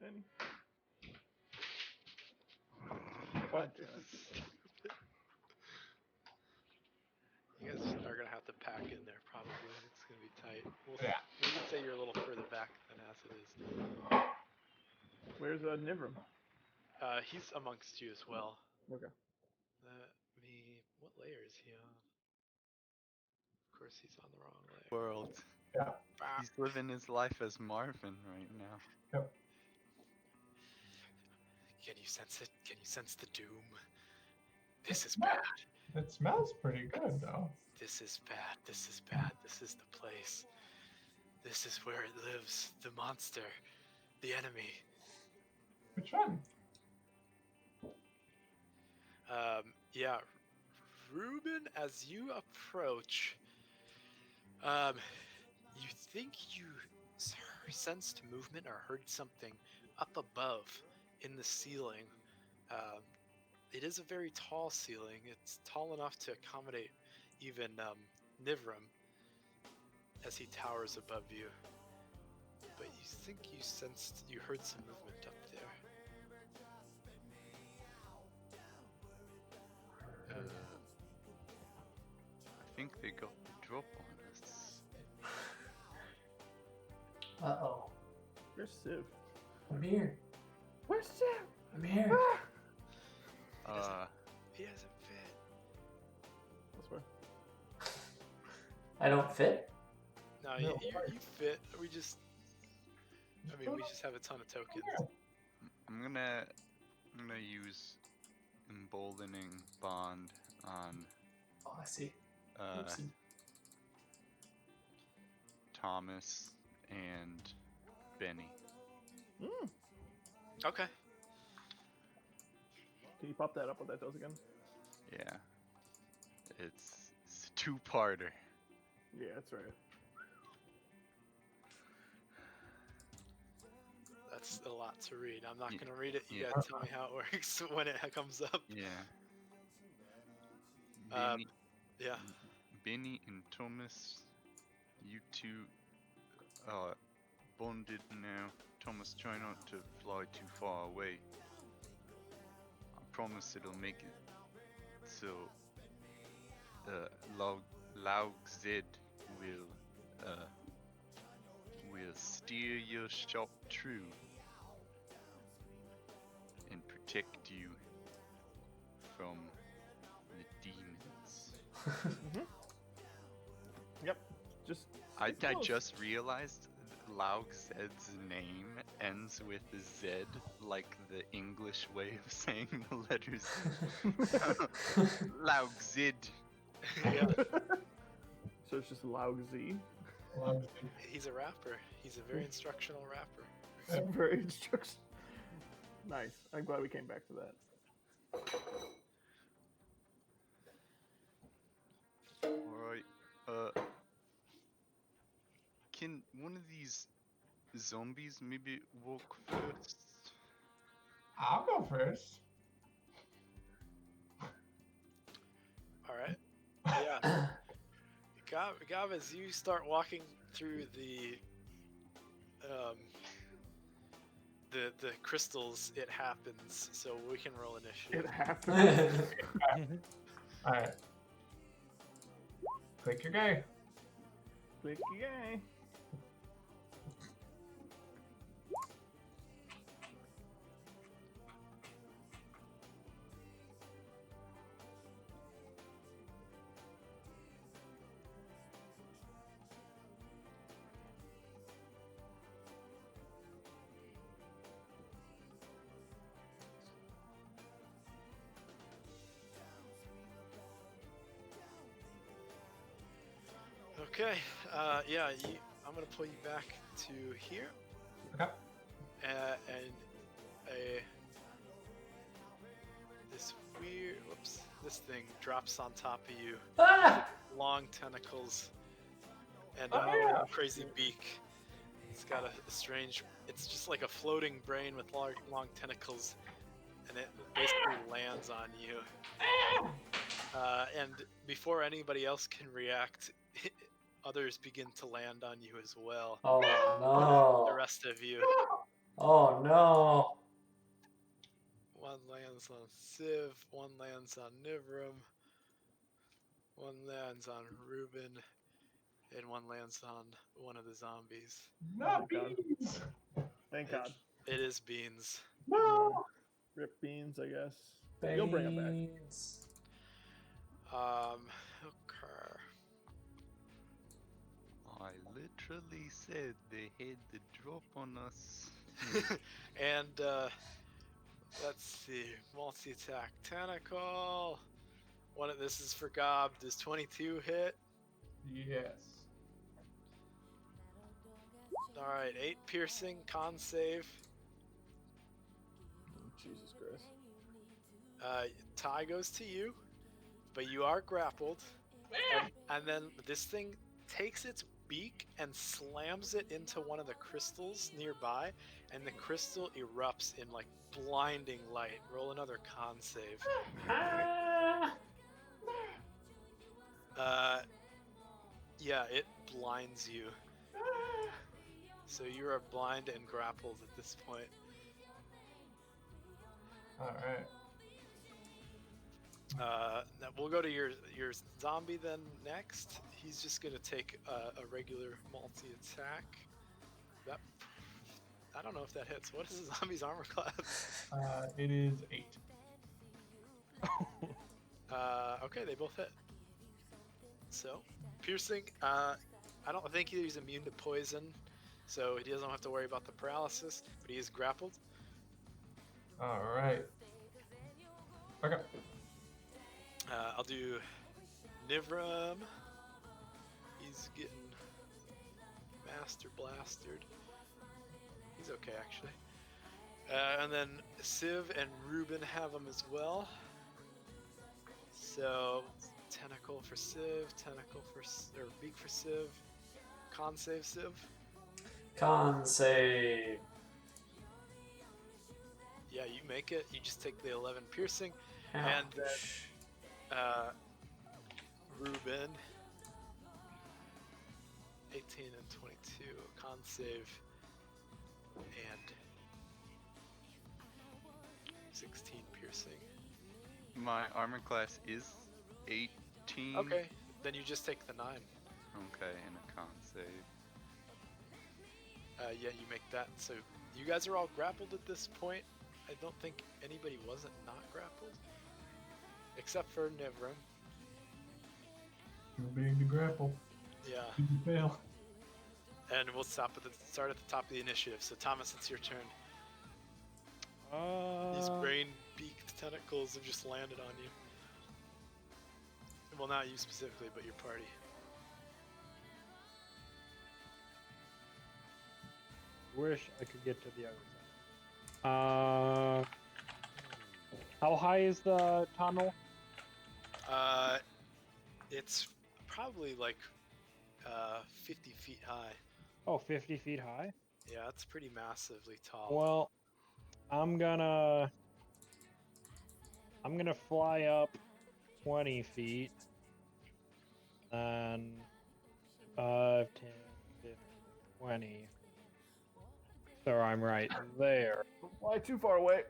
Penny.
What?
God damn it.
You guys are gonna have to pack in there probably. It's gonna be tight.
Yeah.
We can say you're a little further back than as it is.
Where's Nivram?
He's amongst you as well.
Okay.
What layer is he on? Of course, he's on the wrong layer.
World.
Yeah.
Ah.
He's living his life as Marvin right now.
Can you sense it? Can you sense the doom? This is bad.
It smells pretty good, though.
This is bad. This is bad. This is the place. This is where it lives. The monster. The enemy.
Which one?
Yeah. Ruben, as you approach, you think you sensed movement or heard something up above in the ceiling. It is a very tall ceiling. It's tall enough to accommodate even Nivram as he towers above you. But you think you heard some movement up there.
I think they got the drop on us.
Uh-oh.
Where's Civ?
I'm here.
Where's Civ?
I'm here.
He doesn't fit.
That's where.
I don't fit?
No,
No,
you fit. We just have a ton of tokens.
I'm gonna use emboldening bond on
Oh, I see.
uh,
Oopsie.
Thomas and Benny.
Okay.
Can you pop that up what that does again?
Yeah, it's a two-parter.
Yeah, that's right.
That's a lot to read. I'm not
Ye-
gonna read it. You
yeah.
gotta tell me how it works when it comes up.
Yeah.
Um, Yeah.
Benny and Thomas, you two are bonded now. Thomas, try not to fly too far away. I promise it'll make it so Laug Zed will steer your shot true and protect you from the demons.
Yep. Just.
I
stick close.
just realized Laug Zed's name ends with a Z, like the English way of saying the letters. Laug Zed.
Yeah.
So it's just Laug Z.
He's a rapper. He's a very instructional rapper.
Very instruction. Nice. I'm glad we came back to that.
Alright, can one of these zombies maybe walk first?
I'll go first.
All right. Yeah. Gav, as you start walking through the crystals, it happens. So we can roll initiative.
It happened.
Alright. Click your guy.
Click yay.
Okay. Yeah. I'm gonna pull you back to here.
Okay.
And this thing drops on top of you.
Ah!
Long tentacles and
Oh,
a
yeah.
crazy beak. It's got a strange. It's just like a floating brain with long tentacles, and it basically lands on you. And before anybody else can react, others begin to land on you as well.
Oh
The
no.
rest of you.
Oh no.
One lands on Civ, one lands on Nivram, one lands on Ruben, and one lands on one of the zombies.
Not
God.
beans.
Thank God.
It is Beans.
No.
Rip beans, I guess. You'll bring them back.
Beans.
Okay.
I literally said they had the drop on us.
And let's see, multi-attack tentacle. One of this is for Gob. Does 22 hit?
Yes.
All right, 8 piercing, con save.
Jesus Christ.
Tie goes to you, but you are grappled. And then this thing takes its beak and slams it into one of the crystals nearby, and the crystal erupts in like blinding light. Roll another con save. Yeah, it blinds you. So you are blind and grappled at this point.
All right.
Now we'll go to your zombie then next. He's just gonna take a regular multi attack. That I don't know if that hits. What is the zombie's armor class?
It is 8.
Okay, they both hit. So piercing. I don't think he's immune to poison, so he doesn't have to worry about the paralysis. But he is grappled.
All right. Okay.
I'll do Nivram. He's getting Master Blastered. He's okay, actually. And then Civ and Ruben have them as well. So, tentacle for Civ, tentacle for or beak for Civ. Con save Civ.
Con save.
Yeah, you make it. You just take the 11 piercing.
Ouch.
And then Ruben, 18 and 22, con save, and 16 piercing.
My armor class is 18.
Okay, then you just take the 9.
Okay, and a con save.
Yeah, you make that. So you guys are all grappled at this point. I don't think anybody wasn't not grappled, except for Nivram.
Too big to grapple.
Yeah.
You can fail.
And we'll start at the top of the initiative. So Thomas, it's your turn. These brain-beaked tentacles have just landed on you. Well, not you specifically, but your party.
Wish I could get to the other side. How high is the tunnel?
It's probably like 50 feet high.
Oh, 50 feet high?
Yeah, it's pretty massively tall.
Well, I'm gonna fly up 20 feet. And 5, 10, 15, 20. So I'm right there.
Why too far away?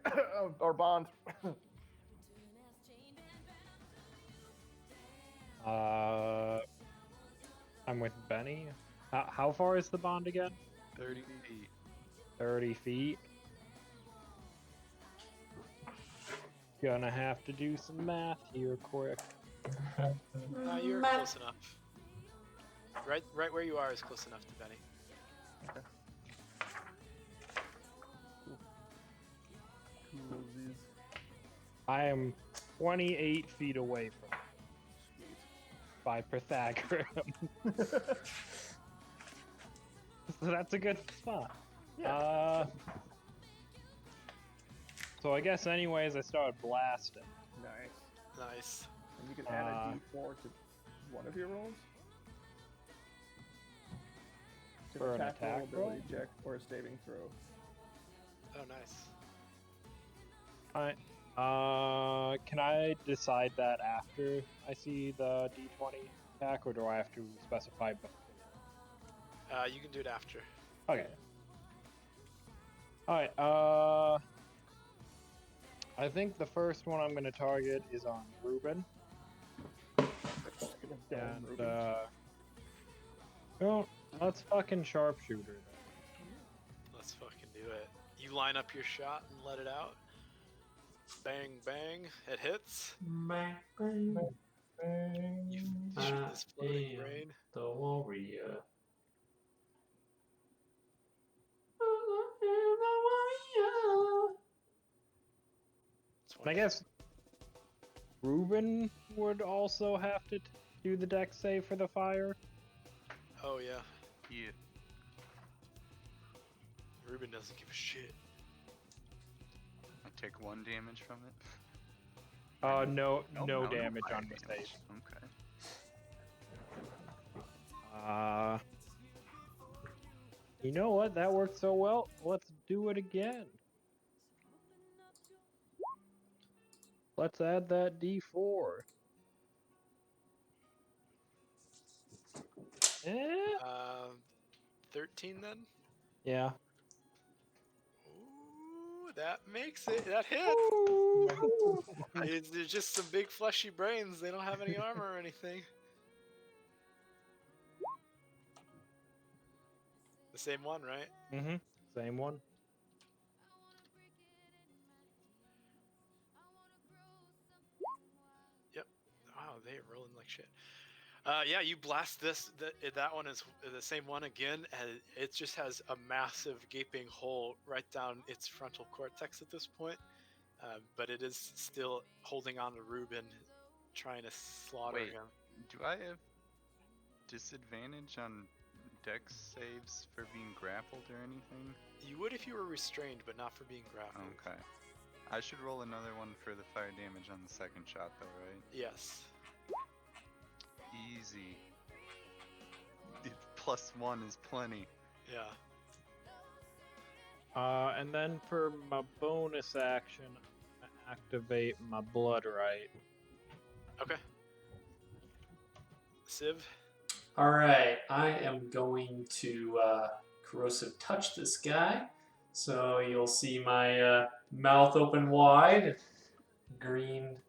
Our bond.
I'm with Benny. How far is the bond again?
30 feet.
30 feet. Gonna have to do some math here quick.
You're close enough. Right where you are is close enough to Benny.
Coolsies.
I am 28 feet away from it
Sweet.
by Pythagoras. So that's a good spot.
Yeah.
So I guess anyways I started blasting.
Nice.
Nice.
And you can add a d4 to one of your rolls. To
For an
attack roll,
attack roll?
ability check, or a saving throw.
Oh, nice.
Alright. Can I decide that after I see the d20 attack, or do I have to specify before?
You can do it after.
Okay. Alright, I think the first one I'm gonna target is on Ruben.
Just gonna dome
And,
Ruben.
well, let's fucking sharpshooter then.
Let's fucking do it. You line up your shot and let it out. Bang, bang. It hits.
Bang, bang.
You
Bang.
shoot
I
this floating
am
brain.
the warrior.
And I guess Ruben would also have to do the deck save for the fire.
Oh, yeah.
Yeah.
Ruben doesn't give a shit.
I take 1 damage from it.
No
Oh,
no
no
damage
fire
on the save.
Okay.
You know what? That worked so well. Let's do it again. Let's add that D4. Eh?
13 then?
Yeah.
Ooh, that makes it. That hits.
Ooh.
There's just some big fleshy brains. They don't have any armor or anything. The same one, right?
Mm-hmm. Same one.
Yep. Wow, they are rolling like shit. Yeah, you blast this. That one is the same one again, and it just has a massive gaping hole right down its frontal cortex at this point. But it is still holding on to Ruben, trying to slaughter
Wait.
him.
Do I have disadvantage on dex saves for being grappled or anything?
You would if you were restrained, but not for being grappled.
Okay. I should roll another one for the fire damage on the second shot, though, right?
Yes.
Easy. +1 is plenty.
Yeah.
And then for my bonus action, I activate my blood right.
Okay. Civ.
All right, I am going to corrosive touch this guy. So you'll see my mouth open wide. Green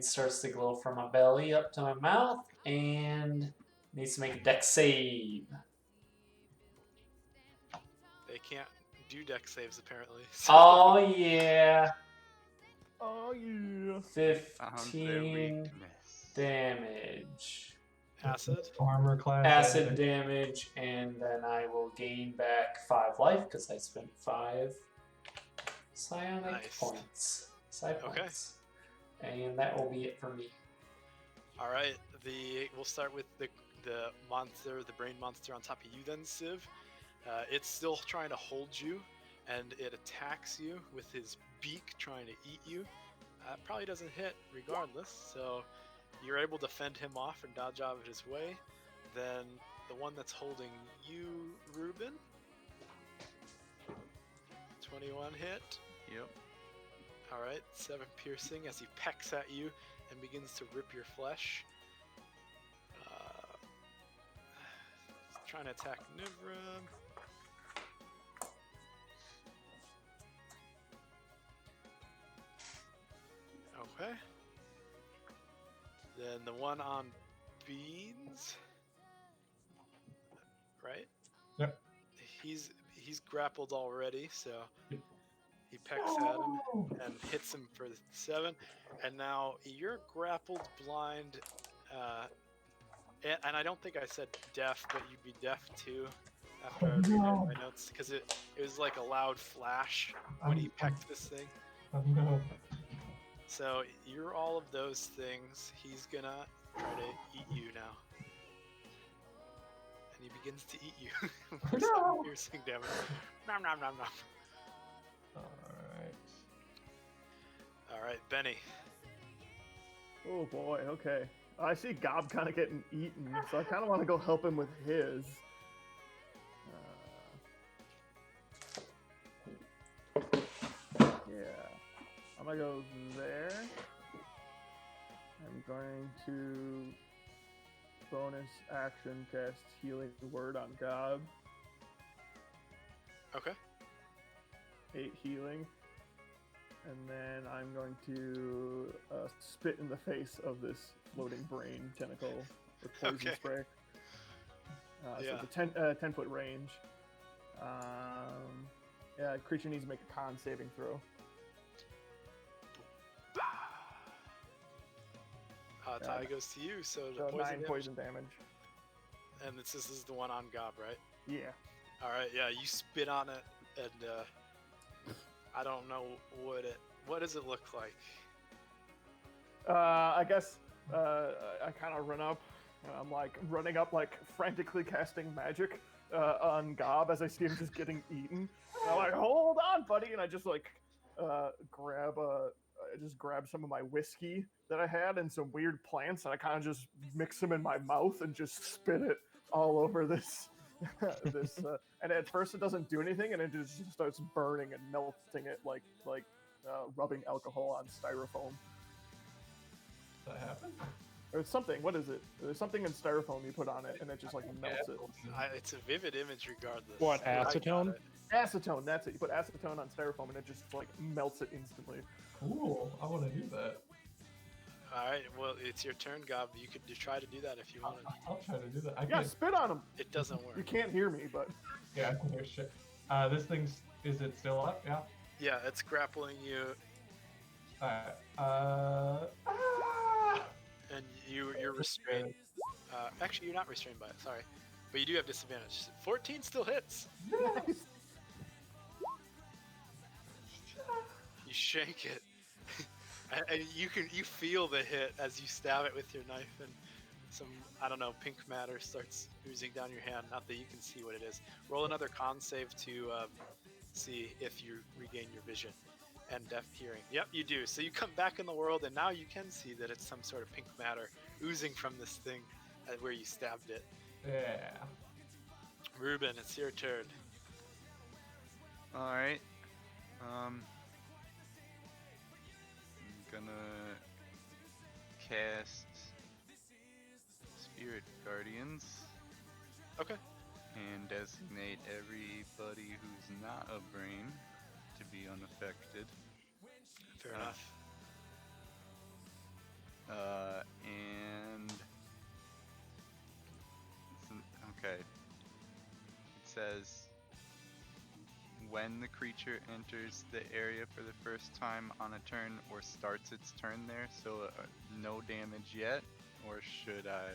starts to glow from my belly up to my mouth, and needs to make a dex save.
They can't do deck saves apparently.
Oh yeah,
Oh yeah.
Found their
15
weakness.
damage.
Acid.
Armor class.
Acid damage, and then I will gain back 5 life because I spent 5 psionic
Nice.
points. Psi
Okay.
points. And that will be it for me.
All right. We'll start with the monster, the brain monster on top of you then, Civ. It's still trying to hold you, and it attacks you with his beak, trying to eat you. Probably doesn't hit regardless, so you're able to fend him off and dodge out of his way. Then the one that's holding you, Ruben. 21 hit.
Yep.
All right, 7 piercing as he pecks at you and begins to rip your flesh. Trying to attack Nivram. Okay. Then the one on Beans. Right?
Yep.
He's grappled already, so he pecks at him and hits him for 7. And now you're grappled blind. And I don't think I said deaf, but you'd be deaf too after I read my notes, because it was like a loud flash when he pecked this thing.
Oh no.
So you're all of those things. He's gonna try to eat you now. And he begins to eat you for 7 piercing damage. Nom nom nom nom.
Alright.
Alright, Benny.
Oh boy. Okay. I see Gob kind of getting eaten, so I kind of want to go help him with his. Yeah. I'm gonna go there. I'm going to bonus action cast Healing Word on Gob.
Okay.
8 healing. And then I'm going to spit in the face of this floating brain tentacle with poison
Okay.
spray. So
Yeah.
it's a 10-foot range. Yeah, creature needs to make a con saving throw.
Tie goes to you, so the
So
poison
9
damage.
poison damage.
And this is the one on Gob, right?
Yeah.
All right, yeah, you spit on it, and I don't know what does it look like?
I guess I kind of run up. And I'm like running up, like frantically casting magic on Gob as I see him just getting eaten. And I'm like, hold on, buddy, and I just like grab some of my whiskey that I had and some weird plants, and I kind of just mix them in my mouth and just spit it all over this. And at first it doesn't do anything, and it just starts burning and melting it like rubbing alcohol on styrofoam.
Does that happen?
Or something. What is it? There's something in styrofoam you put on it, and it just like melts it.
It's a vivid image regardless.
What,
I got
acetone?
it.
Acetone. That's it. You put acetone on styrofoam, and it just like melts it instantly.
Cool. I want to do that.
All right, well, it's your turn, Gob. You could try to do that if you wanted.
I'll try to do that. I
Yeah,
can't.
spit on him.
It doesn't
You
work.
can't hear me, but
Yeah, I can hear shit. This thing's. Is it still up? Yeah.
Yeah, it's grappling you,
Alright.
and you're restrained. Actually, you're not restrained by it. Sorry, but you do have disadvantage. 14 still hits.
nice.
You shank it, and you feel the hit as you stab it with your knife, and some pink matter starts oozing down your hand. Not that you can see what it is. Roll another con save to see if you regain your vision and deaf hearing. Yep, you do. So you come back in the world, and now you can see that it's some sort of pink matter oozing from this thing where you stabbed it.
Yeah.
Ruben, it's your turn.
Alright. I'm gonna cast Spirit Guardians
Okay.
and designate everybody who's not a brain to be unaffected.
Fair enough.
And okay. It says when the creature enters the area for the first time on a turn or starts its turn there, so no damage yet, or should I?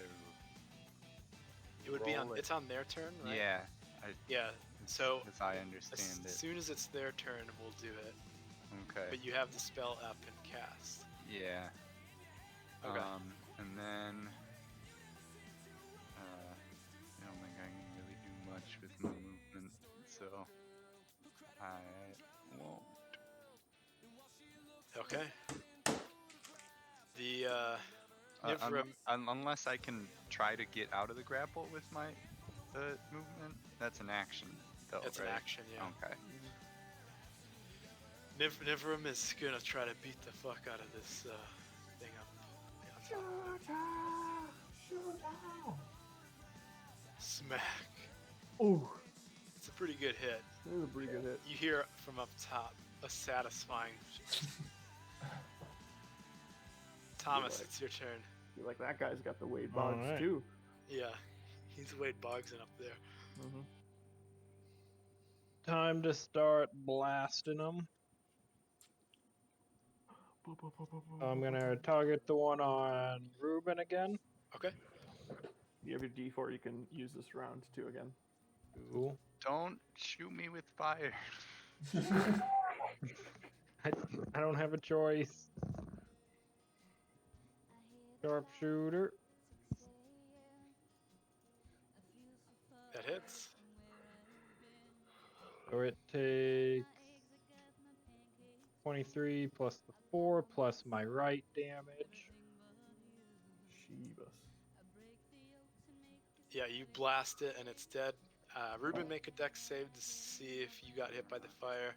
It would be
roll
on. It's on their turn, right?
Yeah.
Yeah. So
as I understand
as
it.
soon as it's their turn, we'll do it.
Okay.
But you have the spell up and cast.
Yeah.
Okay.
And then I don't think I can really do much with my movement, so I won't.
Okay. The Nivram,
Unless I can try to get out of the grapple with my movement. That's an action, though,
it's
right?
an action, yeah.
Okay.
Nivram is gonna try to beat the fuck out of this thing up. Smack.
Ooh,
It's a pretty good hit.
this is a pretty good hit.
You hear it from up top, a satisfying. Thomas,
Right.
it's your turn.
Feel like that guy's got the Wade
All
Boggs
right.
too.
Yeah, he's Wade Boggsing up there.
Mm-hmm.
Time to start blasting them. I'm gonna target the one on Ruben again.
Okay.
You have your D4. You can use this round too again.
Ooh.
Don't shoot me with fire.
I don't have a choice. Sharpshooter.
That hits.
So it takes 23 plus the 4 plus my right damage.
Sheebus.
Yeah, you blast it and it's dead. Ruben, make a dex save to see if you got hit by the fire.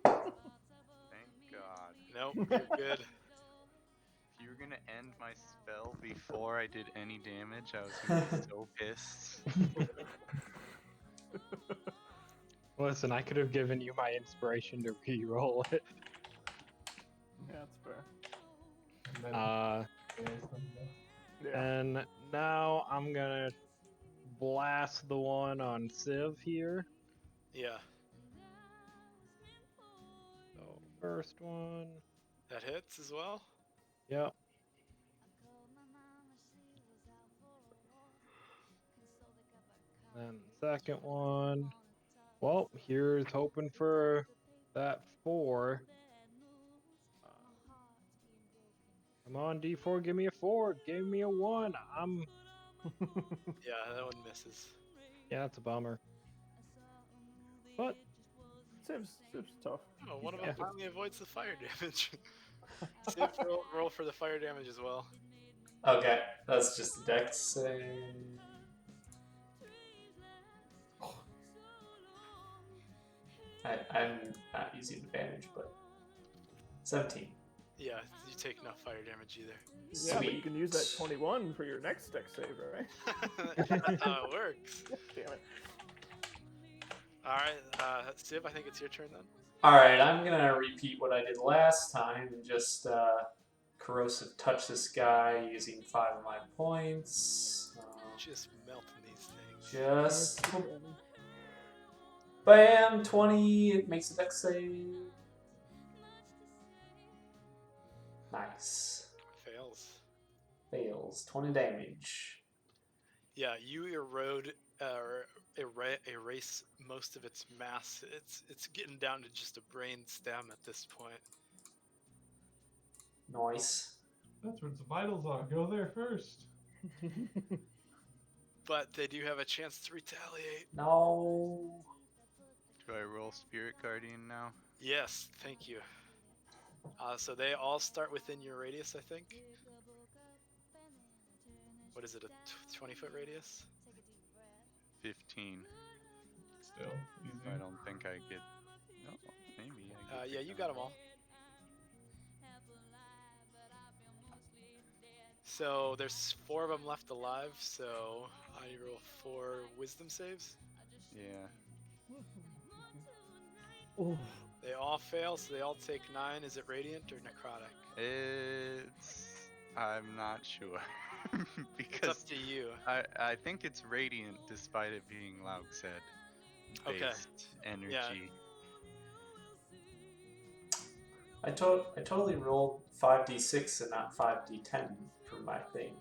Thank God.
Nope, you're good.
If you were gonna end my spell before I did any damage, I was gonna be so pissed.
Listen, I could have given you my inspiration to re-roll it.
Yeah, that's fair.
And then,
Uh,
Yeah.
and now I'm gonna blast the one on Civ here.
Yeah,
So first one.
that hits as well.
Yep. Then second one. Well, here's hoping for that 4. Come on, D4, give me a 4. Give me a 1.
Yeah, that one misses.
Yeah, it's a bummer. But
Civ's tough.
Oh, one of
Yeah.
them finally avoids the fire damage. Civ, roll for the fire damage as well.
Okay, that's just a dex save. I'm not using advantage, but 17.
Yeah, you take no fire damage either.
Yeah, but you can use that
Sweet.
21 for your next deck save, right?
That's how it works.
Damn it.
Alright, Civ, I think it's your turn then.
Alright, I'm gonna repeat what I did last time and just corrosive touch this guy using 5 of my points.
Just melting these things.
Just bam, 20. It makes a dex save. Nice.
Fails.
Fails. 20 damage.
Yeah, you erode or erase most of its mass. It's getting down to just a brain stem at this point.
Nice.
that's where its vitals are. Go there first.
But they do have a chance to retaliate.
No.
Do I roll Spirit Guardian now?
Yes, thank you. So they all start within your radius, I think. What is it, a 20-foot radius?
15.
Still easy.
I don't think I get. No, maybe I get.
Yeah, you got them all. So there's 4 of them left alive, so I roll 4 wisdom saves.
Yeah.
Ooh.
They all fail, so they all take 9. Is it radiant or necrotic?
It's. I'm not sure.
It's
because
up to you.
I think it's radiant despite it being Laugset based
Okay.
energy.
I totally rolled 5d6 and not 5d10 for my thing.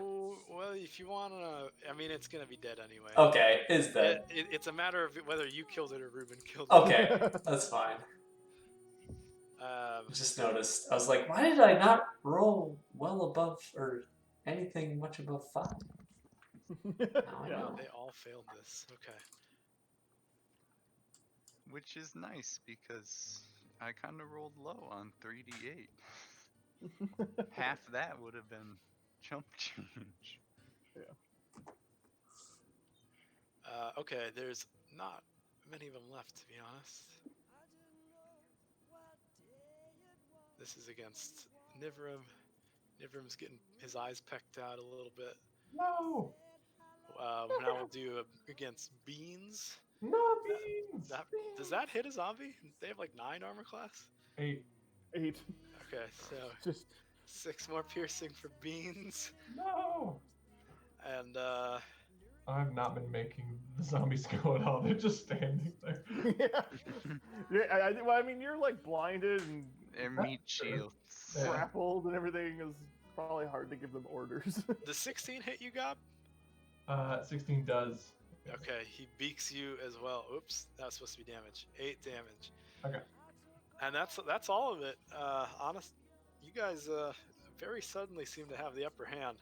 Ooh, well, if you wanna, I mean, it's gonna be dead anyway.
Okay, is dead.
It's a matter of whether you killed it or Ruben killed it.
Okay, that's fine. Just noticed. I was like, why did I not roll well above or anything much above 5? Now I
Yeah.
know.
They all failed this. Okay.
Which is nice because I kind of rolled low on 3d8. Half that would have been chump change.
Okay, there's not many of them left, to be honest. This is against Nivram. Nivram's getting his eyes pecked out a little bit.
No!
Now we'll do against Beans.
No beans!
Does that hit a zombie? They have like 9 armor class?
8.
8.
Okay, so
Just
6 more piercing for Beans.
No!
And
I've not been making the zombies go at all. They're just standing there.
yeah. Well, I mean, you're like blinded and
Their meat shields.
Yeah.
grappled and everything is probably hard to give them orders.
the 16 hit you, Gob?
16 does.
Okay, he beaks you as well. Oops, that was supposed to be damage. 8 damage.
Okay.
And that's all of it. Honest, you guys very suddenly seem to have the upper hand.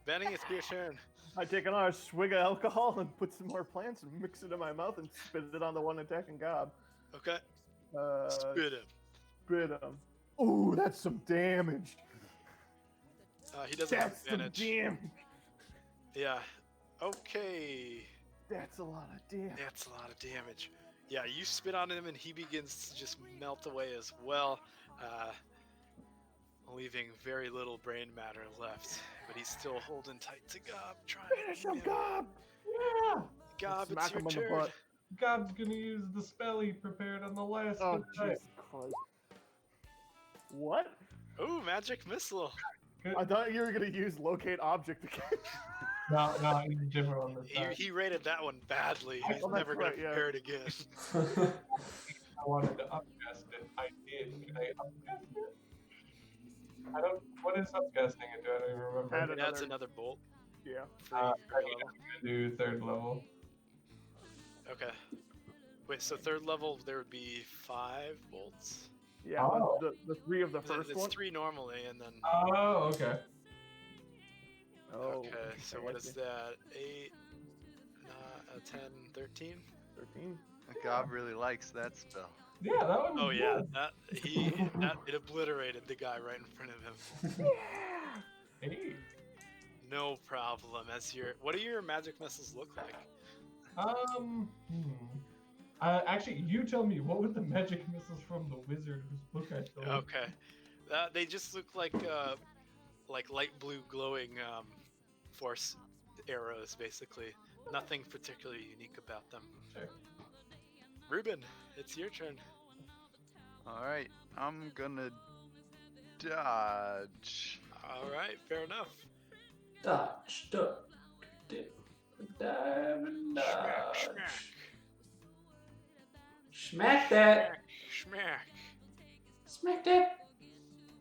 Benny, it's your turn.
I take another swig of alcohol and put some more plants and mix it in my mouth and spit it on the one attacking Gob.
Okay,
Spit
spit him.
him. Ooh, that's some damage.
He doesn't have
That's some
advantage.
damage.
Yeah. Okay.
That's a lot of damage.
That's a lot of damage. Yeah, you spit on him and he begins to just melt away as well, leaving very little brain matter left. But he's still holding tight to Gob, trying
Finish
to
him, Gob! Yeah!
Gob, it's
Smack
your
him on the
turn.
butt.
Gob's gonna use the spell he prepared on the last
Oh,
night.
Jesus Christ. What?
Ooh, magic missile.
I thought you were gonna use locate object again.
No, he's a different one this time.
He rated that one badly. He's
Oh, that's
never gonna
right, yeah.
prepare it again.
I wanted to upcast it. I did. Can I upcast it? I don't. What is upcasting it? I don't even remember.
Add
That's
another-
another bolt.
Yeah.
Free
I
free
mean,
level.
I'm gonna do 3rd level.
Okay. Wait, so 3rd level there would be 5 bolts?
Yeah,
Oh.
the 3 of the first
It's
one.
3 normally, and then...
Oh, okay.
Oh,
okay, so
interesting,
what
I
is
see.
that? 8, 10, 13?
13.
Gob really likes that spell.
Yeah, that one.
Oh
was
yeah,
good.
it obliterated the guy right in front of him.
Hey.
No problem. What do your magic missiles look like?
Hmm. Actually, you tell me, what would the magic missiles from the wizard whose book I stole?
Okay, they just look like light blue glowing force arrows, basically. Nothing particularly unique about them.
Sure.
Ruben, it's your turn.
Alright, I'm gonna dodge.
All right, fair enough.
Dodge, duck, dip, dive, and
Smack,
dodge.
smack,
Smack that!
smack.
Smack that!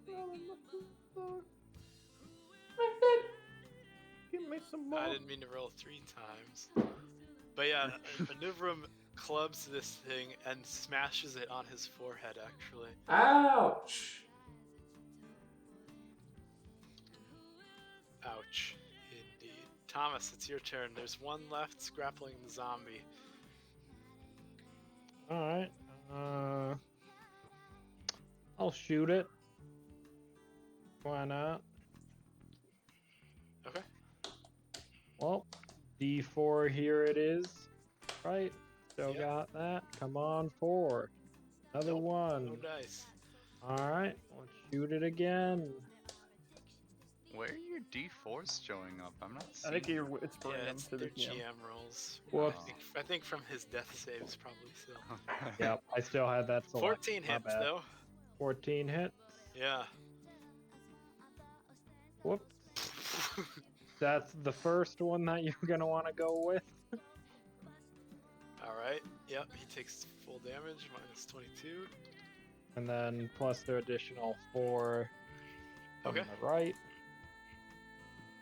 Smack that!
Give me some more.
I didn't mean to roll 3 times. But yeah, Anuvrum clubs this thing and smashes it on his forehead, actually.
Ouch!
Ouch, indeed. Thomas, it's your turn. There's one left grappling the zombie.
Alright. I'll shoot it. Why not?
Okay.
Well, D4 here it is. Right? Still
Yeah.
got that. Come on, 4. Another
Nope,
one.
no dice.
Alright, let's shoot it again.
Where are your D4s showing up? I'm not
I
seeing
think
them.
it's
Yeah,
bringing them
it's
to the
their
GM.
GM rolls.
Whoops.
I think from his death saves, probably still.
Yep, I still had that select.
14
My
hits,
bad.
though.
14 hits.
Yeah.
Whoops. That's the first one that you're gonna want to go with.
Alright. Yep, he takes full damage, minus 22.
And then plus the additional 4 from
Okay.
the right.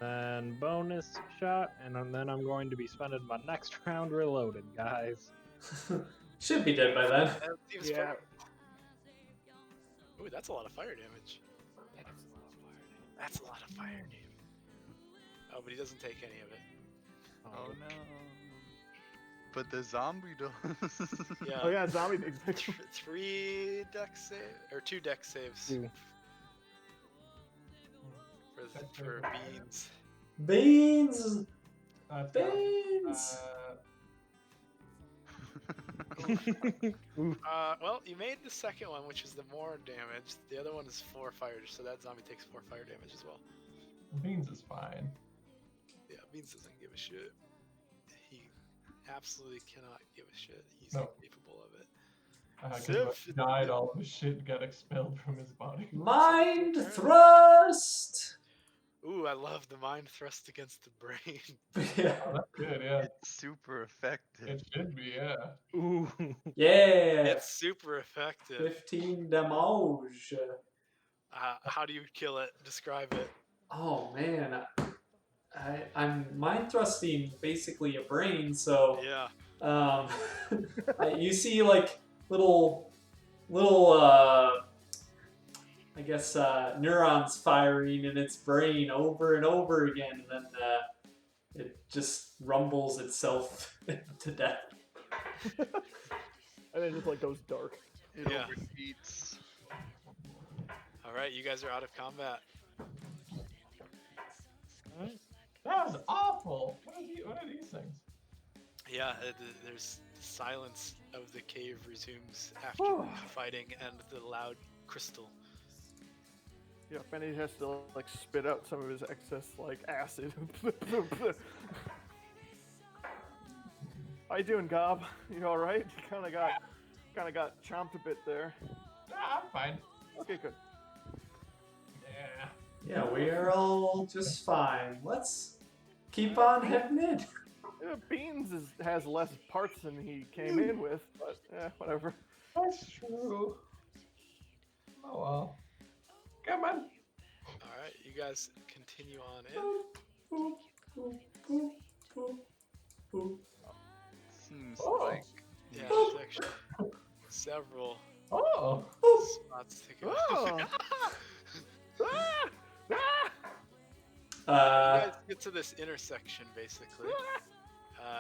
And bonus shot, and then I'm going to be spending my next round reloaded, guys.
Should be dead by then.
That seems
Yeah.
perfect. Ooh, that's a lot of fire damage. That's a lot of fire damage. Oh, but he doesn't take any of it.
Oh no. But the zombie does.
Yeah.
Oh yeah, zombie takes picture.
3 deck save or 2 deck saves
2.
for beans.
Beans!
That's
Beans!
Well, you made the second one, which is the more damage. The other one is 4 fire, so that zombie takes 4 fire damage as well.
Beans is fine.
Yeah, Beans doesn't give a shit. He absolutely cannot give a shit. He's
No.
incapable of it.
Because
Sif,
when he died, all of his shit got expelled from his body.
Mind thrust!
Ooh, I love the mind thrust against the brain.
Yeah.
Oh, that's good, yeah.
It's super effective.
It should be, yeah.
Ooh.
Yeah!
It's super effective.
15 damage.
How do you kill it? Describe it.
Oh man. I'm mind thrusting basically a brain, so
Yeah.
you see like little I guess neurons firing in its brain over and over again, and then it just rumbles itself to death.
And then just like goes dark.
It
Yeah.
overheats.
All right, you guys are out of combat.
That was awful! What are these things?
Yeah, there's silence of the cave resumes after fighting and the loud crystal.
Yeah, Benny has to like spit out some of his excess like acid. How you doing, Gob? You all right? You kind of got chomped a bit there.
Ah, I'm fine.
Okay, good.
Yeah.
Yeah, we are all just fine. Let's keep on heading in.
Yeah, Beans has less parts than he came in with, but whatever.
That's true. Oh well. Come on.
All right, you guys continue on in.
Boop, boop, boop, boop, boop.
Seems
Oh.
like
Yeah, there's actually several
Oh.
spots to go.
Oh. Ah! Ah!
You guys get to this intersection, basically.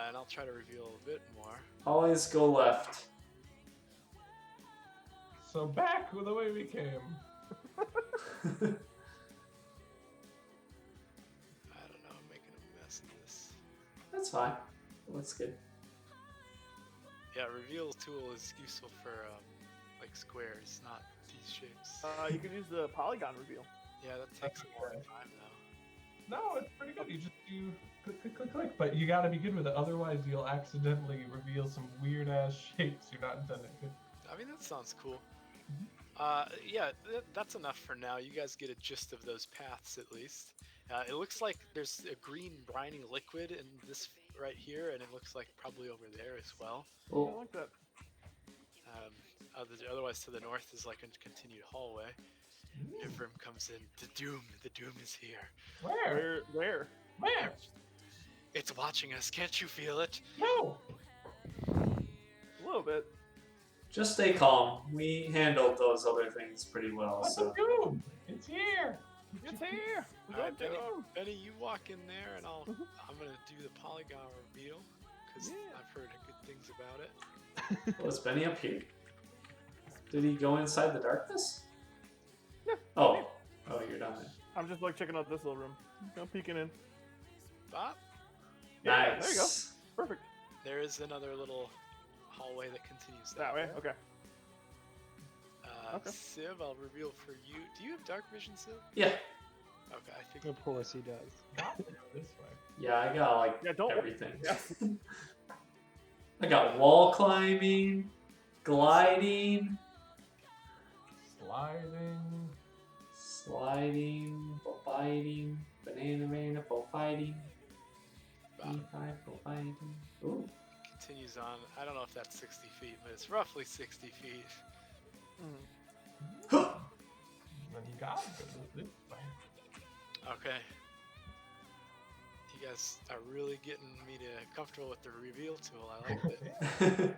And I'll try to reveal a bit more.
Always go left.
So back the way we came.
I don't know, I'm making a mess of this.
That's fine. Looks good.
Yeah, reveal tool is useful for like squares, not these shapes.
You can use the polygon reveal.
Yeah, that takes a long time though.
No, it's pretty good. You just do click, click, click, click. But you gotta be good with it. Otherwise, you'll accidentally reveal some weird ass shapes you're not intending to.
I mean, that sounds cool. Yeah, that's enough for now. You guys get a gist of those paths at least. It looks like there's a green briny liquid in this right here, and it looks like probably over there as well.
I
Oh,
like that.
Otherwise, to the north is like a continued hallway. Ivrim comes in. The doom is here.
Where?
Where?
Where?
It's watching us. Can't you feel it?
No.
A little bit.
just stay calm. We handled those other things pretty well,
What's
so.
a doom? It's here.
It's here.
All
Go
right, Benny,
Doom.
Benny, you walk in there, and I'm gonna do the polygon reveal because
Yeah.
I've heard good things about it.
Was Benny up here? Did he go inside the darkness?
Yeah.
Oh. Oh, you're down there.
I'm just like checking out this little room. I'm peeking in.
Bob,
Yeah,
Nice.
there you go. Perfect.
there is another little hallway that continues
That way. Okay. Okay.
Civ, I'll reveal for you. Do you have dark vision, Civ?
Yeah.
Okay, I think.
Of course he does.
Not to go this way.
Yeah, I got like
Yeah, don't.
everything.
Yes.
I got wall climbing, gliding, sliding, biting, banana man, fighting, E5 for fighting. Ooh.
Continues on. I don't know if that's 60 feet, but it's roughly 60 feet.
Mm.
Then you got to go this way.
Okay. You guys are really getting me to comfortable with the reveal tool. I like it.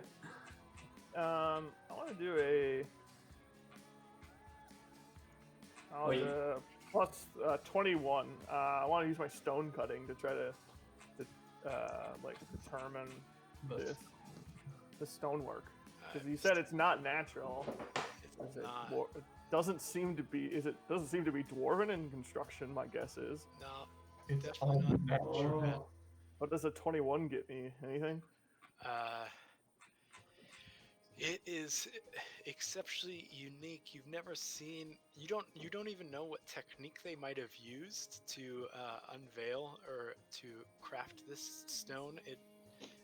I want to do a. I'll
Wait.
plus 21. I want to use my stone cutting to try to like determine
This.
the stonework. Because you said it's not natural.
It's
Is it
not.
it doesn't seem to be. Doesn't seem to be dwarven in construction. My guess is.
No.
It's
Definitely
all
not.
natural.
Oh.
What does a 21 get me? Anything?
It is exceptionally unique. You've never seen. You don't even know what technique they might have used to unveil or to craft this stone.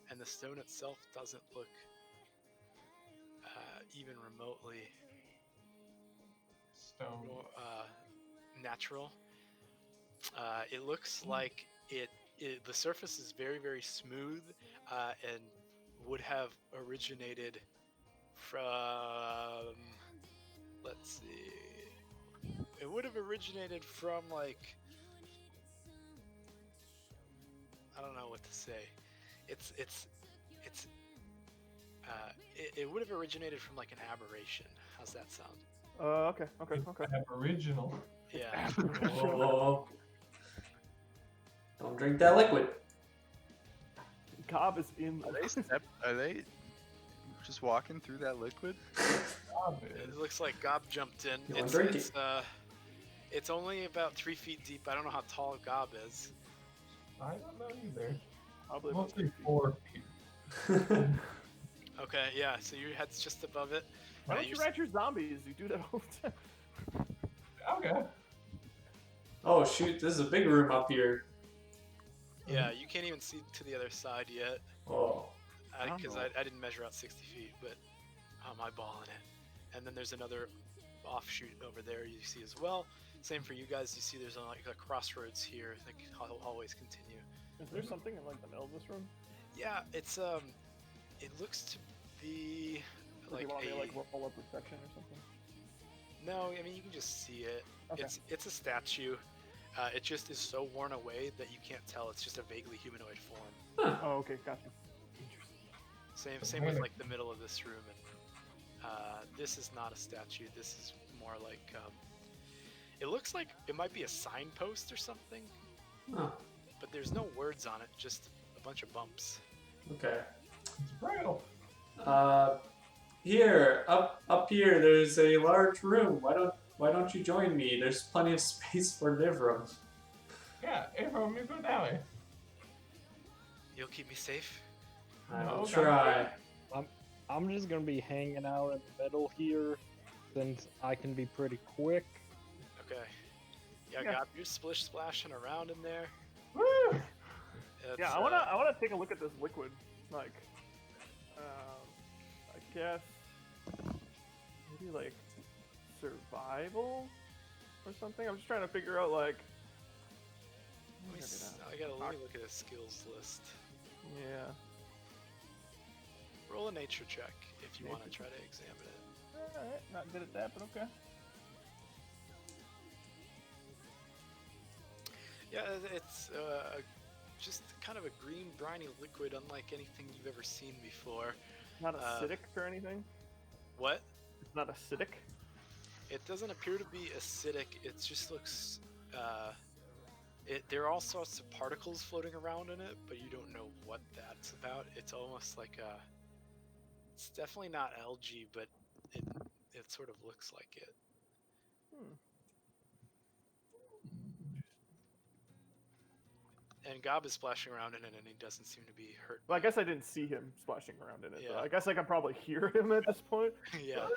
And the stone itself doesn't look even remotely
Stone.
natural. It looks like the surface is very, very smooth and would have originated from, let's see, it would have originated from like, I don't know what to say. It would have originated from like an aberration. How's that sound?
Okay.
Aboriginal.
Yeah.
Whoa. Don't drink that liquid.
Cobb is in.
Are they just walking through that liquid?
It looks like Gob jumped in.
You wanna drink it?
It's only about 3 feet deep. I don't know how tall Gob is.
I don't know either.
Probably
Mostly 4 feet.
Okay, yeah. So your head's just above it.
Why don't you
you're-
write your zombies? You do that all the time.
Okay.
Oh shoot, this is a big room up here.
Yeah, you can't even see to the other side yet.
Oh.
because I didn't measure out 60 feet, but I'm eyeballing it. And then there's another offshoot over there you see as well. Same for you guys. You see there's like a crossroads here. I think hallways continue.
Is there something in like the middle of this room?
Yeah, it's it looks to be
Or do
like
you want me
a
to like roll up perception or something?
no. I mean you can just see it.
Okay.
It's a statue. It just is so worn away that you can't tell. It's just a vaguely humanoid form.
Oh, okay, gotcha.
Same with like the middle of this room. And this is not a statue. This is more like it looks like it might be a signpost or something.
Huh.
But there's no words on it. Just a bunch of bumps.
Okay.
It's Braille.
Here, up here, there's a large room. Why don't you join me? There's plenty of space for live room.
Yeah, everyone, you go that way.
You'll keep me safe.
I
No,
will
okay.
try.
I'm just gonna be hanging out in the middle here, since I can be pretty quick.
Okay. Yeah,
Yeah.
God, you're splish splashing around in there.
Woo!
It's,
Yeah, I wanna take a look at this liquid. Like, I guess maybe like survival or something. I'm just trying to figure out like.
let me look at his skills list.
Yeah.
Roll a nature check if you want to
Nature
try to examine it.
Alright, not good at that, but okay.
Yeah, it's just kind of a green, briny liquid, unlike anything you've ever seen before.
Not acidic or anything?
What?
It's not acidic?
It doesn't appear to be acidic. It just looks. There are all sorts of particles floating around in it, but you don't know what that's about. It's almost like a. It's definitely not algae, but it sort of looks like it.
Hmm.
And Gob is splashing around in it, and he doesn't seem to be hurt.
Well, I guess I didn't see him splashing around in it,
Yeah.
but I guess I can probably hear him at this point.
Yeah.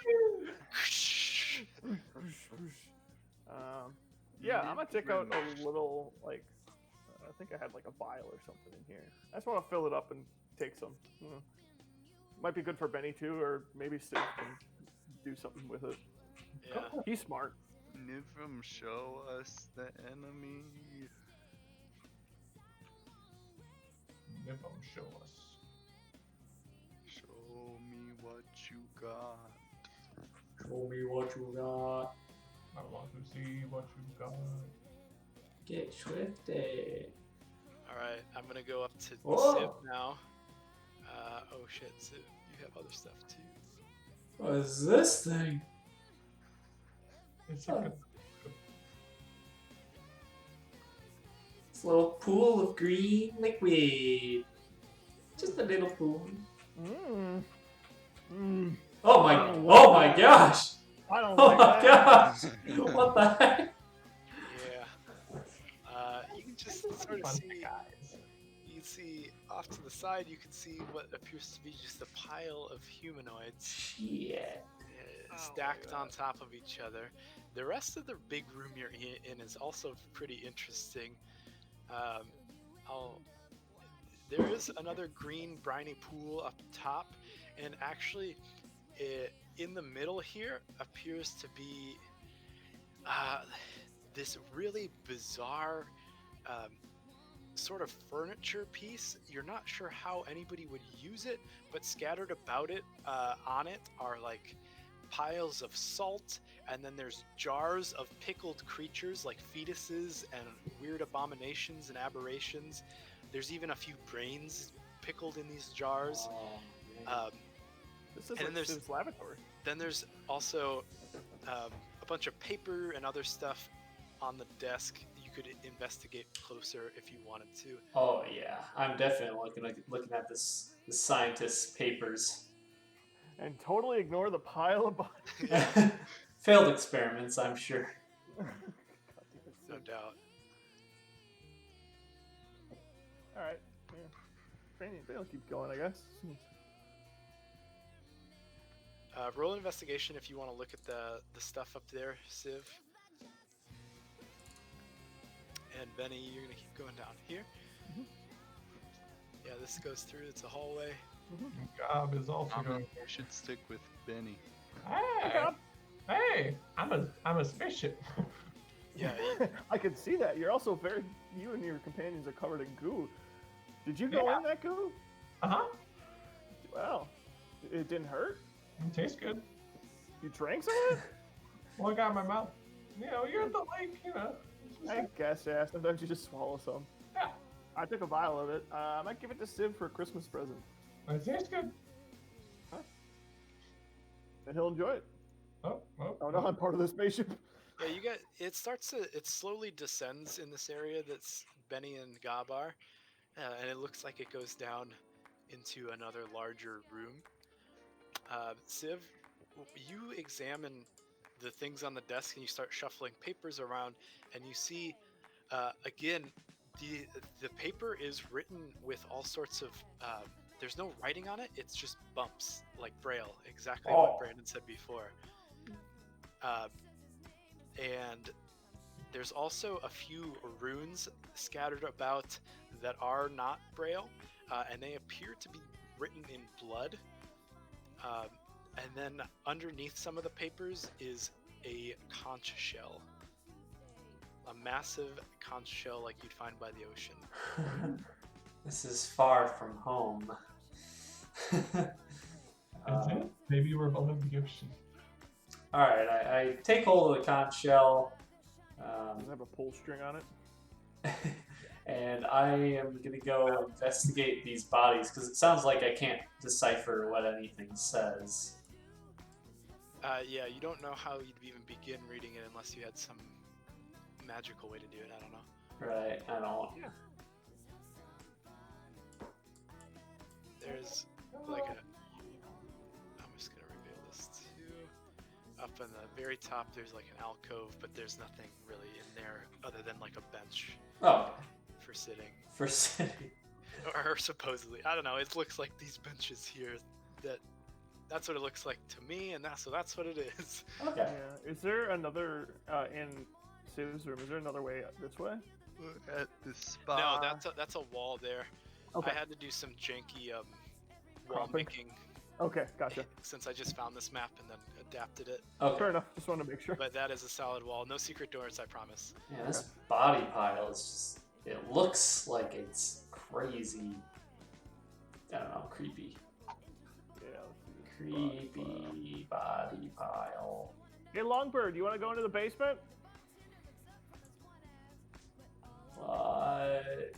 Yeah, I'm gonna take out a little, like, I think I had like a vial or something in here. I just want to fill it up and take some. Might be good for Benny too, or maybe Sid can do something with it.
Yeah.
He's smart.
Nivram, show us the enemy.
Nibum, show us.
Show me what you got.
Show me what you got.
I want to see what you got.
Get swifty.
Alright, I'm gonna go up to
Whoa.
Civ now. Oh shit, Civ, you have other stuff too.
What is this thing?
It's like a
It's a little pool of green liquid. Just a little pool.
Mmm. Mmm.
Oh my gosh!
I don't
Oh
like
my
that.
gosh! What the heck?
Yeah. You can just sort of
fun
see.
guys.
You can see off to the side. You can see what appears to be just a pile of humanoids
Shit.
stacked on top of each other. The rest of the big room you're in is also pretty interesting. There is another green briny pool up top, and actually, in the middle here appears to be this really bizarre sort of furniture piece. You're not sure how anybody would use it, but scattered about it on it are like piles of salt, and then there's jars of pickled creatures like fetuses and weird abominations and aberrations. There's even a few brains pickled in these jars.
This is
And
like
there's-
Sid's lavatory.
Then there's also a bunch of paper and other stuff on the desk. You could investigate closer if you wanted to.
Oh yeah, I'm definitely looking at this the scientist's papers.
And totally ignore the pile of bodies.
Failed experiments, I'm sure.
No doubt.
Alright. Yeah. They'll keep going, I guess.
Roll an investigation if you want to look at the stuff up there, Civ. And Benny, you're gonna keep going down here.
Mhm.
Yeah, this goes through. It's a hallway.
Gob is also
Mama,
going.
you should stick with Benny.
Hey, hey, I'm a spaceship.
Yeah,
I can see that. You're also very. You and your companions are covered in goo. Did you go in that goo?
Uh-huh.
Well, it didn't hurt.
It tastes good.
You drank some of it?
Well, I got in my mouth. You know, you're at the lake, you know.
I guess, yeah. Sometimes you just swallow some.
Yeah.
I took a vial of it. I might give it to Civ for a Christmas present.
It tastes good.
And he'll enjoy it.
Oh,
Oh no, I'm part of the spaceship.
yeah. It slowly descends in this area that's Benny and Gob are, and it looks like it goes down into another larger room. Civ, you examine the things on the desk and you start shuffling papers around, and you see again the paper is written with all sorts of there's no writing on it, it's just bumps like braille, exactly what Brandon said before. And there's also a few runes scattered about that are not braille, and they appear to be written in blood. And then underneath some of the papers is a conch shell. A massive conch shell like you'd find by the ocean.
This is far from home.
That's it. Maybe we're below the ocean.
Alright, I take hold of the conch shell.
Does it have a pull string on it?
And I am going to go investigate these bodies because it sounds like I can't decipher what anything says.
Yeah, you don't know how you'd even begin reading it unless you had some magical way to do it. I don't know.
Right, I don't.
Yeah.
There's like I'm just gonna reveal this too. Up on the very top, there's like an alcove, but there's nothing really in there other than like a bench
Oh,
for sitting.
for sitting.
Or supposedly, I don't know. It looks like these benches here. That's what it looks like to me, and that's what it is.
Okay.
Yeah. Is there another in Civ's room? Is there another way this way?
Look at the spa.
No, that's a wall there.
Okay.
I had to do some janky wall
Cropping.
making
Okay, gotcha.
since I just found this map and then adapted it.
Okay.
Fair enough. Just wanted to make sure.
But that is a solid wall. No secret doors, I promise.
Yeah, this body pile is just, it looks like it's crazy. I don't know, creepy.
Yeah. Let's see this
Creepy body pile.
Hey, Longbird, you want to go into the basement?
What?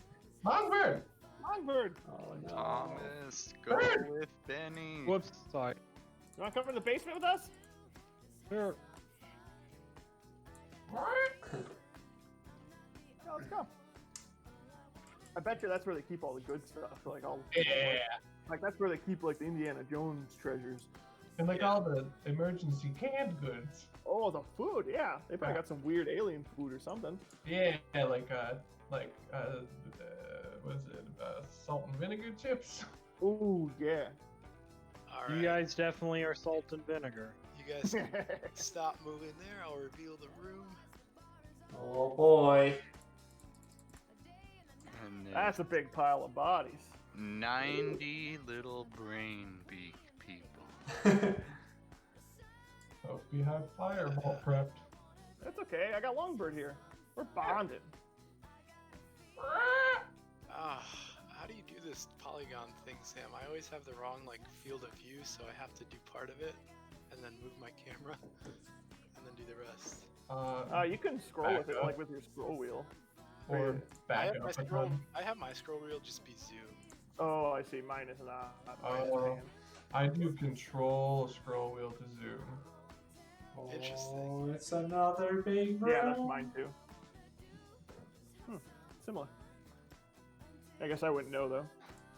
Longbird!
Longbird,
Oh no.
Thomas, go
Bird!
with Benny.
Whoops, sorry.
you want to come in the basement with us?
Sure.
Yeah, let's go. I bet you that's where they keep all the good stuff. Like all.
Yeah.
Like that's where they keep like the Indiana Jones treasures.
And like all the emergency canned goods.
Oh, the food, yeah. They probably got some weird alien food or something.
Yeah, like what is it? Salt and vinegar chips.
Ooh, yeah.
All
You
right.
guys definitely are salt and vinegar.
You guys can stop moving there. I'll reveal the room.
Oh boy.
And
That's a big pile of bodies.
90 little brain beak people.
Hope you have fireball prepped.
That's okay. I got Longbird here. We're bonded.
How do you do this polygon thing, Sam? I always have the wrong like field of view, so I have to do part of it and then move my camera and then do the rest.
You can scroll with it,
Back up.
like with your scroll wheel.
Or
I
back
have my
up a
scroll.
ton.
I have my scroll wheel just be zoom.
Oh, I see. Mine is not. Mine is
Oh.
pan.
I do control scroll wheel to zoom.
Interesting.
Oh, it's another big room.
Yeah, that's mine too. Similar. I guess I wouldn't know though.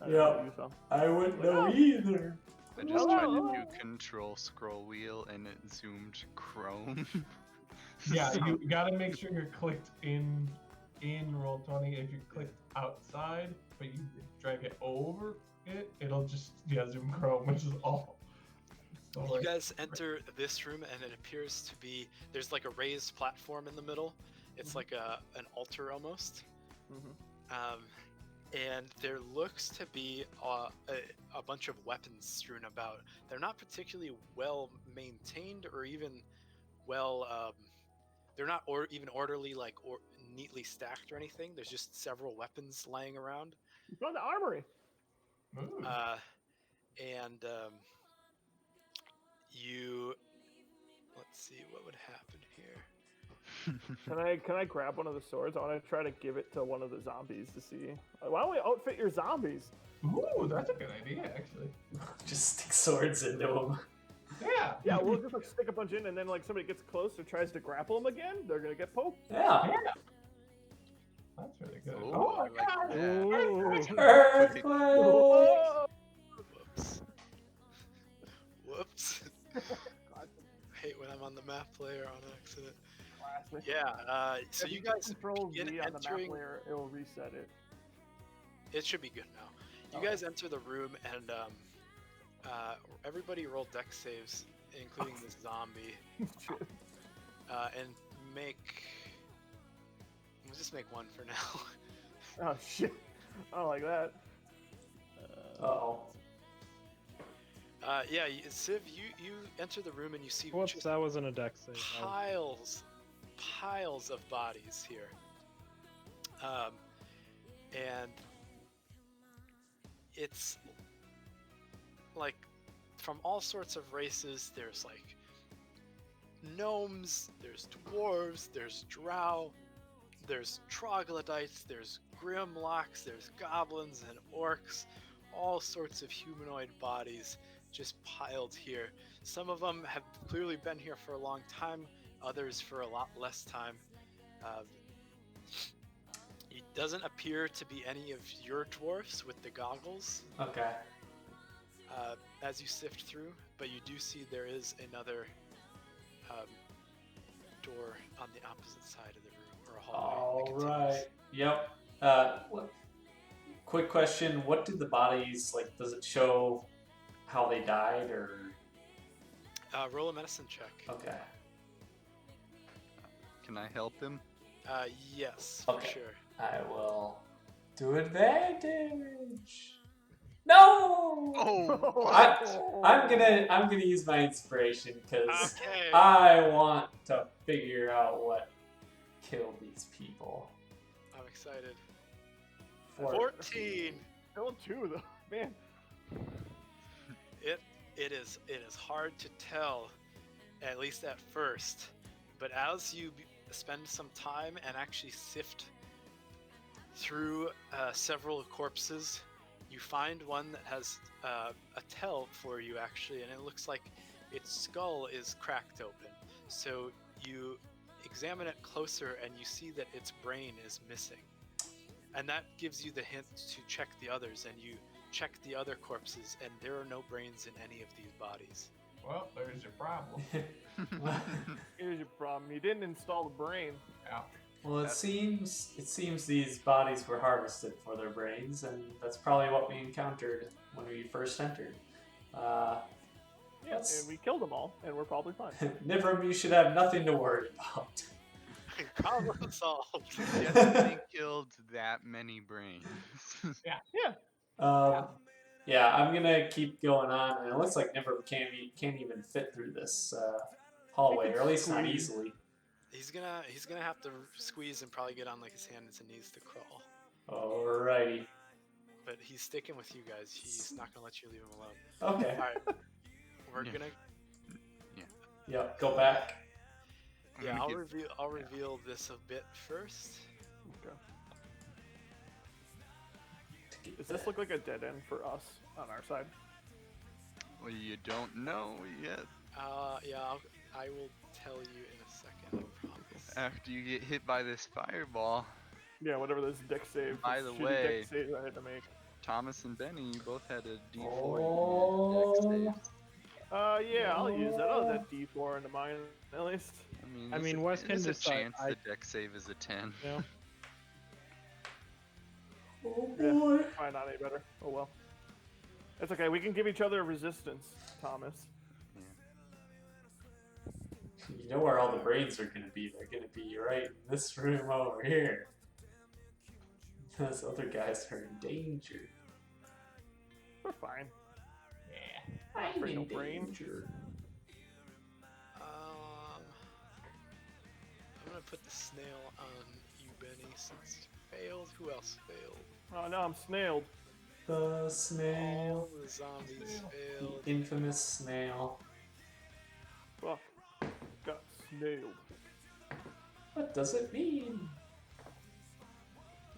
I don't know
Yeah.
what you saw.
I wouldn't know
Oh.
either.
I just tried to
Hello.
do control scroll wheel and it zoomed Chrome.
Yeah, you gotta make sure you're clicked in Roll20. If you clicked outside, but you drag it over it, it'll just zoom Chrome, which is awful. So,
You
like,
guys enter this room, and it appears to be there's like a raised platform in the middle. It's like an altar almost.
Mhm.
and there looks to be a bunch of weapons strewn about. They're not particularly well maintained or even well. They're not even orderly, like or neatly stacked or anything. There's just several weapons laying around.
You found the armory.
Ooh.
And you let's see what would happen here.
Can I grab one of the swords? I want to try to give it to one of the zombies to see. Why don't we outfit your zombies?
Ooh, that's a good idea, actually.
Just stick swords into them.
Yeah.
Yeah, we'll just like stick a bunch in, and then like somebody gets close or tries to grapple them again, they're gonna get poked.
Yeah.
That's really good.
Ooh,
Oh,
I like
God.
that.
Earthquake.
Whoa!
Whoops. Whoops. I hate when I'm on the map player on accident.
Classic.
Yeah, so
If
you guys
control
begin
V on the map
entering.
layer, it will reset it.
It should be good now. You guys enter the room and everybody roll dex saves, including this zombie, and make. We'll just make one for now.
Oh shit! I don't like that.
Uh-oh.
Yeah, Civ, you enter the room and you see
Whoops,
just
that wasn't a dex save.
piles of bodies here. And it's like from all sorts of races. There's like gnomes, there's dwarves, there's drow, there's troglodytes, there's grimlocks, there's goblins and orcs, all sorts of humanoid bodies just piled here. Some of them have clearly been here for a long time, others for a lot less time. It doesn't appear to be any of your dwarfs with the goggles
Okay.
as you sift through, but you do see there is another door on the opposite side of the room, or a hallway.
All
that continues.
right. Yep. Quick question: what did the bodies like? Does it show how they died, or?
Roll a medicine check.
Okay.
Can I help him?
Yes, for
Okay.
sure.
I will do advantage. No.
Oh,
I'm gonna use my inspiration because
Okay.
I want to figure out what killed these people.
I'm excited.
For-
14.
Still two though, man.
It is hard to tell, at least at first, but as you spend some time and actually sift through several corpses, you find one that has a tell for you actually, and it looks like its skull is cracked open. So you examine it closer and you see that its brain is missing. And that gives you the hint to check the others, and you check the other corpses, and there are no brains in any of these bodies.
Well, there's your problem.
Here's your problem. You didn't install the brain.
Yeah.
Well, it seems these bodies were harvested for their brains, and that's probably what we encountered when we first entered.
Yeah,
That's-
and we killed them all, and we're probably fine.
Nivram, you should have nothing to worry about.
Problem solved.
Yes, they killed that many brains.
Yeah.
Yeah, I'm gonna keep going on, and it looks like Nivram can't even fit through this hallway, or at least not
Squeeze.
easily.
He's gonna have to squeeze and probably get on like his hands and knees to crawl.
Alrighty.
But he's sticking with you guys. He's not gonna let you leave him alone.
Okay.
All right, we're
Yeah.
gonna.
Yep. Go back.
I'm
Yeah,
gonna
I'll reveal this a bit first.
Okay. Does this look like a dead end for us on our side?
Well, you don't know yet.
Yeah, I will tell you in a second. I promise.
After you get hit by this fireball,
Yeah, whatever this deck save.
By
this
the
shitty
way-
deck save I had to make.
Thomas and Benny, you both had a D4
Oh.
in your dex saves.
Yeah, I'll use that. I'll add D4 into mine at least.
I mean, Wes can
there's a
decide.
chance the dex save is a 10.
Yeah.
Oh
Yeah.
boy.
Probably not any better. Oh well. It's okay. We can give each other a resistance, Thomas.
You know where all the brains are gonna be? They're gonna be right in this room over here. Those other guys are in danger.
We're fine.
Yeah.
I'm
afraid
in
of brain.
danger.
I'm gonna put the snail on you, Benny, since you failed. Who else failed?
Oh no, I'm snailed.
The snail.
All the zombies
Snail.
The
failed.
infamous snail.
Fuck. Got snailed.
What does it mean?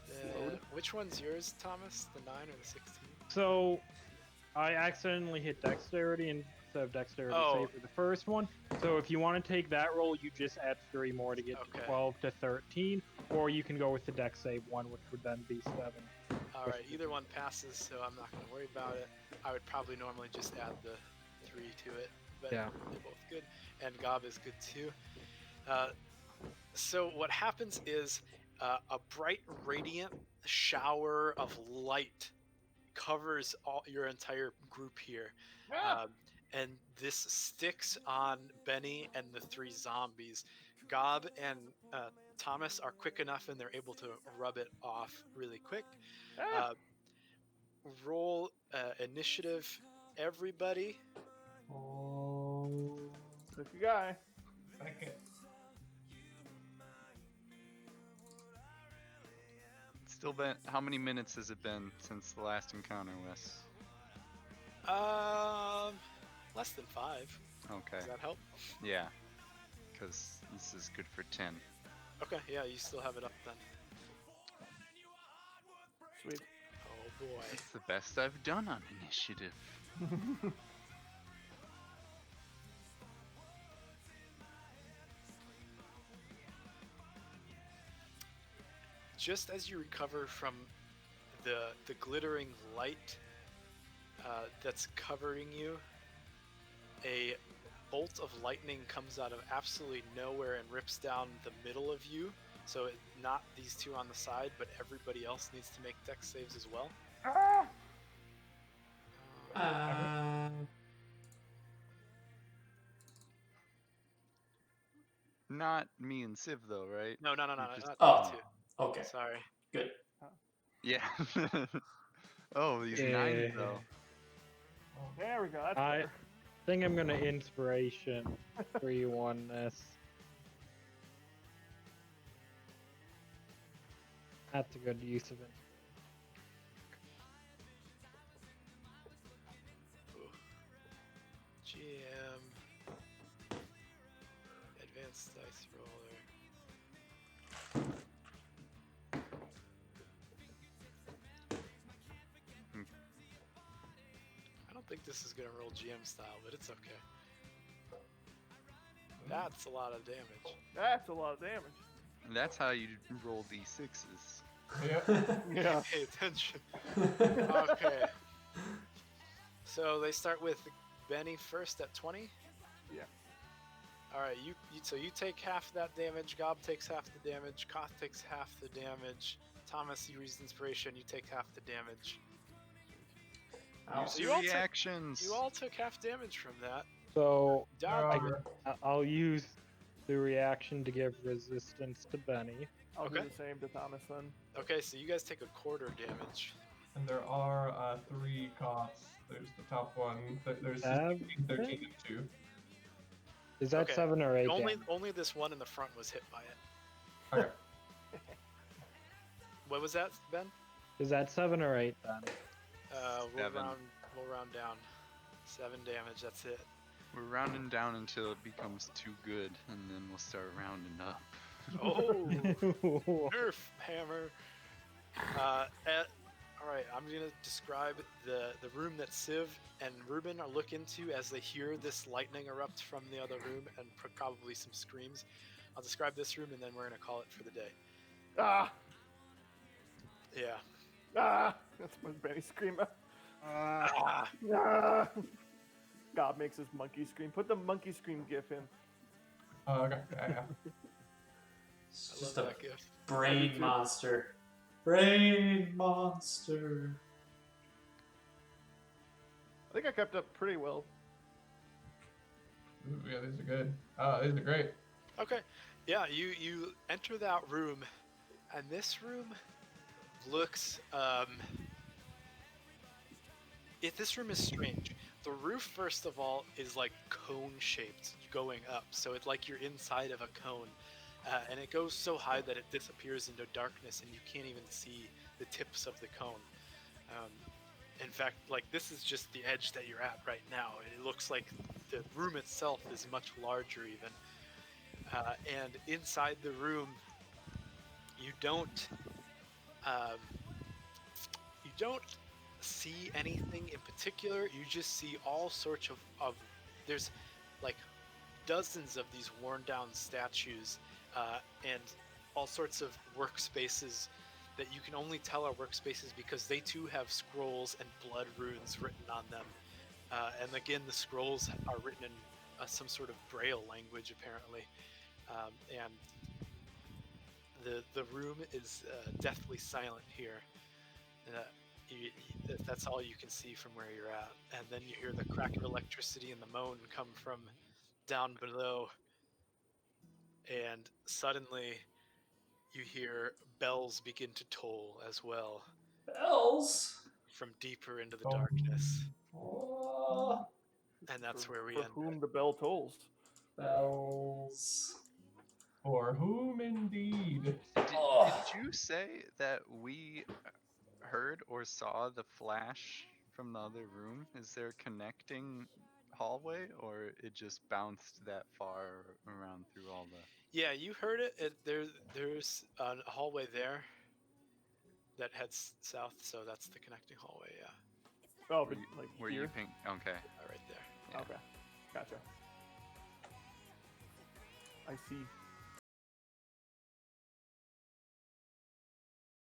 Slowed.
Which one's yours, Thomas? The 9 or the 16?
So, I accidentally hit dexterity instead of dexterity
Oh.
save for the first one. So if you want to take that roll, you just add 3 more to get
Okay.
to 12 to 13, or you can go with the dex save one, which would then be 7.
Alright, either one passes, so I'm not gonna worry about it. I would probably normally just add the 3 to it, but
Yeah.
they're both good. And Gob is good too. So what happens is a bright, radiant shower of light covers all your entire group here. And this sticks on Benny and the 3 zombies. Gob and Thomas are quick enough and they're able to rub it off really quick. Roll initiative, everybody.
Oh.
Took a guy.
Second.
It's still been. How many minutes has it been since the last encounter, Wes?
Less than 5.
Okay.
Does that help?
Yeah. Because this is good for 10.
Okay, yeah, you still have it up then.
Sweet.
Oh boy.
It's the best I've done on initiative.
Just as you recover from the glittering light that's covering you, a bolt of lightning comes out of absolutely nowhere and rips down the middle of you. So not these 2 on the side, but everybody else needs to make dex saves as well.
Not me and Civ though, right?
No,
You're
not
just-
you
Oh.
2.
Okay.
Sorry.
Good.
Yeah. Oh, these 9s though.
There we go. That's
I
better.
think I'm gonna inspiration 3-1 this. That's a good use of it.
GM. Advanced dice roller. I don't think this is gonna roll GM style, but it's okay. That's a lot of damage.
That's a lot of damage.
And that's how you roll d6s.
Yep.
Yeah.
Pay attention. Okay. So they start with Benny first at 20.
Yeah.
All right. So you take half that damage. Gob takes half the damage. Koth takes half the damage. Thomas, you use inspiration. You take half the damage.
Use
You
your
all took-
reactions.
You all took half damage from that.
So
Down.
I'll use the reaction to give resistance to Benny.
I'll
Okay.
do the same to Thomas then.
Okay, so you guys take a quarter damage.
And there are 3 costs. There's the top one. There's
7?
16, 13, and 2.
Is that
Okay.
7 or 8?
Only this one in the front was hit by it.
Okay.
What was that, Ben?
Is that 7 or 8 then?
We'll
7.
round down. 7 damage. That's it.
We're rounding down until it becomes too good, and then we'll start rounding up.
Oh, Nerf hammer. All right, I'm gonna describe the room that Civ and Ruben are looking into as they hear this lightning erupt from the other room and probably some screams. I'll describe this room and then we're gonna call it for the day.
Ah!
Yeah.
Ah! That's when Benny scream.
Ah.
Ah! God makes his monkey scream. Put the monkey scream gif in.
Okay. Yeah.
It's
I
just
love
a
that gift.
brain monster. Brain monster.
I think I kept up pretty well.
Ooh, yeah, these are good. These are great.
Okay. Yeah, you enter that room, and this room looks. If this room is strange, the roof first of all is like cone shaped going up, so it's like you're inside of a cone, and it goes so high that it disappears into darkness, and you can't even see the tips of the cone. In fact, like this is just the edge that you're at right now. It looks like the room itself is much larger even, and inside the room, you don't um, you don't see anything in particular. You just see all sorts of there's like dozens of these worn down statues and all sorts of workspaces that you can only tell are workspaces because they too have scrolls and blood runes written on them. And again, the scrolls are written in some sort of braille language apparently. And the room is deathly silent here. That's all you can see from where you're at, and then you hear the crack of electricity and the moan come from down below, and suddenly you hear bells begin to toll as well
Bells.
from deeper into the
Oh.
darkness,
Oh,
and that's
for,
where we
for
end
whom
it.
the bell tolls.
bells.
For whom indeed?
Did you say that we heard or saw the flash from the other room? Is there a connecting hallway, or it just bounced that far around through all the?
Yeah, you heard it. There's a hallway there that heads south, so that's the connecting hallway. Yeah,
Oh,
Were
but
you,
like
were
here?
you pink? Okay.
right there.
Yeah.
Okay, gotcha. I see.